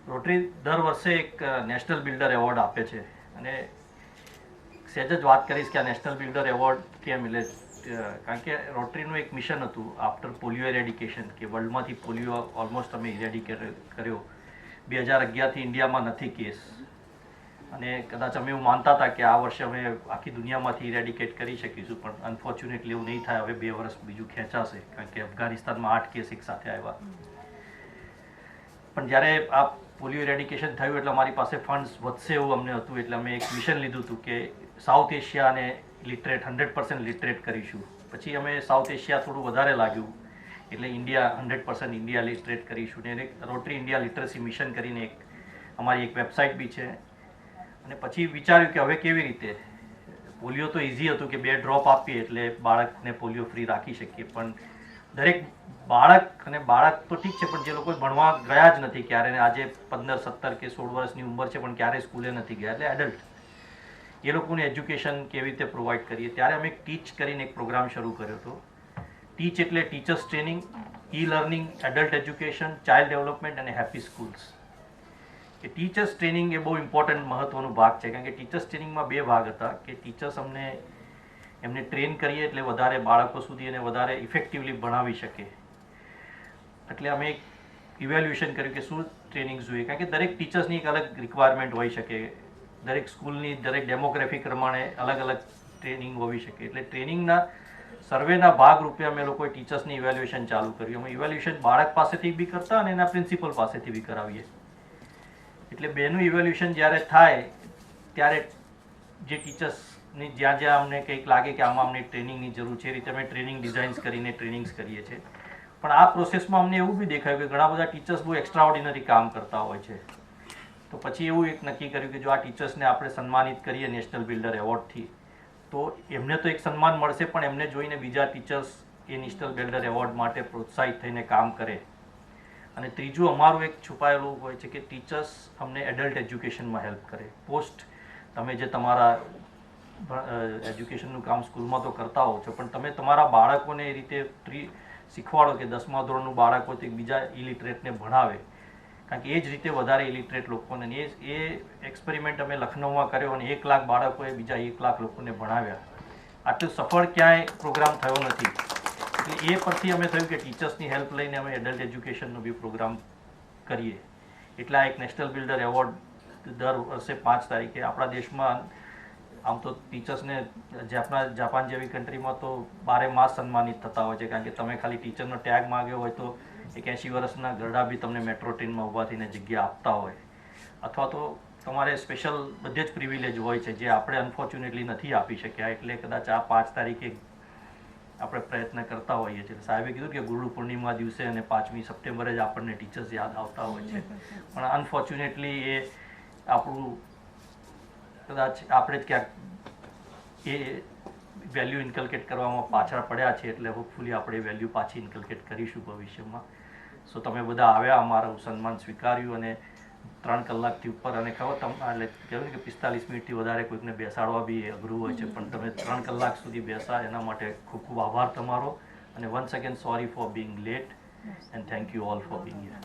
રોટરી દર વર્ષે એક નેશનલ બિલ્ડર એવોર્ડ આપે છે, અને સહેજ જ વાત કરીશ કે આ નેશનલ બિલ્ડર એવોર્ડ કેમ મિલે. કારણ કે રોટરીનું એક મિશન હતું આફ્ટર પોલિયો ઇરેડિકેશન, કે વર્લ્ડમાંથી પોલિયો ઓલમોસ્ટ અમે ઇરેડિકેટ કર્યો. 2011થી ઇન્ડિયામાં નથી કેસ, અને કદાચ અમે એવું માનતા હતા કે આ વર્ષે અમે આખી દુનિયામાંથી ઇરેડિકેટ કરી શકીશું, પણ અનફોર્ચ્યુનેટલી એવું નહીં થાય. હવે 2 વર્ષ બીજું ખેંચાશે, કારણ કે અફઘાનિસ્તાનમાં 8 કેસ એક સાથે આવ્યા. પણ જ્યારે આ પોલિયો ઇરેડિકેશન થયું એટલે અમારી પાસે ફંડ્સ વધશે એવું અમને હતું, એટલે અમે એક મિશન લીધું હતું કે સાઉથ એશિયાને લિટરેટ 100% લિટરેટ કરીશું. પછી અમે સાઉથ એશિયા થોડું વધારે લાગ્યું એટલે ઇન્ડિયા 100% ઇન્ડિયા લિટરેટ કરીશું. ને એક રોટરી ઇન્ડિયા લિટરસી મિશન કરીને એક અમારી એક વેબસાઇટ બી છે. અને પછી વિચાર્યું કે હવે કેવી રીતે, પોલિયો તો ઇઝી હતું કે 2 ડ્રોપ આપીએ એટલે બાળકને પોલિયો ફ્રી રાખી શકીએ, પણ દરેક બાળક તો ઠીક છે, પણ જે લોકો ભણવા ગયા જ નથી ક્યારે, આજે 15, 17 કે 16 વર્ષની ઉંમર છે પણ ક્યારેય સ્કૂલે નથી ગયા, એટલે એડલ્ટ, એ લોકોને એજ્યુકેશન કેવી રીતે પ્રોવાઈડ કરીએ. ત્યારે અમે ટીચ કરીને એક પ્રોગ્રામ શરૂ કર્યો હતો. ટીચ એટલે teachers training, e learning, adult education, child development અને હેપી સ્કૂલ્સ. કે ટીચર્સ ટ્રેનિંગ એ બહુ ઇમ્પોર્ટન્ટ મહત્વનો ભાગ છે, કારણ કે ટીચર્સ ટ્રેનિંગમાં 2 ભાગ હતા કે ટીચર્સ એમને ટ્રેન કરીએ એટલે વધારે બાળકો સુધી અને વધારે ઇફેક્ટિવલી ભણાવી શકે. એટલે અમે ઇવેલ્યુએશન કર્યું કે શું ટ્રેનિંગ જોઈએ, કારણ કે દરેક ટીચર્સની એક અલગ રિક્વાયરમેન્ટ હોઈ શકે, દરેક સ્કૂલની દરેક ડેમોગ્રાફી પ્રમાણે અલગ અલગ ટ્રેનિંગ હોવી શકે. એટલે ટ્રેનિંગના સર્વેના ભાગરૂપે અમે લોકોએ ટીચર્સની ઇવેલ્યુએશન ચાલુ કર્યું. અમે ઇવેલ્યુએશન બાળક પાસેથી બી કરતા અને એના પ્રિન્સિપલ પાસેથી બી કરાવીએ. એટલે બેનું ઇવેલ્યુએશન જ્યારે થાય ત્યારે જે ટીચર્સની જ્યાં જ્યાં અમને કંઈક લાગે કે આમાં અમને ટ્રેનિંગની જરૂર છે એ રીતે અમે ટ્રેનિંગ ડિઝાઇન્સ કરીને ટ્રેનિંગ્સ કરીએ છીએ. પણ આ પ્રોસેસમાં અમને એવું બી દેખાયું કે ઘણા બધા ટીચર્સ બહુ એક્સ્ટ્રાઓર્ડિનરી કામ કરતા હોય છે. તો પછી એવું એક નક્કી કર્યું કે જો આ ટીચર્સને આપણે સન્માનિત કરીએ નેશનલ બિલ્ડર એવોર્ડથી તો એમને તો એક સન્માન મળશે, પણ એમને જોઈને બીજા ટીચર્સ એ નેશનલ બિલ્ડર એવોર્ડ માટે પ્રોત્સાહિત થઈને કામ કરે. અને ત્રીજું અમારું એક છુપાયેલું હોય છે કે ટીચર્સ અમને એડલ્ટ એજ્યુકેશનમાં હેલ્પ કરે. પોસ્ટ તમે જે તમારા એજ્યુકેશનનું કામ સ્કૂલમાં તો કરતા હોવ છો, પણ તમે તમારા બાળકોને એ રીતે શીખવાડો કે 10મા ધોરણનું બાળક હોય તો બીજા ઇલિટરેટને ભણાવે, કારણ કે એ જ રીતે વધારે ઇલિટરેટ લોકોને એ એક્સપેરિમેન્ટ અમે લખનૌમાં કર્યો અને 1 લાખ બાળકોએ બીજા 1 લાખ લોકોને ભણાવ્યા. આટલું સફળ ક્યાંય પ્રોગ્રામ થયો નથી. એટલે એ પરથી અમે થયું કે ટીચર્સની હેલ્પ લઈને અમે એડલ્ટ એજ્યુકેશનનો બી પ્રોગ્રામ કરીએ. એટલે આ એક નેશનલ બિલ્ડર એવોર્ડ દર વર્ષે 5 તારીખે આપણા દેશમાં, આમ તો ટીચર્સને જાપાન જેવી કન્ટ્રીમાં તો 12 માસ સન્માનિત થતા હોય છે, કારણ કે તમે ખાલી ટીચરનો ટેગ માગ્યો હોય તો 81 વર્ષના ગરડા બી તમને મેટ્રો ટ્રેનમાં ઊભા થઈને જગ્યા આપતા હોય, અથવા તો તમારે સ્પેશિયલ બધે જ પ્રિવિલેજ હોય છે જે આપણે અનફોર્ચ્યુનેટલી નથી આપી શક્યા. એટલે કદાચ આ 5 તારીખે આપણે પ્રયત્ન કરતા હોઈએ છીએ. સાહેબે કીધું કે ગુરુ પૂર્ણિમા દિવસે અને 5મી સપ્ટેમ્બરે જ આપણને ટીચર્સ યાદ આવતા હોય છે, પણ અનફોર્ચ્યુનેટલી એ આપણું કદાચ આપણે જ ક્યાંક એ વેલ્યુ ઇન્કલ્કેટ કરવામાં પાછળ પડ્યા છે. એટલે હોપફુલી આપણે વેલ્યુ પાછી ઇન્કલ્કેટ કરીશું ભવિષ્યમાં. સો તમે બધા આવ્યા, અમારું સન્માન સ્વીકાર્યું અને 3 કલાકથી ઉપર, અને ખબર એટલે કહેવાય ને કે 45 મિનિટથી વધારે કોઈકને બેસાડવા બી અઘરું હોય છે, પણ તમે 3 કલાક સુધી બેસા એના માટે ખૂબ ખૂબ આભાર તમારો. અને once again sorry for being late and thank you all for being here.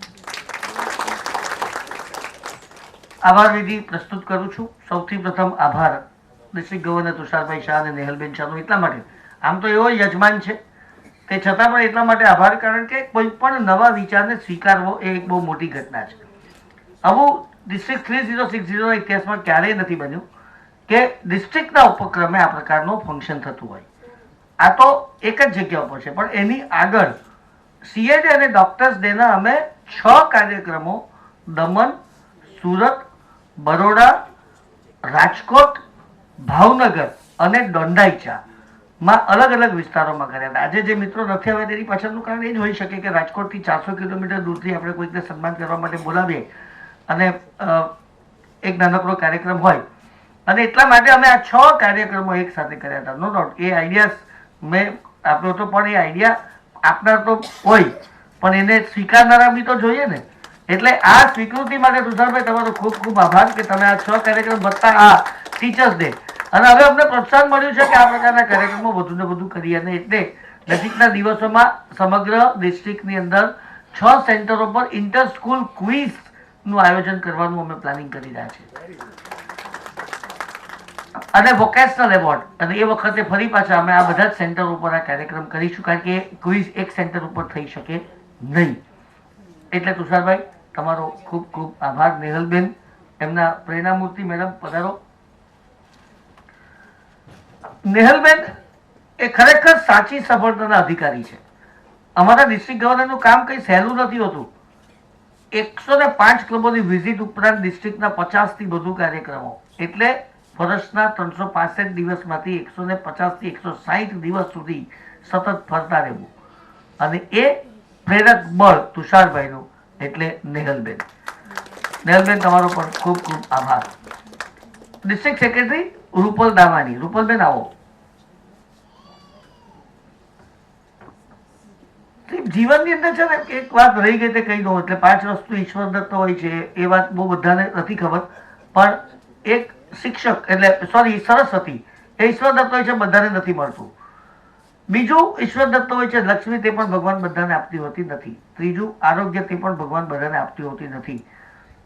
આભાર વિધિ પ્રસ્તુત કરું છું. સૌથી પ્રથમ આભાર ડિસ્ટ્રિક્ટ ગવર્નર તુષારભાઈ શાહ અને નેહલબેન શાહનો એટલા માટે, આમ તો એવો યજમાન છે તે છતાં પણ એટલા માટે આભાર, કારણ કે કોઈ પણ નવા વિચારને સ્વીકારવો એ એક બહુ મોટી ઘટના છે. આવું ડિસ્ટ્રિક્ટ 3060 ઇતિહાસમાં ક્યારેય નથી બન્યું કે ડિસ્ટ્રિક્ટના ઉપક્રમે આ પ્રકારનું ફંક્શન થતું હોય. આ તો એક જ જગ્યા ઉપર છે, પણ એની આગળ CA ડે અને ડોક્ટર્સ ડેના અમે 6 કાર્યક્રમો દમણ, સુરત, બરોડા, રાજકોટ, ભાવનગર અને દંડાઈચામાં અલગ અલગ વિસ્તારોમાં કર્યા હતા. આજે જે મિત્રો નથી આવ્યા તેની પાછળનું કારણ એ જ હોઈ શકે કે રાજકોટથી 400 કિલોમીટર દૂરથી આપણે કોઈકને સન્માન કરવા માટે બોલાવીએ અને એક નાનકડો કાર્યક્રમ હોય, અને એટલા માટે અમે આ 6 કાર્યક્રમો એક સાથે કર્યા હતા. નો ડાઉટ એ આઈડિયા મેં આપ્યો હતો, પણ એ આઈડિયા આપનાર તો હોય, પણ એને સ્વીકારનારા બી તો જોઈએ ને. એટલે આ સ્વીકૃતિ માટે તુષારભાઈ તમારો ખૂબ ખૂબ આભાર કે તમે આ 6 કાર્યક્રમ વત્તા આ ટીચર્સ ડે, અને હવે અમને પ્રોત્સાહન મળ્યું છે કે આ પ્રકારના કાર્યક્રમો વધુ ને વધુ કરીએ. અને એટલે નજીકના દિવસોમાં સમગ્ર ડિસ્ટ્રિક્ટની અંદર 6 સેન્ટરો પર ઇન્ટર સ્કૂલ ક્વિઝનું આયોજન કરવાનું અમે પ્લાનિંગ કરી રહ્યા છીએ, અને વોકેશનલ એવોર્ડ. અને એ વખતે ફરી પાછા અમે આ બધા જ સેન્ટર ઉપર આ કાર્યક્રમ કરીશું, કારણ કે ક્વિઝ એક સેન્ટર ઉપર થઈ શકે નહીં. એટલે તુષારભાઈ તમારો ખૂબ ખૂબ આભાર. નેહલબેન, એમના પ્રેરણામૂર્તિ મેડમ પધારો. નેહલબેન એ ખરેખર સાચી સફળતાના અધિકારી છે. અમારા ડિસ્ટ્રિક્ટ ગવર્નરનું કામ કંઈ સહેલું નથી હોતું. 105 ક્લબોની વિઝિટ ઉપરાંત ડિસ્ટ્રિક્ટના 50થી વધુ કાર્યક્રમો, એટલે વર્ષના 365 દિવસમાંથી 150 થી 160 દિવસ સુધી સતત ફરતા રહેવું, અને એ પ્રેરક બળ તુષારભાઈનું એટલે નેહલબેન. નેહલબેન તમારો પણ ખૂબ ખૂબ આભાર. District secretary Rupal Damani. રૂપલબેન આવો. જીવનની અંદર છે ને એક વાત રહી ગઈ તે કહી દઉં, એટલે 5 વસ્તુ ઈશ્વર દત્ત હોય છે એ વાત બહુ બધાને નથી ખબર, પણ એક શિક્ષક એટલે સરસ્વતી એ ઈશ્વર દત્ત હોય છે, બધાને નથી મળતું. બીજું ઈશ્વર દત્ત હોય છે લક્ષ્મી, તે પણ ભગવાન બધાને આપતી હોતી નથી. ત્રીજું આરોગ્ય, તે પણ ભગવાન બધાને આપતી હોતી નથી.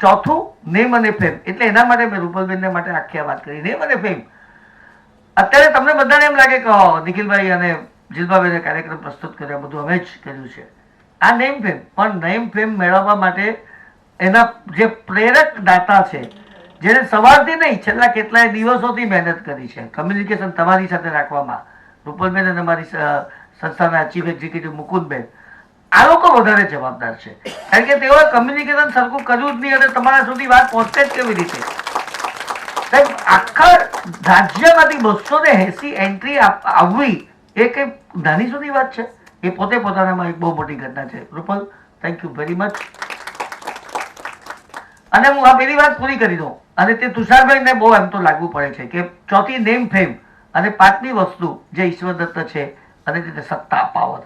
ચોથું નેમ અને ફેમ, એટલે એના માટે મેં રૂપલબેનને માટે આખી વાત કરી. નેમ અને ફેમ, અત્યારે તમને બધાને એમ લાગે કે નિખિલભાઈ અને જીલભાઈને કાર્યક્રમ પ્રસ્તુત કર્યા, બધું અમે જ કર્યું છે. આ નેમ ફેમ, પણ નેમ ફેમ મેળવવા માટે એના જે પ્રેરક દાતા છે, જેને સવારથી નહીં છેલ્લા કેટલાય દિવસોથી મહેનત કરી છે કમ્યુનિકેશન તમારી સાથે રાખવામાં, રૂપલબેન અને અમારી સંસ્થાના ચીફ એક્ઝિક્યુટિવ મુકુંદબેન, આ લોકો વધારે જવાબદાર છે. કારણ કે તેઓએ કમ્યુનિકેશન સરખું કર્યું જ નહીં અને તમારા સુધી વાત પહોંચે જ કેવી રીતે? સાહેબ, આખા રાજ્યમાંથી 280 એન્ટ્રી આવવી એ કઈ નાની સુધી વાત છે? એ પોતે પોતાનામાં એક બહુ મોટી ઘટના છે. Rupal, thank you very much. અને હું આ પેલી વાત પૂરી કરી દઉં, અને તે તુષારભાઈને બહુ એમ તો લાગવું પડે છે કે ચોથી નેમ ફેમ અને પાંચમી વસ્તુ જે ઈશ્વર દત્ત છે અને તેને સત્તા, પાવર,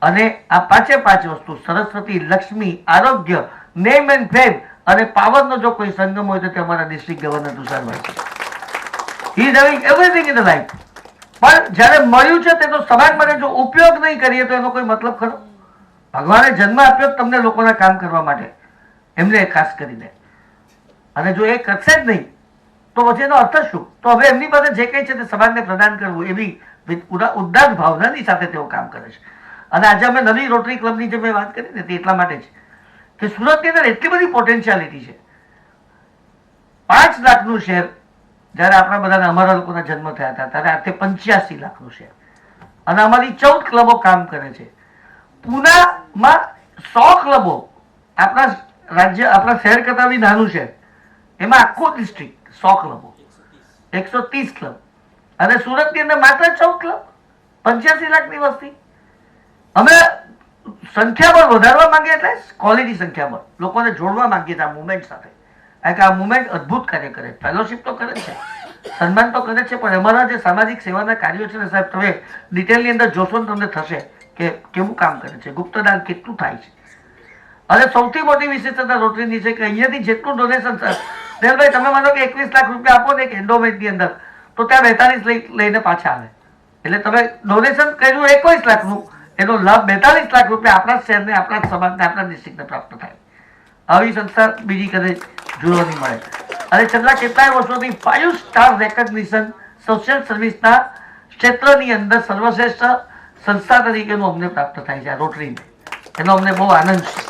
અને આ પાંચે પાંચ વસ્તુ સરસ્વતી, લક્ષ્મી, આરોગ્ય, નેમ એન્ડ ફેમ અને પાવરનો જો કોઈ સંગમ હોય તો તે અમારા ડિસ્ટ્રિક્ટ ગવર્નર તુષારભાઈ છે. He is having everything in the life. પણ જ્યારે મળ્યું છે તેનો સમાજ માટે જો ઉપયોગ નહીં કરીએ તો એનો કોઈ મતલબ ખરો? ભગવાને જન્મ આપ્યો તમને લોકોના કામ કરવા માટે, એમને ખાસ કરીને, અને જો એ કરશે જ નહીં તો પછી એનો અર્થ શું? તો હવે એમની પાસે જે કંઈ છે તે સમાજને પ્રદાન કરવું એવી ઉદાર ભાવનાની સાથે તેઓ કામ કરે છે. અને આજે અમે નવી રોટરી ક્લબની જે મેં વાત કરી ને તે એટલા માટે જ કે સુરતની અંદર એટલી બધી પોટેન્શિયાલિટી છે. 5 લાખનું શહેર જ્યારે આપણા બધાના અમારા લોકોના જન્મ થયા હતા ત્યારે આજે 85 લાખનું શહેર, અને અમારી 14 ક્લબો કામ કરે છે. પૂનામાં 100 ક્લબો, આપણા રાજ્ય, આપણા શહેર કરતા બી નાનું શહેર, એમાં આખું ડિસ્ટ્રિક્ટ 100 ક્લબો, 130 ક્લબ, અને સુરતની અંદર માત્ર 14 ક્લબ, 85 લાખની વસ્તી. અમે સંખ્યાબળ વધારવા માંગીએ એટલે ક્વોલિટી સંખ્યાબળ લોકોને જોડવા માંગીએ છીએ આ મુવમેન્ટ સાથે. કારણ કે આ મુવમેન્ટ અદ્ભુત કાર્ય કરે, ફેલોશિપ તો કરે છે, સન્માન તો કરે છે, પણ અમારા જે સામાજિક સેવાના કાર્યો છે ને સાહેબ, તમે ડિટેલની અંદર જોશો ને તમને થશે કે કેવું કામ કરે છે, ગુપ્તદાન કેટલું થાય છે. અને સૌથી મોટી વિશેષતા રોટરીની છે કે અહીંયાથી જેટલું ડોનેશન, દેવભાઈ તમે માનો કે 21 લાખ રૂપિયા આપો ને એક એન્ડોમેન્ટની અંદર, તો ત્યાં 42 લઈને પાછા આવે. એટલે તમે ડોનેશન કર્યું 21 લાખનું, એનો લાભ 42 લાખ રૂપિયા આપણા શહેરને, આપણા સમાજને, આપણા ડિસ્ટ્રિક્ટને પ્રાપ્ત થાય. આવી સંસ્થા બીજી કદે જોવા નહીં મળે. અને છેલ્લા કેટલાય વર્ષોથી 5 સ્ટાર રેકગ્નિશન સોશિયલ સર્વિસના ક્ષેત્રની અંદર સર્વશ્રેષ્ઠ સંસ્થા તરીકેનું અમને પ્રાપ્ત થાય છે આ રોટરીને. એનો અમને બહુ આનંદ છે.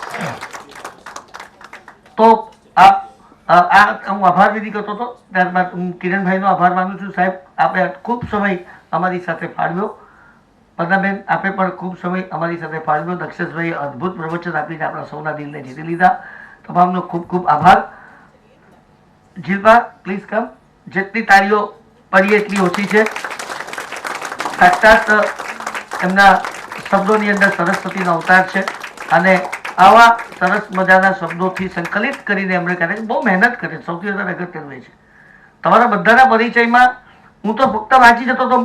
તો હું આભાર વિધિ કરતો હતો, ત્યારબાદ હું કિરણભાઈનો આભાર માનું છું. સાહેબ, આપણે ખૂબ સમય અમારી સાથે ફાળવ્યો. પદ્માબેન, આપે પણ ખૂબ સમય અમારી સાથે ફાળવ્યો. દક્ષેશભાઈએ અદ્ભુત પ્રવચન આપીને આપણા સૌના દિલને જીતી લીધા. તમામનો ખૂબ ખૂબ આભાર. જીલબા, પ્લીઝ કમ. જેટલી તાળીઓ પડી એટલી ઓછી છે. સાક્ષાત એમના શબ્દોની અંદર સરસ્વતીનો અવતાર છે, અને આવા સરસ મજાના શબ્દોથી સંકલિત કરીને એમણે કરે બહુ મહેનત કરે. સૌથી વધારે અગત્યનું એ છે તમારા બધાના પરિચયમાં હું તો ફક્ત વાંચી જતો હતો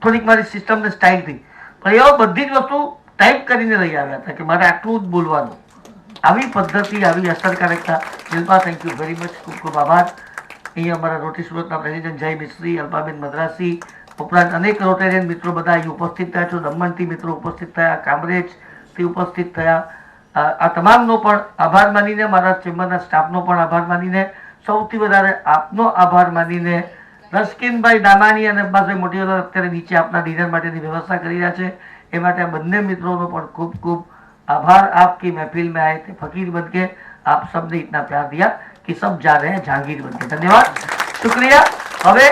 થોડીક મારી સિસ્ટમને સ્ટાઇલથી, પણ એવા બધી જ વસ્તુ ટાઈપ કરીને લઈ આવ્યા હતા કે મારે આટલું જ બોલવાનું. આવી પદ્ધતિ, આવી અસરકારકતા. Shilpa, thank you very much, ખૂબ ખૂબ આભાર. અહીં અમારા રોટરી સુરતના પ્રેસિડેન્ટ જય મિસ્ત્રી, અલ્પાબેન મદ્રાસી, ઉપરાંત અનેક રોટેરિયન મિત્રો બધા અહીં ઉપસ્થિત થયા છો. દમણથી મિત્રો ઉપસ્થિત થયા, કામરેજથી ઉપસ્થિત થયા. આ તમામનો પણ આભાર માનીને, મારા ચેમ્બરના સ્ટાફનો પણ આભાર માનીને, સૌથી વધારે આપનો આભાર માનીને, રસ્કિનભાઈ દામાણી અને અબ્બાસભાઈ મોટીવાલા અત્યારે નીચે આપના ડિનર માટેની વ્યવસ્થા કરી રહ્યા છે, એ માટે આ બંને મિત્રોનો પણ ખૂબ ખૂબ आभार. आपकी महफिल में आए थे फकीर बन के, आप सबने इतना प्यार दिया कि सब जा रहे हैं जहांगीर बन के. धन्यवाद, शुक्रिया. હવે